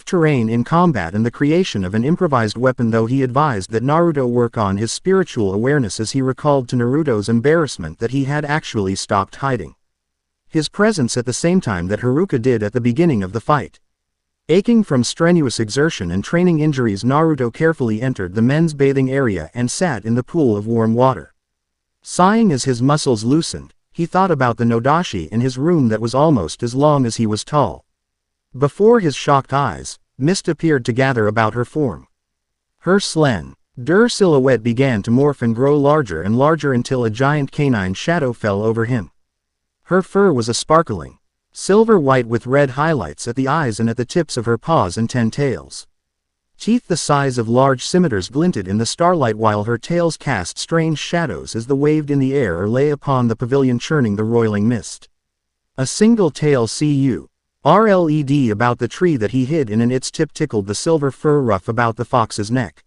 terrain in combat and the creation of an improvised weapon, though he advised that Naruto work on his spiritual awareness as he recalled to Naruto's embarrassment that he had actually stopped hiding. his presence at the same time that Haruka did at the beginning of the fight. Aching from strenuous exertion and training injuries, Naruto carefully entered the men's bathing area and sat in the pool of warm water. Sighing as his muscles loosened, he thought about the nodashi in his room that was almost as long as he was tall. Before his shocked eyes, mist appeared to gather about her form. Her slender silhouette began to morph and grow larger and larger until a giant canine shadow fell over him. Her fur was a sparkling silver white with red highlights at the eyes and at the tips of her paws and 10 tails. Teeth the size of large scimitars glinted in the starlight while her tails cast strange shadows as they waved in the air or lay upon the pavilion churning the roiling mist. A single tail curled about the tree that he hid in and its tip tickled the silver fur ruff about the fox's neck.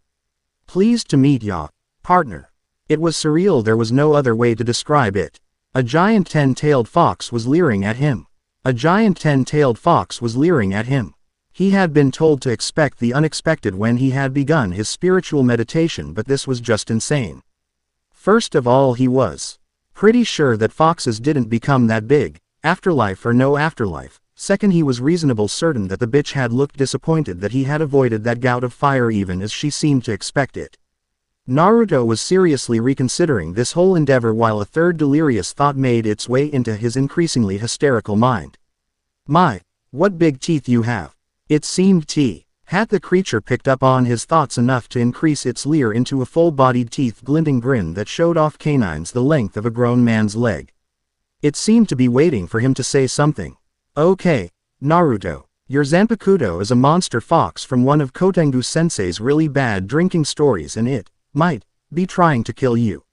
Pleased to meet ya, partner. It was surreal, there was no other way to describe it. A giant 10-tailed fox was leering at him. A giant 10-tailed fox was leering at him. He had been told to expect the unexpected when he had begun his spiritual meditation, but this was just insane. First of all, he was pretty sure that foxes didn't become that big, afterlife or no afterlife. Second, he was reasonable certain that the bitch had looked disappointed that he had avoided that gout of fire even as she seemed to expect it. Naruto was seriously reconsidering this whole endeavor while a third delirious thought made its way into his increasingly hysterical mind. My, what big teeth you have. It seemed had the creature picked up on his thoughts enough to increase its leer into a full-bodied teeth-glinting grin that showed off canines the length of a grown man's leg. It seemed to be waiting for him to say something. Okay, Naruto, your Zanpakuto is a monster fox from one of Kotengu-sensei's really bad drinking stories and it might be trying to kill you.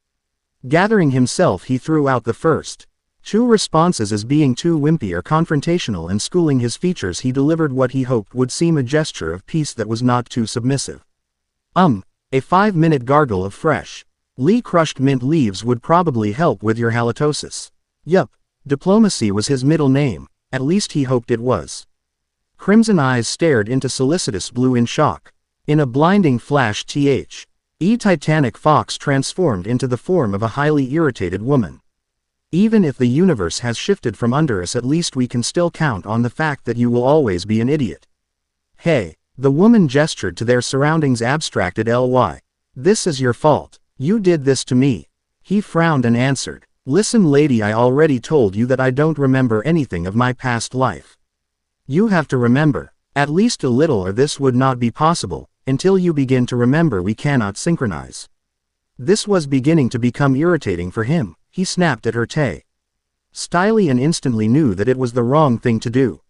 Gathering himself, he threw out the first 2 responses as being too wimpy or confrontational, and schooling his features he delivered what he hoped would seem a gesture of peace that was not too submissive. A 5-minute gargle of fresh crushed mint leaves would probably help with your halitosis. Yup, diplomacy was his middle name, at least he hoped it was. Crimson eyes stared into solicitous blue in shock. In a blinding flash, Titanic fox transformed into the form of a highly irritated woman. Even if the universe has shifted from under us, at least we can still count on the fact that you will always be an idiot. Hey, the woman gestured to their surroundings, abstracted ly. This is your fault. You did this to me. He frowned and answered, listen lady, I already told you that I don't remember anything of my past life. You have to remember, at least a little, or this would not be possible. Until you begin to remember, we cannot synchronize. This was beginning to become irritating for him. He snapped at her styly and instantly knew that it was the wrong thing to do.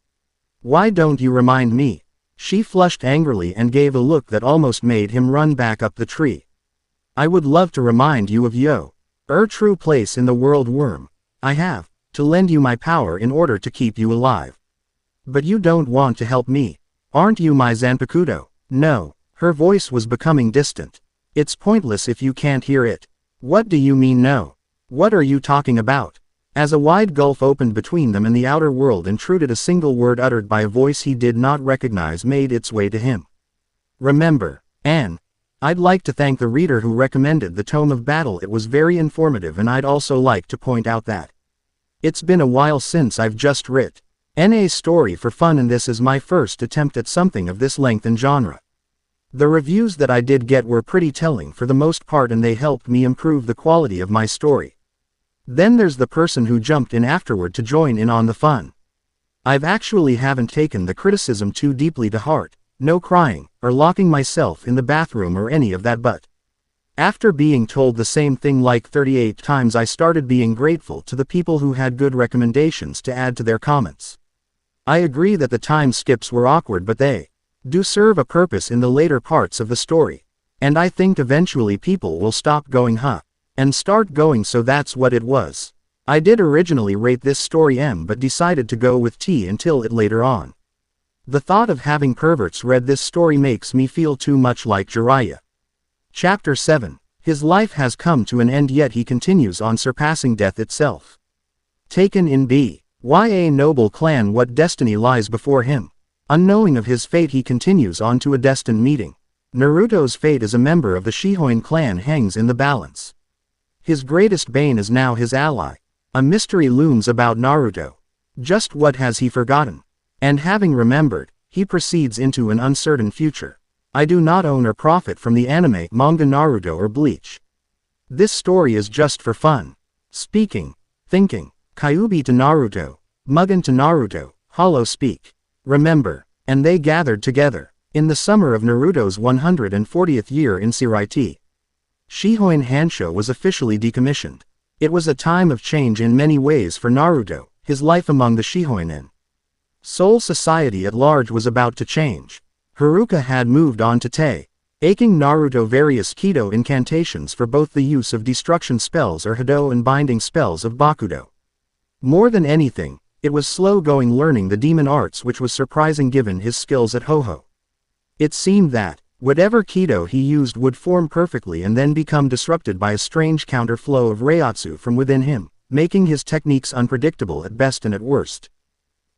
Why don't you remind me? She flushed angrily and gave a look that almost made him run back up the tree. I would love to remind you of your true place in the world, worm. I have to lend you my power in order to keep you alive. But you don't want to help me. Aren't you my Zanpakuto? No. Her voice was becoming distant. It's pointless if you can't hear it. What do you mean no? What are you talking about? As a wide gulf opened between them and the outer world intruded, a single word uttered by a voice he did not recognize made its way to him. Remember, Anne. I'd like to thank the reader who recommended the Tome of Battle. It was very informative, and I'd also like to point out that it's been a while since I've just writ a story for fun, and this is my first attempt at something of this length and genre. The reviews that I did get were pretty telling for the most part, and they helped me improve the quality of my story. Then there's the person who jumped in afterward to join in on the fun. I've actually haven't taken the criticism too deeply to heart, no crying, or locking myself in the bathroom or any of that, but after being told the same thing like 38 times, I started being grateful to the people who had good recommendations to add to their comments. I agree that the time skips were awkward, but they do serve a purpose in the later parts of the story. And I think eventually people will stop going and start going, so that's what it was. I did originally rate this story M, but decided to go with T until it later on. The thought of having perverts read this story makes me feel too much like Jiraiya. Chapter 7. His life has come to an end, yet he continues on, surpassing death itself. Taken in a noble clan, what destiny lies before him? Unknowing of his fate, he continues on to a destined meeting. Naruto's fate as a member of the Shihoin clan hangs in the balance. His greatest bane is now his ally. A mystery looms about Naruto. Just what has he forgotten? And having remembered, he proceeds into an uncertain future. I do not own or profit from the anime, manga Naruto or Bleach. This story is just for fun. Speaking, thinking, Kyuubi to Naruto, Mugen to Naruto, Hollow speak. Remember, and they gathered together, in the summer of Naruto's 140th year in Siraiti. Shihoin Hansho was officially decommissioned. It was a time of change in many ways for Naruto, his life among the Shihoinen. Soul society at large was about to change. Haruka had moved on to Tei, aching Naruto various Kido incantations for both the use of destruction spells or Hado and binding spells of Bakudo. More than anything, it was slow-going learning the demon arts, which was surprising given his skills at Ho-Ho. It seemed that, whatever Kido he used would form perfectly and then become disrupted by a strange counter-flow of Reiatsu from within him, making his techniques unpredictable at best and at worst.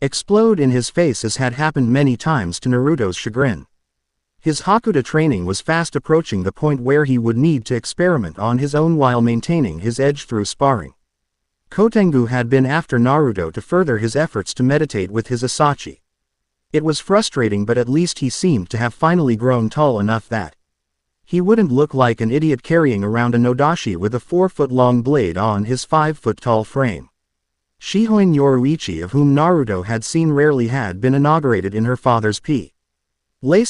Explode in his face as had happened many times to Naruto's chagrin. His Hakuda training was fast approaching the point where he would need to experiment on his own while maintaining his edge through sparring. Kotengu had been after Naruto to further his efforts to meditate with his Asachi. It was frustrating, but at least he seemed to have finally grown tall enough that he wouldn't look like an idiot carrying around a Nodashi with a 4-foot-long blade on his 5-foot-tall frame. Shihoin Yoruichi, of whom Naruto had seen rarely, had been inaugurated in her father's place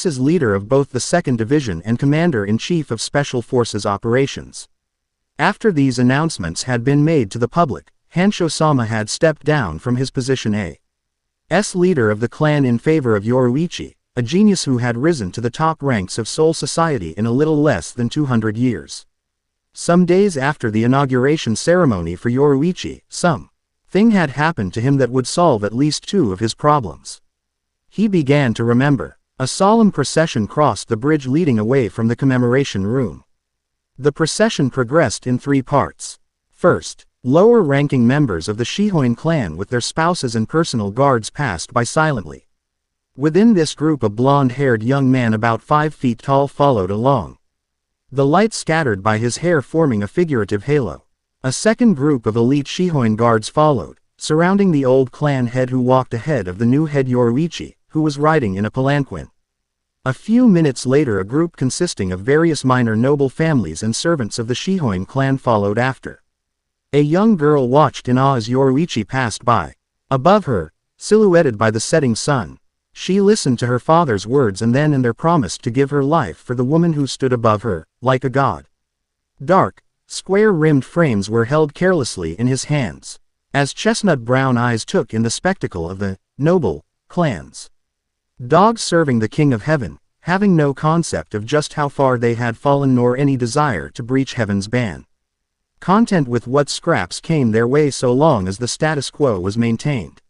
as leader of both the 2nd Division and Commander-in-Chief of Special Forces Operations. After these announcements had been made to the public, Hansho-sama had stepped down from his position as leader of the clan in favor of Yoruichi, a genius who had risen to the top ranks of Soul Society in a little less than 200 years. Some days after the inauguration ceremony for Yoruichi, something had happened to him that would solve at least 2 of his problems. He began to remember. A solemn procession crossed the bridge leading away from the commemoration room. The procession progressed in 3 parts. First, lower-ranking members of the Shihoin clan with their spouses and personal guards passed by silently. Within this group a blonde-haired young man about 5 feet tall followed along, the light scattered by his hair forming a figurative halo. A second group of elite Shihoin guards followed, surrounding the old clan head who walked ahead of the new head Yoruichi, who was riding in a palanquin. A few minutes later a group consisting of various minor noble families and servants of the Shihoin clan followed after. A young girl watched in awe as Yoruichi passed by. Above her, silhouetted by the setting sun, she listened to her father's words and then in their promise to give her life for the woman who stood above her, like a god. Dark, square-rimmed frames were held carelessly in his hands, as chestnut-brown eyes took in the spectacle of the noble clans. Dogs serving the King of Heaven, having no concept of just how far they had fallen nor any desire to breach heaven's ban. Content with what scraps came their way so long as the status quo was maintained.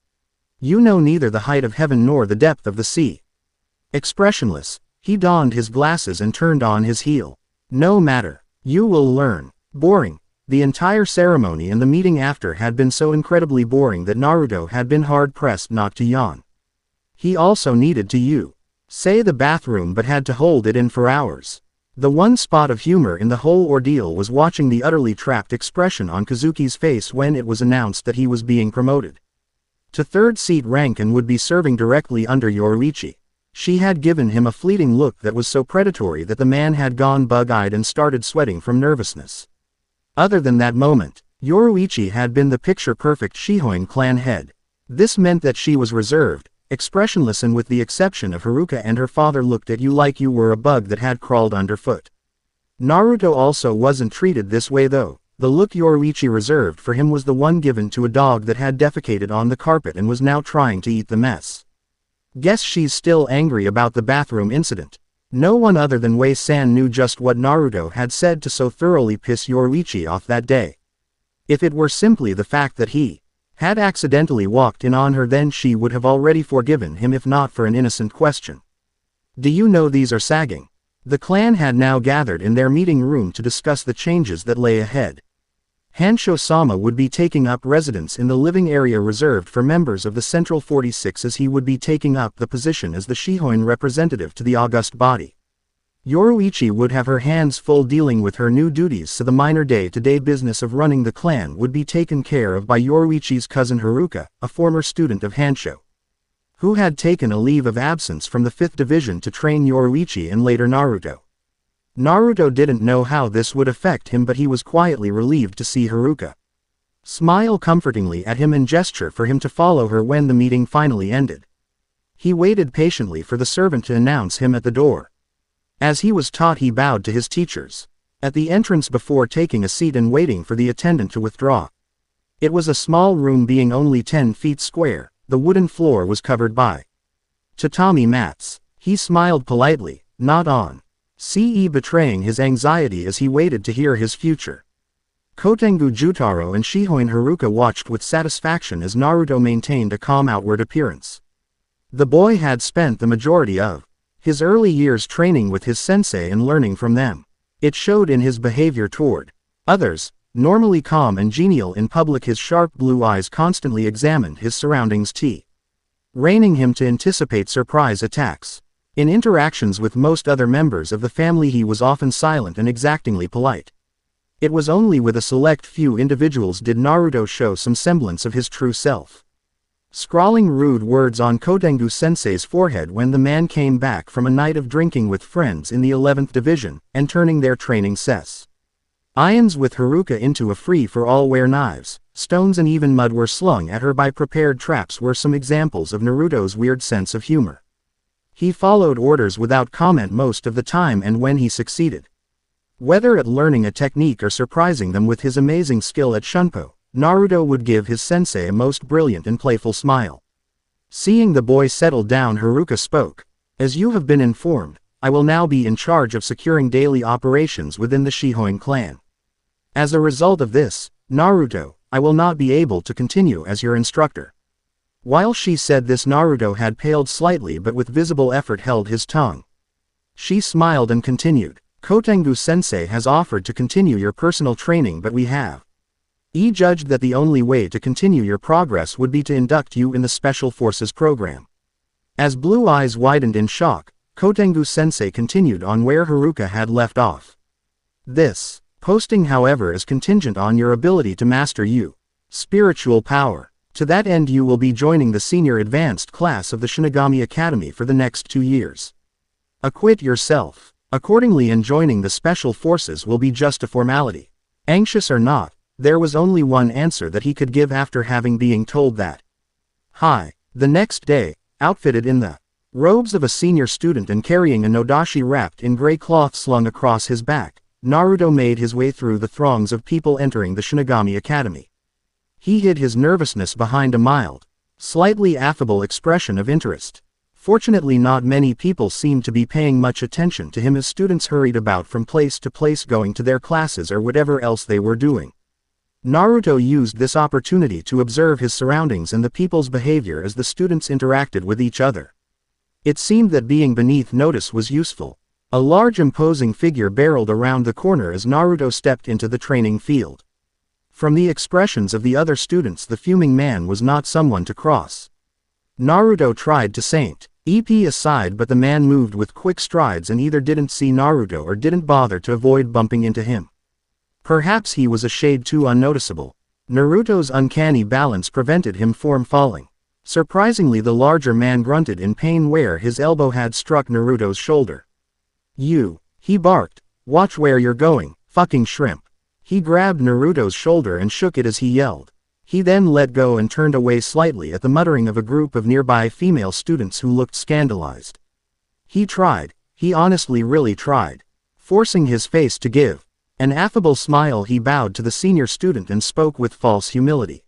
You know neither the height of heaven nor the depth of the sea. Expressionless, he donned his glasses and turned on his heel. No matter, you will learn. Boring. The entire ceremony and the meeting after had been so incredibly boring that Naruto had been hard-pressed not to yawn. He also needed to say the bathroom but had to hold it in for hours. The one spot of humor in the whole ordeal was watching the utterly trapped expression on Kazuki's face when it was announced that he was being promoted to 3rd seat rank and would be serving directly under Yoruichi. She had given him a fleeting look that was so predatory that the man had gone bug-eyed and started sweating from nervousness. Other than that moment, Yoruichi had been the picture-perfect Shihoin clan head. This meant that she was reserved, expressionless, and with the exception of Haruka and her father looked at you like you were a bug that had crawled underfoot. Naruto also wasn't treated this way though. The look Yoruichi reserved for him was the one given to a dog that had defecated on the carpet and was now trying to eat the mess. Guess she's still angry about the bathroom incident. No one other than Wei-san knew just what Naruto had said to so thoroughly piss Yoruichi off that day. If it were simply the fact that he had accidentally walked in on her, then she would have already forgiven him if not for an innocent question. Do you know these are sagging? The clan had now gathered in their meeting room to discuss the changes that lay ahead. Hansho-sama would be taking up residence in the living area reserved for members of the Central 46 as he would be taking up the position as the Shihoin representative to the august body. Yoruichi would have her hands full dealing with her new duties, so the minor day-to-day business of running the clan would be taken care of by Yoruichi's cousin Haruka, a former student of Hansho, who had taken a leave of absence from the 5th Division to train Yoruichi and later Naruto. Naruto didn't know how this would affect him, but he was quietly relieved to see Haruka smile comfortingly at him and gesture for him to follow her when the meeting finally ended. He waited patiently for the servant to announce him at the door. As he was taught, he bowed to his teachers at the entrance before taking a seat and waiting for the attendant to withdraw. It was a small room, being only 10 feet square. The wooden floor was covered by tatami mats. He smiled politely, not on CE, betraying his anxiety as he waited to hear his future. Kotengu Jutaro and Shihoin Haruka watched with satisfaction as Naruto maintained a calm outward appearance. The boy had spent the majority of his early years training with his sensei and learning from them. It showed in his behavior toward others. Normally calm and genial in public, his sharp blue eyes constantly examined his surroundings, training him to anticipate surprise attacks. In interactions with most other members of the family, he was often silent and exactingly polite. It was only with a select few individuals did Naruto show some semblance of his true self. Scrawling rude words on Kotengu sensei's forehead when the man came back from a night of drinking with friends in the 11th Division, and turning their training sessions with Haruka into a free-for-all where knives, stones and even mud were slung at her by prepared traps were some examples of Naruto's weird sense of humor. He followed orders without comment most of the time, and when he succeeded, whether at learning a technique or surprising them with his amazing skill at shunpo, Naruto would give his sensei a most brilliant and playful smile. Seeing the boy settle down, Haruka spoke. As you have been informed, I will now be in charge of securing daily operations within the Shihoin clan. As a result of this, Naruto, I will not be able to continue as your instructor. While she said this, Naruto had paled slightly but with visible effort held his tongue. She smiled and continued. Kotengu sensei has offered to continue your personal training, but we have judged that the only way to continue your progress would be to induct you in the Special Forces program. As blue eyes widened in shock, Kotengu sensei continued on where Haruka had left off. This posting, however, is contingent on your ability to master spiritual power. To that end, you will be joining the senior advanced class of the Shinigami Academy for the next 2 years. Acquit yourself accordingly, and joining the Special Forces will be just a formality. Anxious or not, there was only one answer that he could give after having being told that. Hi. The next day, outfitted in the robes of a senior student and carrying a nodashi wrapped in gray cloth slung across his back, Naruto made his way through the throngs of people entering the Shinigami Academy. He hid his nervousness behind a mild, slightly affable expression of interest. Fortunately, not many people seemed to be paying much attention to him as students hurried about from place to place going to their classes or whatever else they were doing. Naruto used this opportunity to observe his surroundings and the people's behavior as the students interacted with each other. It seemed that being beneath notice was useful. A large imposing figure barreled around the corner as Naruto stepped into the training field. From the expressions of the other students, the fuming man was not someone to cross. Naruto tried to saint EP aside, but the man moved with quick strides and either didn't see Naruto or didn't bother to avoid bumping into him. Perhaps he was a shade too unnoticeable. Naruto's uncanny balance prevented him from falling. Surprisingly, the larger man grunted in pain where his elbow had struck Naruto's shoulder. You, he barked. Watch where you're going, fucking shrimp. He grabbed Naruto's shoulder and shook it as he yelled. He then let go and turned away slightly at the muttering of a group of nearby female students who looked scandalized. He tried, he honestly really tried. Forcing his face to give an affable smile, he bowed to the senior student and spoke with false humility.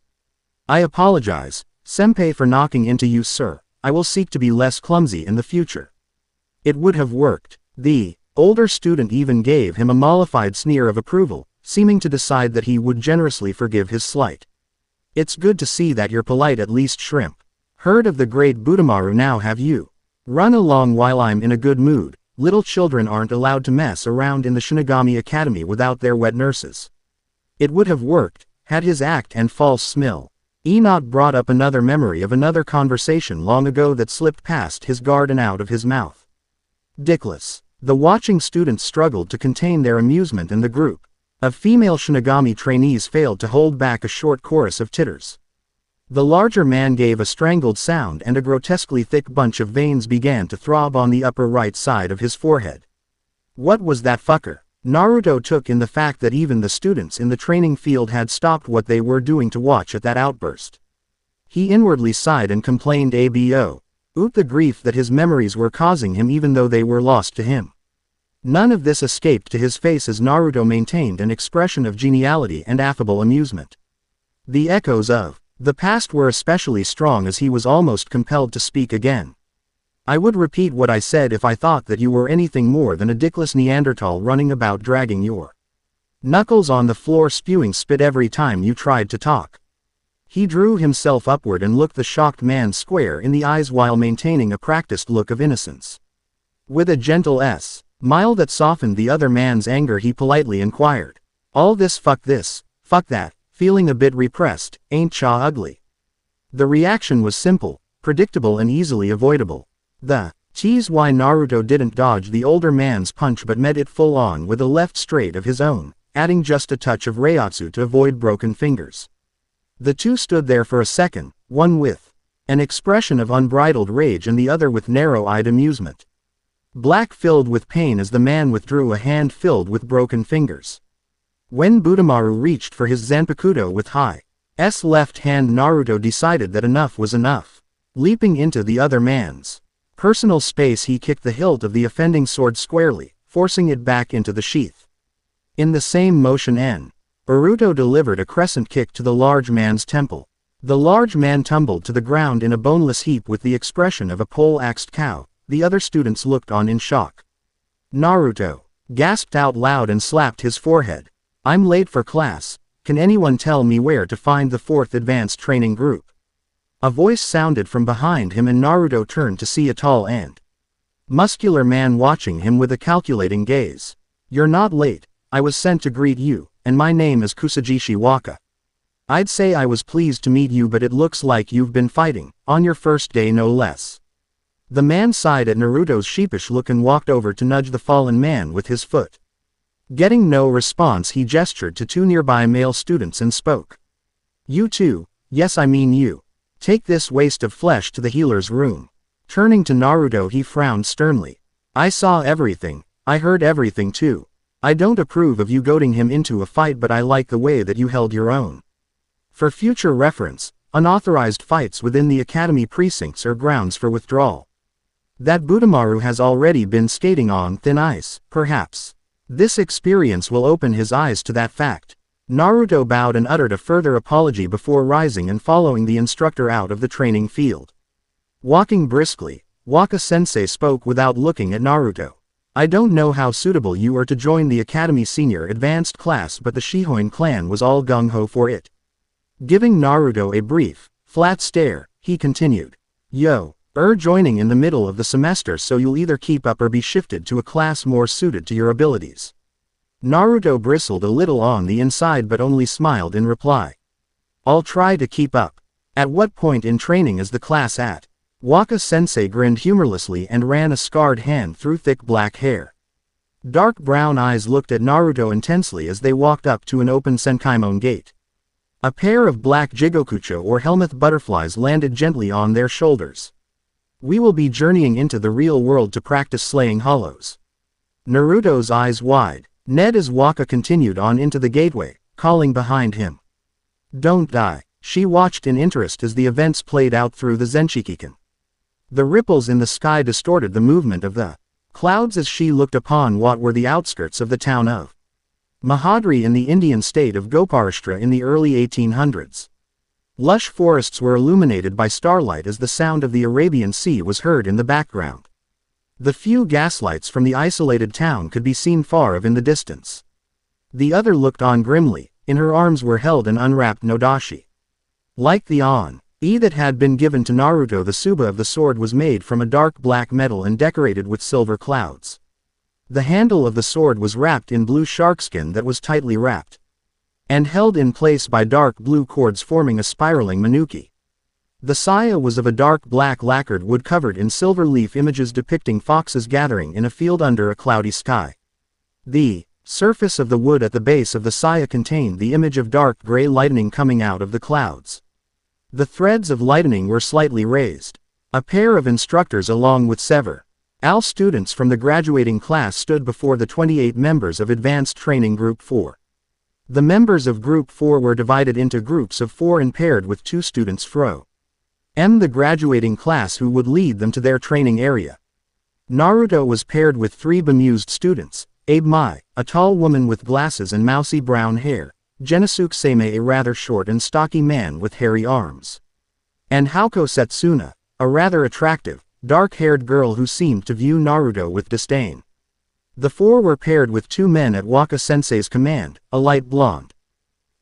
I apologize, senpai, for knocking into you, sir. I will seek to be less clumsy in the future. It would have worked. The older student even gave him a mollified sneer of approval, seeming to decide that he would generously forgive his slight. It's good to see that you're polite, at least, shrimp. Heard of the great Budamaru now, have you? Run along while I'm in a good mood. Little children aren't allowed to mess around in the Shinigami Academy without their wet nurses. It would have worked, had his act and false smell not brought up another memory of another conversation long ago that slipped past his guard and out of his mouth. Dickless. The watching students struggled to contain their amusement and the group of female Shinigami trainees failed to hold back a short chorus of titters. The larger man gave a strangled sound and a grotesquely thick bunch of veins began to throb on the upper right side of his forehead. What was that fucker? Naruto took in the fact that even the students in the training field had stopped what they were doing to watch at that outburst. He inwardly sighed and complained abo. Oot the grief that his memories were causing him even though they were lost to him. None of this escaped to his face as Naruto maintained an expression of geniality and affable amusement. The echoes of the past were especially strong as he was almost compelled to speak again. I would repeat what I said if I thought that you were anything more than a dickless Neanderthal running about dragging your knuckles on the floor spewing spit every time you tried to talk. He drew himself upward and looked the shocked man square in the eyes while maintaining a practiced look of innocence. With a gentle smile that softened the other man's anger he politely inquired. All this fuck that, feeling a bit repressed, ain't cha ugly? The reaction was simple, predictable and easily avoidable. The tease why Naruto didn't dodge the older man's punch but met it full on with a left straight of his own, adding just a touch of Reiatsu to avoid broken fingers. The two stood there for a second, one with an expression of unbridled rage and the other with narrow-eyed amusement. Black filled with pain as the man withdrew a hand filled with broken fingers. When Budamaru reached for his Zanpakuto with Hi's left hand, Naruto decided that enough was enough. Leaping into the other man's personal space, he kicked the hilt of the offending sword squarely, forcing it back into the sheath. In the same motion Naruto delivered a crescent kick to the large man's temple. The large man tumbled to the ground in a boneless heap with the expression of a pole-axed cow. The other students looked on in shock. Naruto gasped out loud and slapped his forehead. I'm late for class. Can anyone tell me where to find the 4th advanced training group? A voice sounded from behind him and Naruto turned to see a tall and muscular man watching him with a calculating gaze. You're not late. I was sent to greet you, and my name is Kusajishi Waka. I'd say I was pleased to meet you, but it looks like you've been fighting, on your first day no less. The man sighed at Naruto's sheepish look and walked over to nudge the fallen man with his foot. Getting no response, he gestured to 2 nearby male students and spoke. You too, yes I mean you. Take this waste of flesh to the healer's room. Turning to Naruto he frowned sternly. I saw everything, I heard everything too. I don't approve of you goading him into a fight, but I like the way that you held your own. For future reference, unauthorized fights within the academy precincts are grounds for withdrawal. That Budamaru has already been skating on thin ice, perhaps. This experience will open his eyes to that fact. Naruto bowed and uttered a further apology before rising and following the instructor out of the training field. Walking briskly, Waka-sensei spoke without looking at Naruto. I don't know how suitable you are to join the Academy Senior Advanced class, but the Shihoin clan was all gung-ho for it. Giving Naruto a brief, flat stare, he continued. Joining in the middle of the semester, so you'll either keep up or be shifted to a class more suited to your abilities. Naruto bristled a little on the inside but only smiled in reply. I'll try to keep up. At what point in training is the class at? Waka-sensei grinned humorlessly and ran a scarred hand through thick black hair. Dark brown eyes looked at Naruto intensely as they walked up to an open Senkaimon gate. A pair of black Jigokucho or Helmuth butterflies landed gently on their shoulders. We will be journeying into the real world to practice slaying hollows. Naruto's eyes wide, Ned as Waka continued on into the gateway, calling behind him. Don't die. She watched in interest as the events played out through the Zenshikiken. The ripples in the sky distorted the movement of the clouds as she looked upon what were the outskirts of the town of Mahadri in the Indian state of Goparashtra in the early 1800s. Lush forests were illuminated by starlight as the sound of the Arabian Sea was heard in the background. The few gaslights from the isolated town could be seen far in the distance. The other looked on grimly. In her arms were held an unwrapped nodashi. Like the on-e that had been given to Naruto, the tsuba of the sword was made from a dark black metal and decorated with silver clouds. The handle of the sword was wrapped in blue sharkskin that was tightly wrapped and held in place by dark blue cords forming a spiraling manuki. The saya was of a dark black lacquered wood covered in silver leaf images depicting foxes gathering in a field under a cloudy sky. The surface of the wood at the base of the saya contained the image of dark gray lightning coming out of the clouds. The threads of lightning were slightly raised. A pair of instructors along with several students from the graduating class stood before the 28 members of Advanced Training Group 4. The members of Group 4 were divided into groups of 4 and paired with 2 students from the graduating class who would lead them to their training area. Naruto was paired with 3 bemused students, Abe Mai, a tall woman with glasses and mousy brown hair, Genosuke Seimei, a rather short and stocky man with hairy arms, and Hauko Setsuna, a rather attractive, dark-haired girl who seemed to view Naruto with disdain. The 4 were paired with 2 men at Waka-sensei's command, a light blonde,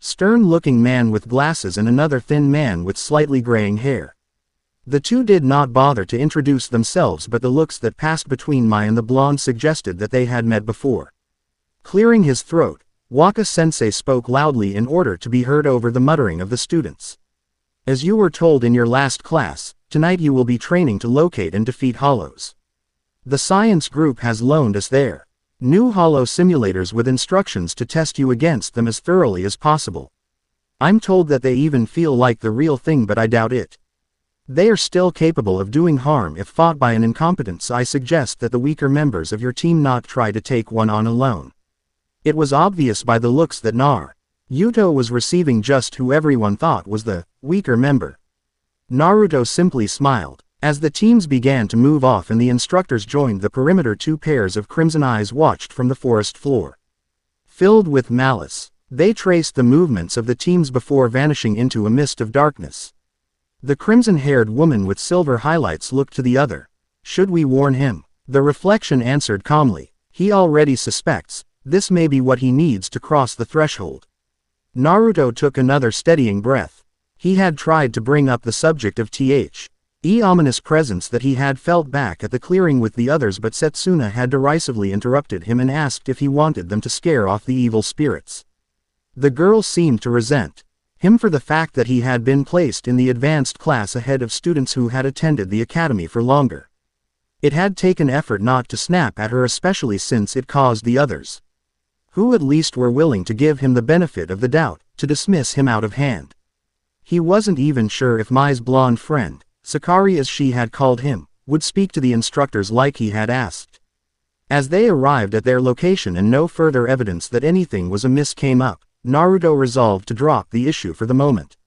stern-looking man with glasses and another thin man with slightly graying hair. The 2 did not bother to introduce themselves, but the looks that passed between Mai and the blonde suggested that they had met before. Clearing his throat, Waka-sensei spoke loudly in order to be heard over the muttering of the students. As you were told in your last class, tonight you will be training to locate and defeat hollows. The science group has loaned us their new hollow simulators with instructions to test you against them as thoroughly as possible. I'm told that they even feel like the real thing, but I doubt it. They are still capable of doing harm if fought by an incompetent, so I suggest that the weaker members of your team not try to take one on alone. It was obvious by the looks that Naruto was receiving just who everyone thought was the weaker member. Naruto simply smiled. As the teams began to move off and the instructors joined the perimeter, 2 pairs of crimson eyes watched from the forest floor. Filled with malice, they traced the movements of the teams before vanishing into a mist of darkness. The crimson-haired woman with silver highlights looked to the other. Should we warn him? The reflection answered calmly. He already suspects. This may be what he needs to cross the threshold. Naruto took another steadying breath. He had tried to bring up the subject of the ominous presence that he had felt back at the clearing with the others, but Setsuna had derisively interrupted him and asked if he wanted them to scare off the evil spirits. The girl seemed to resent him for the fact that he had been placed in the advanced class ahead of students who had attended the academy for longer. It had taken effort not to snap at her, especially since it caused the others, who at least were willing to give him the benefit of the doubt, to dismiss him out of hand. He wasn't even sure if Mai's blonde friend, Sakari as she had called him, would speak to the instructors like he had asked. As they arrived at their location and no further evidence that anything was amiss came up, Naruto resolved to drop the issue for the moment.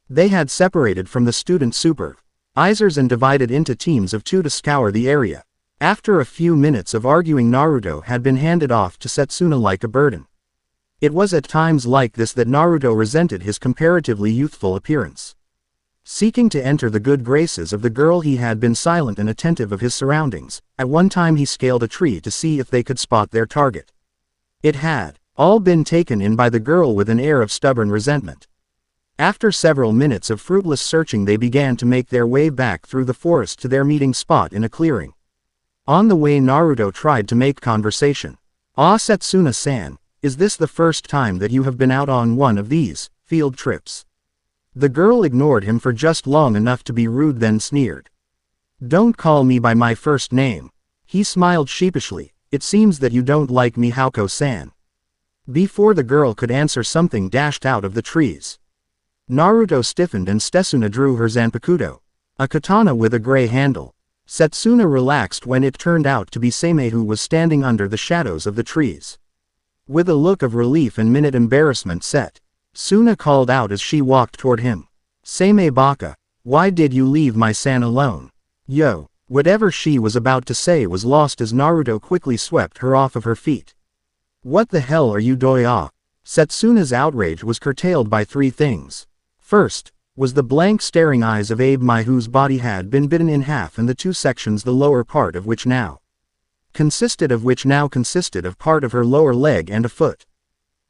They had separated from the student supervisors and divided into teams of 2 to scour the area. After a few minutes of arguing, Naruto had been handed off to Setsuna like a burden. It was at times like this that Naruto resented his comparatively youthful appearance. Seeking to enter the good graces of the girl, he had been silent and attentive of his surroundings. At one time he scaled a tree to see if they could spot their target. It had all been taken in by the girl with an air of stubborn resentment. After several minutes of fruitless searching, they began to make their way back through the forest to their meeting spot in a clearing. On the way, Naruto tried to make conversation. "Ah, Setsuna-san, is this the first time that you have been out on one of these field trips?" The girl ignored him for just long enough to be rude, then sneered. "Don't call me by my first name." He smiled sheepishly. "It seems that you don't like me, Hauko-san." Before the girl could answer, something dashed out of the trees. Naruto stiffened and Setsuna drew her Zanpakuto, a katana with a gray handle. Setsuna relaxed when it turned out to be Seimei, who was standing under the shadows of the trees. With a look of relief and minute embarrassment, Setsuna called out as she walked toward him. "Seimei Baka, why did you leave my san alone?" "Yo." Whatever she was about to say was lost as Naruto quickly swept her off of her feet. "What the hell are you doing?" Setsuna's outrage was curtailed by 3 things. First, was the blank staring eyes of Abe Mai, whose body had been bitten in half and the 2 sections the lower part of which now consisted of part of her lower leg and a foot.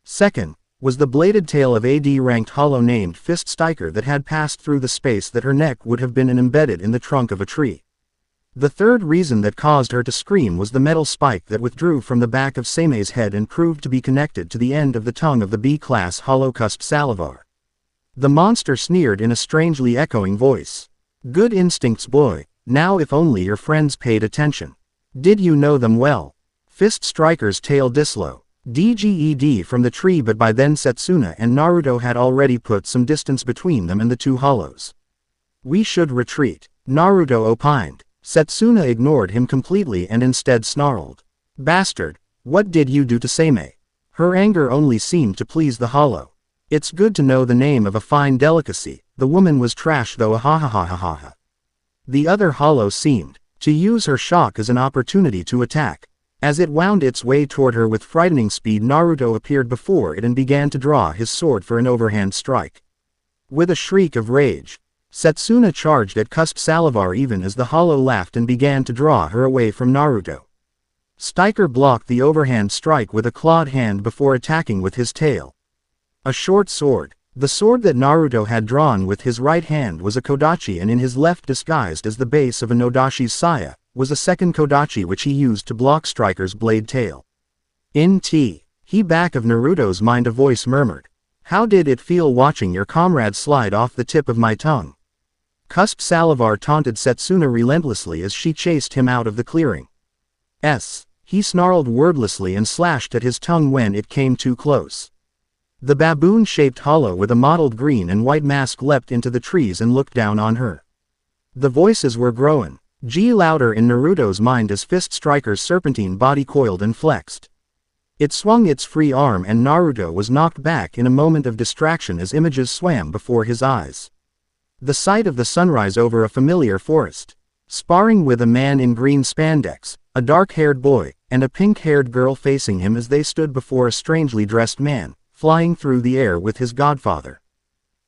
Second, was the bladed tail of a D-ranked hollow named Fist Stiker that had passed through the space that her neck would have been and embedded in the trunk of a tree. The third reason that caused her to scream was the metal spike that withdrew from the back of Seimei's head and proved to be connected to the end of the tongue of the B-class hollow-cusped Salivar. The monster sneered in a strangely echoing voice. Good instincts, boy. Now if only your friends paid attention. Did you know them well? Fist Striker's tail dislocated from the tree, but by then Setsuna and Naruto had already put some distance between them and the two hollows. We should retreat, Naruto opined. Setsuna ignored him completely and instead snarled. Bastard, what did you do to Seimei? Her anger only seemed to please the hollow. It's good to know the name of a fine delicacy. The woman was trash though, ha ha ha ha ha ha. The other hollow seemed to use her shock as an opportunity to attack. As it wound its way toward her with frightening speed, Naruto appeared before it and began to draw his sword for an overhand strike. With a shriek of rage, Setsuna charged at cusped Salivar even as the hollow laughed and began to draw her away from Naruto. Stryker blocked the overhand strike with a clawed hand before attacking with his tail. A short sword. The sword that Naruto had drawn with his right hand was a kodachi, and in his left, disguised as the base of a Nodashi's saya, was a second kodachi which he used to block Stryker's blade tail. He back of Naruto's mind, a voice murmured. How did it feel watching your comrade slide off the tip of my tongue? Cusped Salivar taunted Setsuna relentlessly as she chased him out of the clearing. He snarled wordlessly and slashed at his tongue when it came too close. The baboon-shaped hollow with a mottled green and white mask leapt into the trees and looked down on her. The voices were growing louder in Naruto's mind as Fist Striker's serpentine body coiled and flexed. It swung its free arm and Naruto was knocked back in a moment of distraction as images swam before his eyes. The sight of the sunrise over a familiar forest, sparring with a man in green spandex, a dark-haired boy, and a pink-haired girl facing him as they stood before a strangely dressed man, flying through the air with his godfather.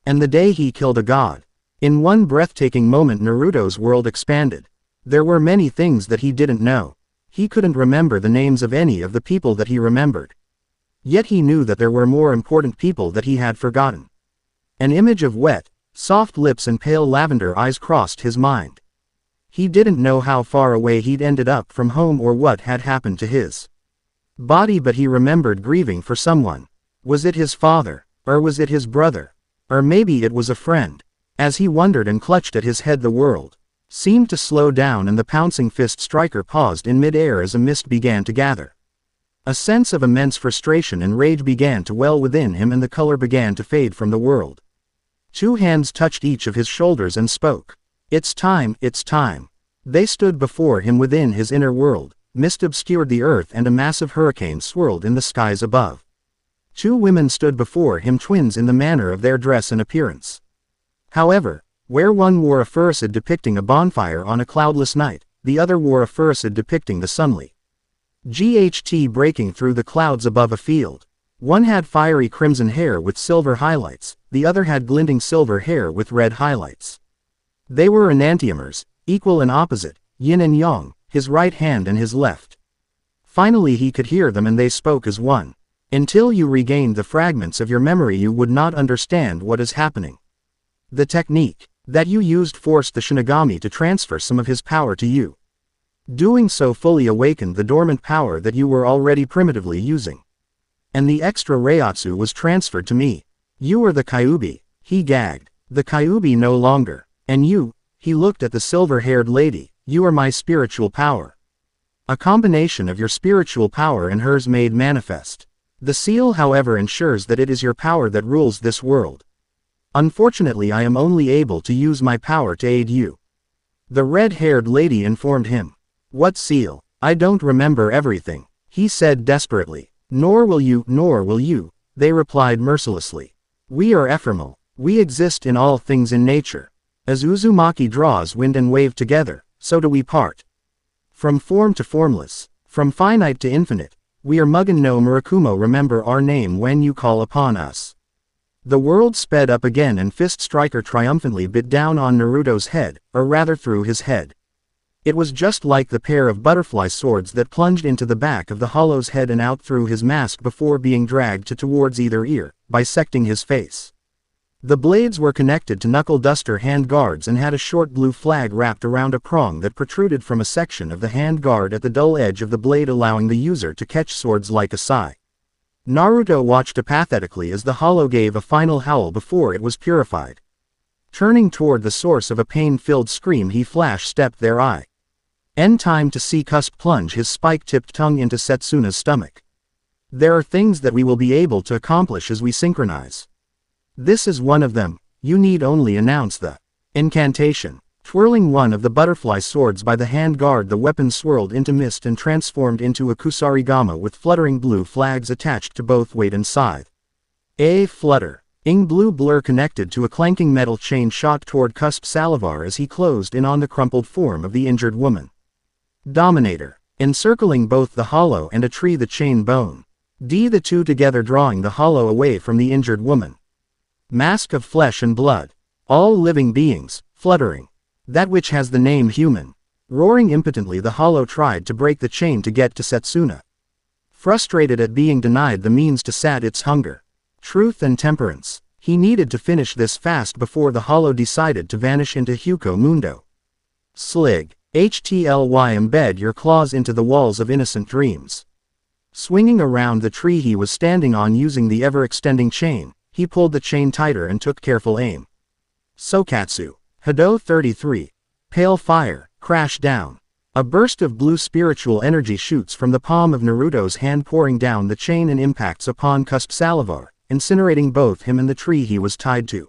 And the day he killed a god. In one breathtaking moment Naruto's world expanded. There were many things that he didn't know. He couldn't remember the names of any of the people that he remembered. Yet he knew that there were more important people that he had forgotten. An image of wet, soft lips and pale lavender eyes crossed his mind. He didn't know how far away he'd ended up from home or what had happened to his body, but he remembered grieving for someone. Was it his father? Or was it his brother? Or maybe it was a friend? As he wondered and clutched at his head, the world seemed to slow down and the pouncing Fist Striker paused in mid-air as a mist began to gather. A sense of immense frustration and rage began to well within him and the color began to fade from the world. Two hands touched each of his shoulders and spoke. It's time, it's time. They stood before him within his inner world. Mist obscured the earth and a massive hurricane swirled in the skies above. Two women stood before him, twins in the manner of their dress and appearance. However, where one wore a furicid depicting a bonfire on a cloudless night, the other wore a furicid depicting the sunlight breaking through the clouds above a field. One had fiery crimson hair with silver highlights, the other had glinting silver hair with red highlights. They were enantiomers, equal and opposite, yin and yang, his right hand and his left. Finally he could hear them and they spoke as one. Until you regained the fragments of your memory you would not understand what is happening. The technique that you used forced the Shinigami to transfer some of his power to you. Doing so fully awakened the dormant power that you were already primitively using. And the extra Reiatsu was transferred to me. You were the Kyuubi, he gagged. The Kyuubi no longer. And you, he looked at the silver-haired lady, you are my spiritual power. A combination of your spiritual power and hers made manifest. The seal, however, ensures that it is your power that rules this world. Unfortunately, I am only able to use my power to aid you. The red-haired lady informed him. What seal? I don't remember everything, he said desperately. Nor will you, they replied mercilessly. We are ephemeral. We exist in all things in nature. As Uzumaki draws wind and wave together, so do we part. From form to formless, from finite to infinite, we are Mugen no Murakumo. Remember our name when you call upon us. The world sped up again and Fist Striker triumphantly bit down on Naruto's head, or rather through his head. It was just like the pair of butterfly swords that plunged into the back of the hollow's head and out through his mask before being dragged towards either ear, bisecting his face. The blades were connected to knuckle duster hand guards and had a short blue flag wrapped around a prong that protruded from a section of the hand guard at the dull edge of the blade, allowing the user to catch swords like a sai. Naruto watched apathetically as the hollow gave a final howl before it was purified. Turning toward the source of a pain-filled scream, he flash-stepped their eye. End time to see Cusp plunge his spike-tipped tongue into Setsuna's stomach. There are things that we will be able to accomplish as we synchronize. This is one of them. You need only announce the incantation. Twirling one of the butterfly swords by the hand guard, the weapon swirled into mist and transformed into a kusarigama with fluttering blue flags attached to both weight and scythe. A flutter. Ing blue blur connected to a clanking metal chain shot toward Cusp Salivar as he closed in on the crumpled form of the injured woman. Dominator. Encircling both the hollow and a tree, the chain bone. The two together drawing the hollow away from the injured woman. Mask of flesh and blood. All living beings, fluttering. That which has the name human. Roaring impotently, the hollow tried to break the chain to get to Setsuna. Frustrated at being denied the means to sat its hunger. Truth and temperance. He needed to finish this fast before the hollow decided to vanish into Huko Mundo. Slig. HTLY, embed your claws into the walls of innocent dreams. Swinging around the tree he was standing on using the ever-extending chain, he pulled the chain tighter and took careful aim. Sokatsu. Hado 33. Pale fire, crash down. A burst of blue spiritual energy shoots from the palm of Naruto's hand, pouring down the chain and impacts upon Cusp Salivar, incinerating both him and the tree he was tied to.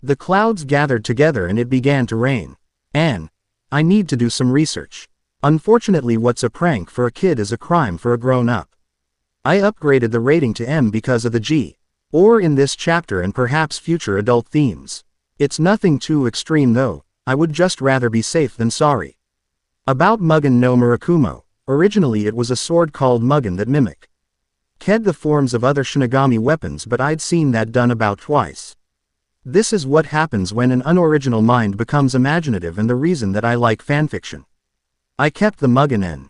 The clouds gathered together and it began to rain. I need to do some research. Unfortunately, what's a prank for a kid is a crime for a grown-up. I upgraded the rating to M because of the G. Or in this chapter and perhaps future adult themes. It's nothing too extreme though, I would just rather be safe than sorry. About Mugen no Murakumo. Originally it was a sword called Mugen that mimicked the forms of other Shinigami weapons, but I'd seen that done about twice. This is what happens when an unoriginal mind becomes imaginative, and the reason that I like fanfiction. I kept the Mugen N.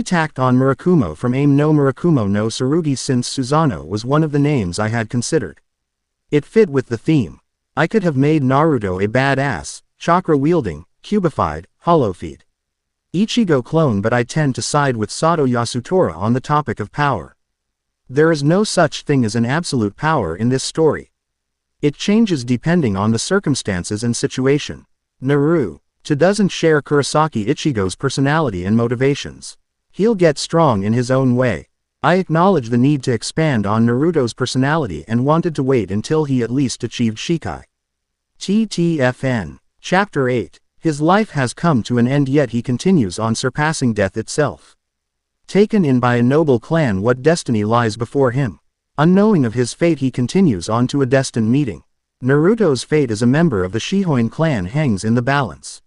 Tacked on Murakumo from Aim no Murakumo no Tsurugi, since Susanoo was one of the names I had considered. It fit with the theme. I could have made Naruto a badass, chakra-wielding, cubified, hollow-feet Ichigo clone, but I tend to side with Sato Yasutora on the topic of power. There is no such thing as an absolute power in this story. It changes depending on the circumstances and situation. Naruto doesn't share Kurosaki Ichigo's personality and motivations. He'll get strong in his own way. I acknowledge the need to expand on Naruto's personality and wanted to wait until he at least achieved Shikai. TTFN. Chapter 8. His life has come to an end, yet he continues on, surpassing death itself. Taken in by a noble clan, what destiny lies before him? Unknowing of his fate, he continues on to a destined meeting. Naruto's fate as a member of the Shihoin clan hangs in the balance.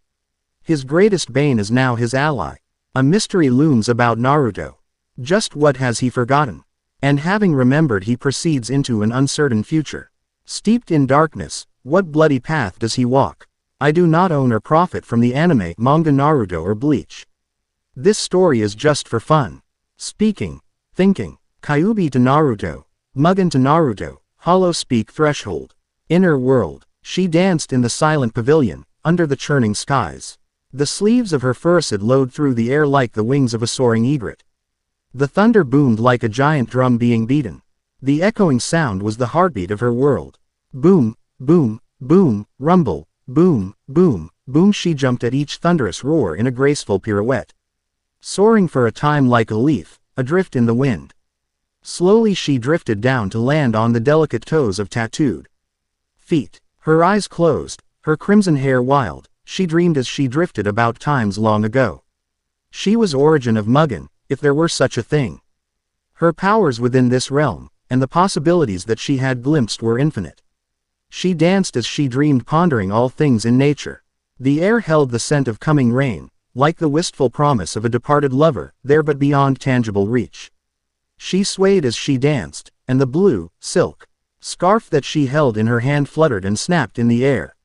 His greatest bane is now his ally. A mystery looms about Naruto. Just what has he forgotten? And having remembered, he proceeds into an uncertain future. Steeped in darkness, what bloody path does he walk? I do not own or profit from the anime, manga Naruto or Bleach. This story is just for fun. Speaking, thinking, Kyuubi to Naruto, Mugen to Naruto, hollow speak threshold. Inner world. She danced in the silent pavilion, under the churning skies. The sleeves of her fursid lowed through the air like the wings of a soaring egret. The thunder boomed like a giant drum being beaten. The echoing sound was the heartbeat of her world. Boom, boom, boom, rumble, boom, boom, boom. She jumped at each thunderous roar in a graceful pirouette. Soaring for a time like a leaf, adrift in the wind. Slowly she drifted down to land on the delicate toes of tattooed feet. Her eyes closed, her crimson hair wild, she dreamed as she drifted about times long ago. She was origin of Mugen, if there were such a thing. Her powers within this realm, and the possibilities that she had glimpsed were infinite. She danced as she dreamed, pondering all things in nature. The air held the scent of coming rain, like the wistful promise of a departed lover, there but beyond tangible reach. She swayed as she danced, and the blue, silk scarf that she held in her hand fluttered and snapped in the air.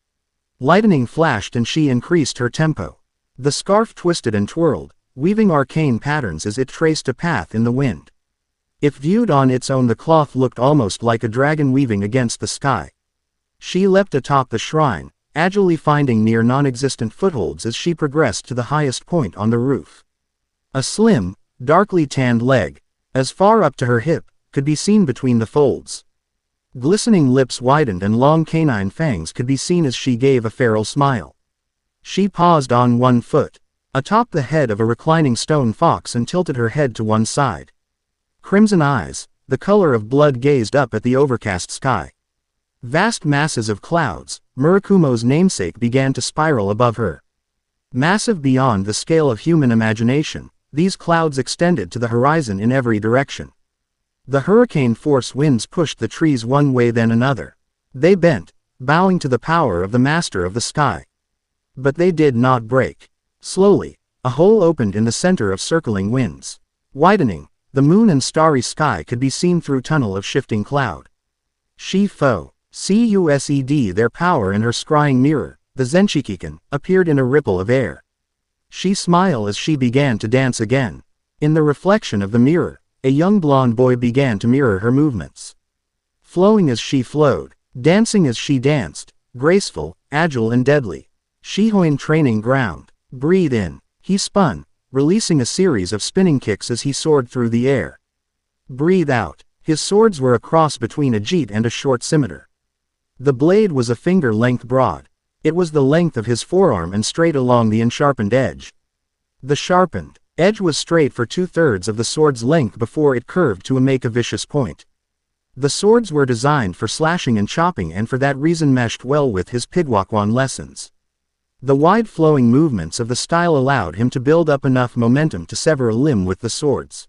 Lightning flashed and she increased her tempo. The scarf twisted and twirled, weaving arcane patterns as it traced a path in the wind. If viewed on its own, the cloth looked almost like a dragon weaving against the sky. She leapt atop the shrine, agilely finding near non-existent footholds as she progressed to the highest point on the roof. A slim, darkly tanned leg, as far up to her hip, could be seen between the folds. Glistening lips widened and long canine fangs could be seen as she gave a feral smile. She paused on one foot, atop the head of a reclining stone fox, and tilted her head to one side. Crimson eyes, the color of blood, gazed up at the overcast sky. Vast masses of clouds, Murakumo's namesake, began to spiral above her. Massive beyond the scale of human imagination, these clouds extended to the horizon in every direction. The hurricane-force winds pushed the trees one way then another. They bent, bowing to the power of the master of the sky. But they did not break. Slowly, a hole opened in the center of circling winds. Widening, the moon and starry sky could be seen through tunnel of shifting cloud. Shifo, Cused, their power in her scrying mirror, the Zenshikiken, appeared in a ripple of air. She smiled as she began to dance again. In the reflection of the mirror, a young blonde boy began to mirror her movements. Flowing as she flowed, dancing as she danced, graceful, agile and deadly. Shihoin training ground. Breathe in. He spun, releasing a series of spinning kicks as he soared through the air. Breathe out. His swords were a cross between a jeet and a short scimitar. The blade was a finger-length broad. It was the length of his forearm and straight along the unsharpened edge. The sharpened edge was straight for 2/3 of the sword's length before it curved to make a vicious point. The swords were designed for slashing and chopping, and for that reason meshed well with his Pigwakwan lessons. The wide flowing movements of the style allowed him to build up enough momentum to sever a limb with the swords.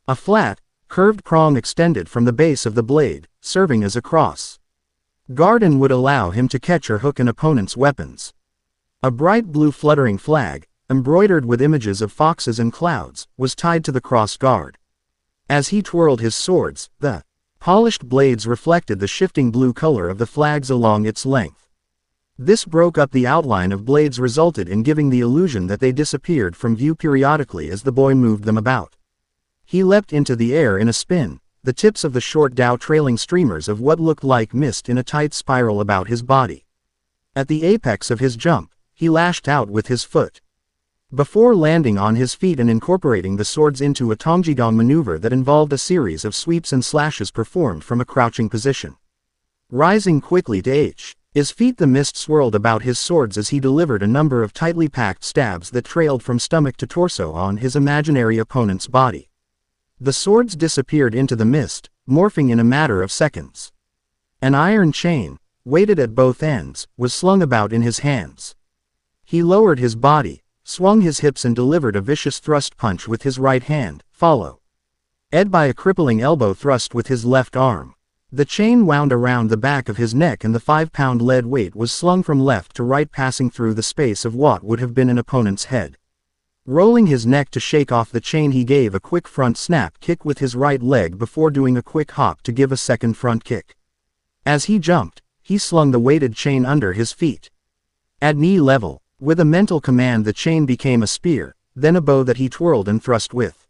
A flat, curved prong extended from the base of the blade, serving as a cross. Garden would allow him to catch or hook an opponent's weapons. A bright blue fluttering flag, embroidered with images of foxes and clouds, was tied to the cross guard. As he twirled his swords, the polished blades reflected the shifting blue color of the flags along its length. This broke up the outline of blades, resulted in giving the illusion that they disappeared from view periodically as the boy moved them about. He leapt into the air in a spin, the tips of the short dao trailing streamers of what looked like mist in a tight spiral about his body. At the apex of his jump, he lashed out with his foot. Before landing on his feet and incorporating the swords into a Tongjigong maneuver that involved a series of sweeps and slashes performed from a crouching position. Rising quickly to his feet, the mist swirled about his swords as he delivered a number of tightly packed stabs that trailed from stomach to torso on his imaginary opponent's body. The swords disappeared into the mist, morphing in a matter of seconds. An iron chain, weighted at both ends, was slung about in his hands. He lowered his body, swung his hips and delivered a vicious thrust punch with his right hand, followed by a crippling elbow thrust with his left arm. The chain wound around the back of his neck and the 5-pound lead weight was slung from left to right, passing through the space of what would have been an opponent's head. Rolling his neck to shake off the chain, he gave a quick front snap kick with his right leg before doing a quick hop to give a second front kick. As he jumped, he slung the weighted chain under his feet. At knee level, with a mental command, the chain became a spear, then a bow that he twirled and thrust with.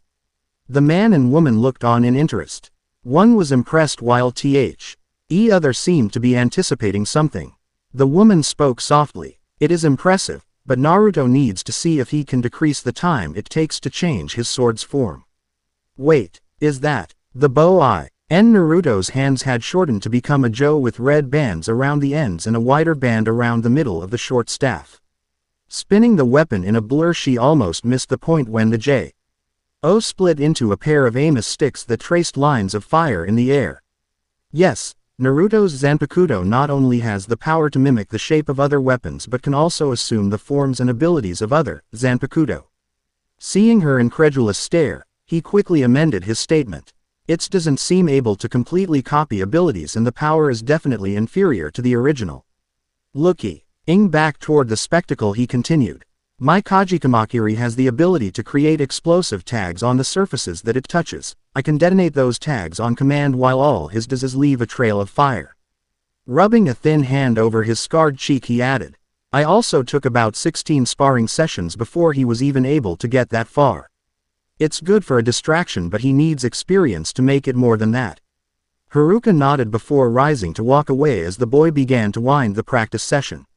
The man and woman looked on in interest. One was impressed while the other seemed to be anticipating something. The woman spoke softly. "It is impressive, but Naruto needs to see if he can decrease the time it takes to change his sword's form." "Wait, is that the bow?" Naruto's hands had shortened to become a jo with red bands around the ends and a wider band around the middle of the short staff. Spinning the weapon in a blur, she almost missed the point when the jo split into a pair of Amos sticks that traced lines of fire in the air. Yes, Naruto's Zanpakuto not only has the power to mimic the shape of other weapons but can also assume the forms and abilities of other Zanpakuto. Seeing her incredulous stare, he quickly amended his statement. "It doesn't seem able to completely copy abilities, and the power is definitely inferior to the original." Looking back toward the spectacle, he continued. "My Kajikamakiri has the ability to create explosive tags on the surfaces that it touches. I can detonate those tags on command while all his does is leave a trail of fire." Rubbing a thin hand over his scarred cheek, he added, "I also took about 16 sparring sessions before he was even able to get that far. It's good for a distraction, but he needs experience to make it more than that." Haruka nodded before rising to walk away as the boy began to wind the practice session.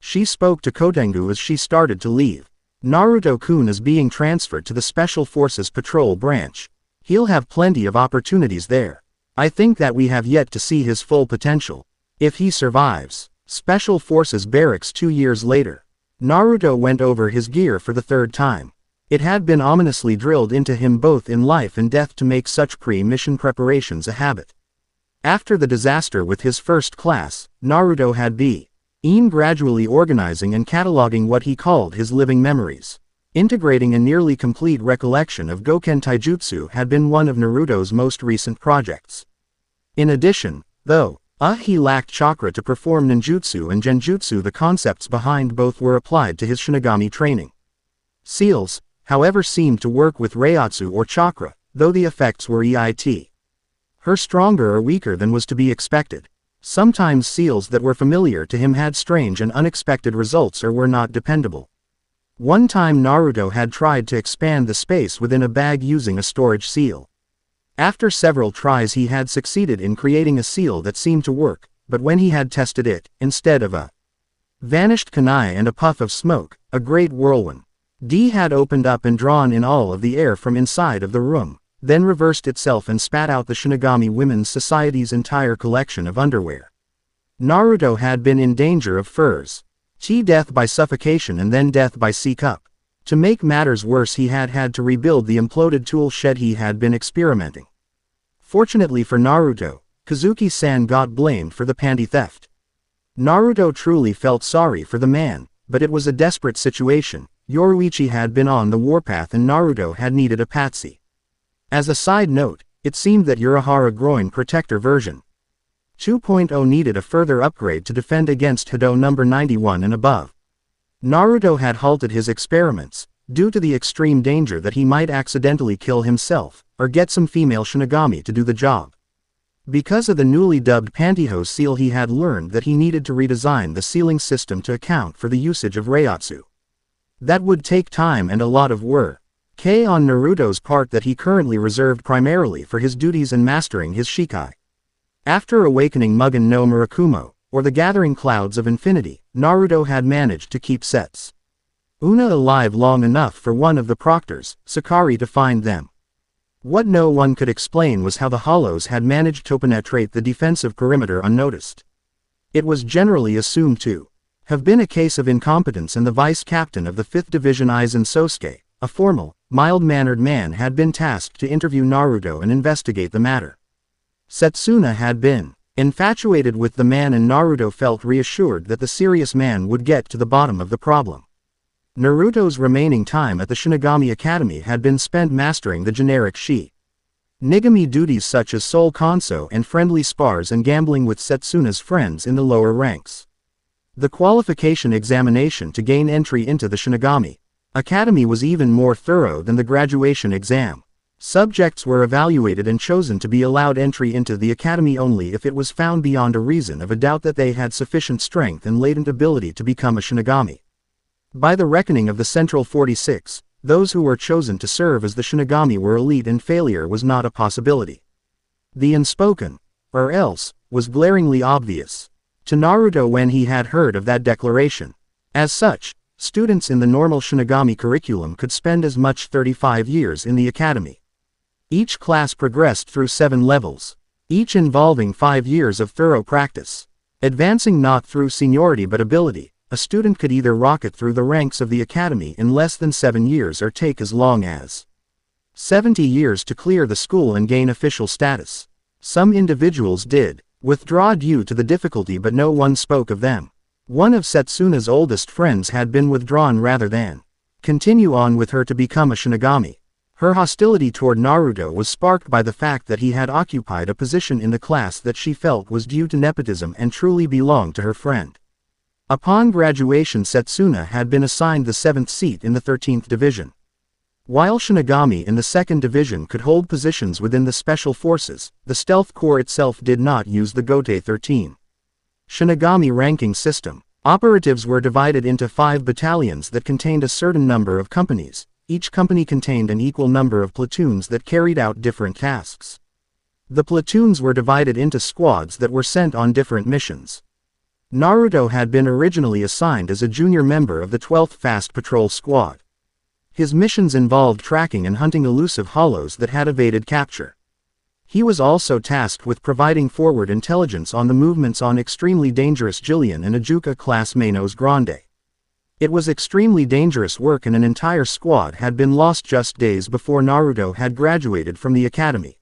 She spoke to Kotengu as she started to leave. "Naruto-kun is being transferred to the Special Forces Patrol Branch. He'll have plenty of opportunities there. I think that we have yet to see his full potential. If he survives. Special Forces Barracks 2 years later. Naruto went over his gear for the third time. It had been ominously drilled into him both in life and death to make such pre-mission preparations a habit. After the disaster with his first class, Naruto had been gradually organizing and cataloging what he called his living memories. Integrating a nearly complete recollection of Goken Taijutsu had been one of Naruto's most recent projects. In addition, though, he lacked chakra to perform ninjutsu and genjutsu, the concepts behind both were applied to his Shinigami training. Seals, however, seemed to work with Reiatsu or chakra, though the effects were either stronger or weaker than was to be expected. Sometimes seals that were familiar to him had strange and unexpected results or were not dependable. One time Naruto had tried to expand the space within a bag using a storage seal. After several tries he had succeeded in creating a seal that seemed to work, but when he had tested it, instead of a vanished kunai and a puff of smoke, a great whirlwind had opened up and drawn in all of the air from inside of the room, then reversed itself and spat out the Shinigami Women's Society's entire collection of underwear. Naruto had been in danger of death by suffocation and then death by C-cup. To make matters worse, he had had to rebuild the imploded tool shed he had been experimenting. Fortunately for Naruto, Kazuki-san got blamed for the panty theft. Naruto truly felt sorry for the man, but it was a desperate situation. Yoruichi had been on the warpath and Naruto had needed a patsy. As a side note, it seemed that Urahara Groin Protector version 2.0 needed a further upgrade to defend against Hado number 91 and above. Naruto had halted his experiments, due to the extreme danger that he might accidentally kill himself, or get some female Shinigami to do the job. Because of the newly dubbed pantyhose seal, he had learned that he needed to redesign the sealing system to account for the usage of Reiatsu. That would take time and a lot of work on Naruto's part that he currently reserved primarily for his duties and mastering his Shikai. After awakening Mugen no Murakumo, or the Gathering Clouds of Infinity, Naruto had managed to keep Setsuna alive long enough for one of the proctors, Sakari, to find them. What no one could explain was how the Hollows had managed to penetrate the defensive perimeter unnoticed. It was generally assumed to have been a case of incompetence, and the vice-captain of the 5th Division Aizen Sosuke, a formal, mild-mannered man, had been tasked to interview Naruto and investigate the matter. Setsuna had been infatuated with the man, and Naruto felt reassured that the serious man would get to the bottom of the problem. Naruto's remaining time at the Shinigami Academy had been spent mastering the generic Shinigami duties such as soul kanso and friendly spars and gambling with Setsuna's friends in the lower ranks. The qualification examination to gain entry into the Shinigami Academy was even more thorough than the graduation exam. Subjects were evaluated and chosen to be allowed entry into the academy only if it was found beyond a reason of a doubt that they had sufficient strength and latent ability to become a Shinigami. By the reckoning of the Central 46, those who were chosen to serve as the Shinigami were elite, and failure was not a possibility. The unspoken, or else, was glaringly obvious to Naruto when he had heard of that declaration. As such, students in the normal Shinigami curriculum could spend as much 35 years in the academy. Each class progressed through 7 levels, each involving 5 years of thorough practice. Advancing not through seniority but ability, a student could either rocket through the ranks of the academy in less than 7 years or take as long as 70 years to clear the school and gain official status. Some individuals did withdraw due to the difficulty, but no one spoke of them. One of Setsuna's oldest friends had been withdrawn rather than continue on with her to become a Shinigami. Her hostility toward Naruto was sparked by the fact that he had occupied a position in the class that she felt was due to nepotism and truly belonged to her friend. Upon graduation, Setsuna had been assigned the 7th seat in the 13th division. While Shinigami in the 2nd division could hold positions within the Special Forces, the Stealth Corps itself did not use the Gote 13 Shinigami ranking system. Operatives were divided into 5 battalions that contained a certain number of companies. Each company contained an equal number of platoons that carried out different tasks. The platoons were divided into squads that were sent on different missions. Naruto had been originally assigned as a junior member of the 12th Fast Patrol Squad. His missions involved tracking and hunting elusive hollows that had evaded capture. He was also tasked with providing forward intelligence on the movements on extremely dangerous Jillian and Ajuka-class Manos Grande. It was extremely dangerous work and an entire squad had been lost just days before Naruto had graduated from the academy.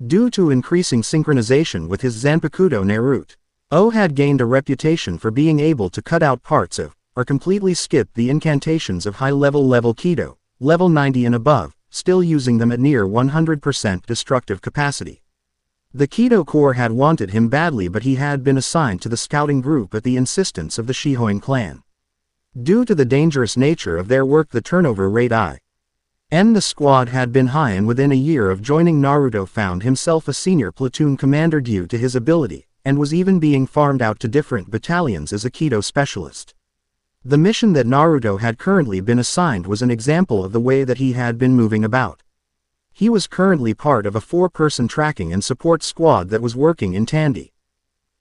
Due to increasing synchronization with his Zanpakuto Naruto had gained a reputation for being able to cut out parts of, or completely skip the incantations of high-level Kido, level 90 and above, still using them at near 100% destructive capacity. The Kido Corps had wanted him badly, but he had been assigned to the scouting group at the insistence of the Shihoin clan. Due to the dangerous nature of their work, the turnover rate in the squad had been high, and within a year of joining Naruto found himself a senior platoon commander due to his ability, and was even being farmed out to different battalions as a Kido specialist. The mission that Naruto had currently been assigned was an example of the way that he had been moving about. He was currently part of a 4-person tracking and support squad that was working in tandem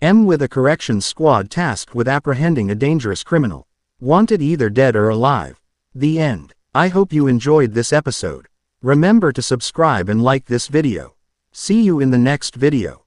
with a corrections squad tasked with apprehending a dangerous criminal, wanted either dead or alive. The end. I hope you enjoyed this episode. Remember to subscribe and like this video. See you in the next video.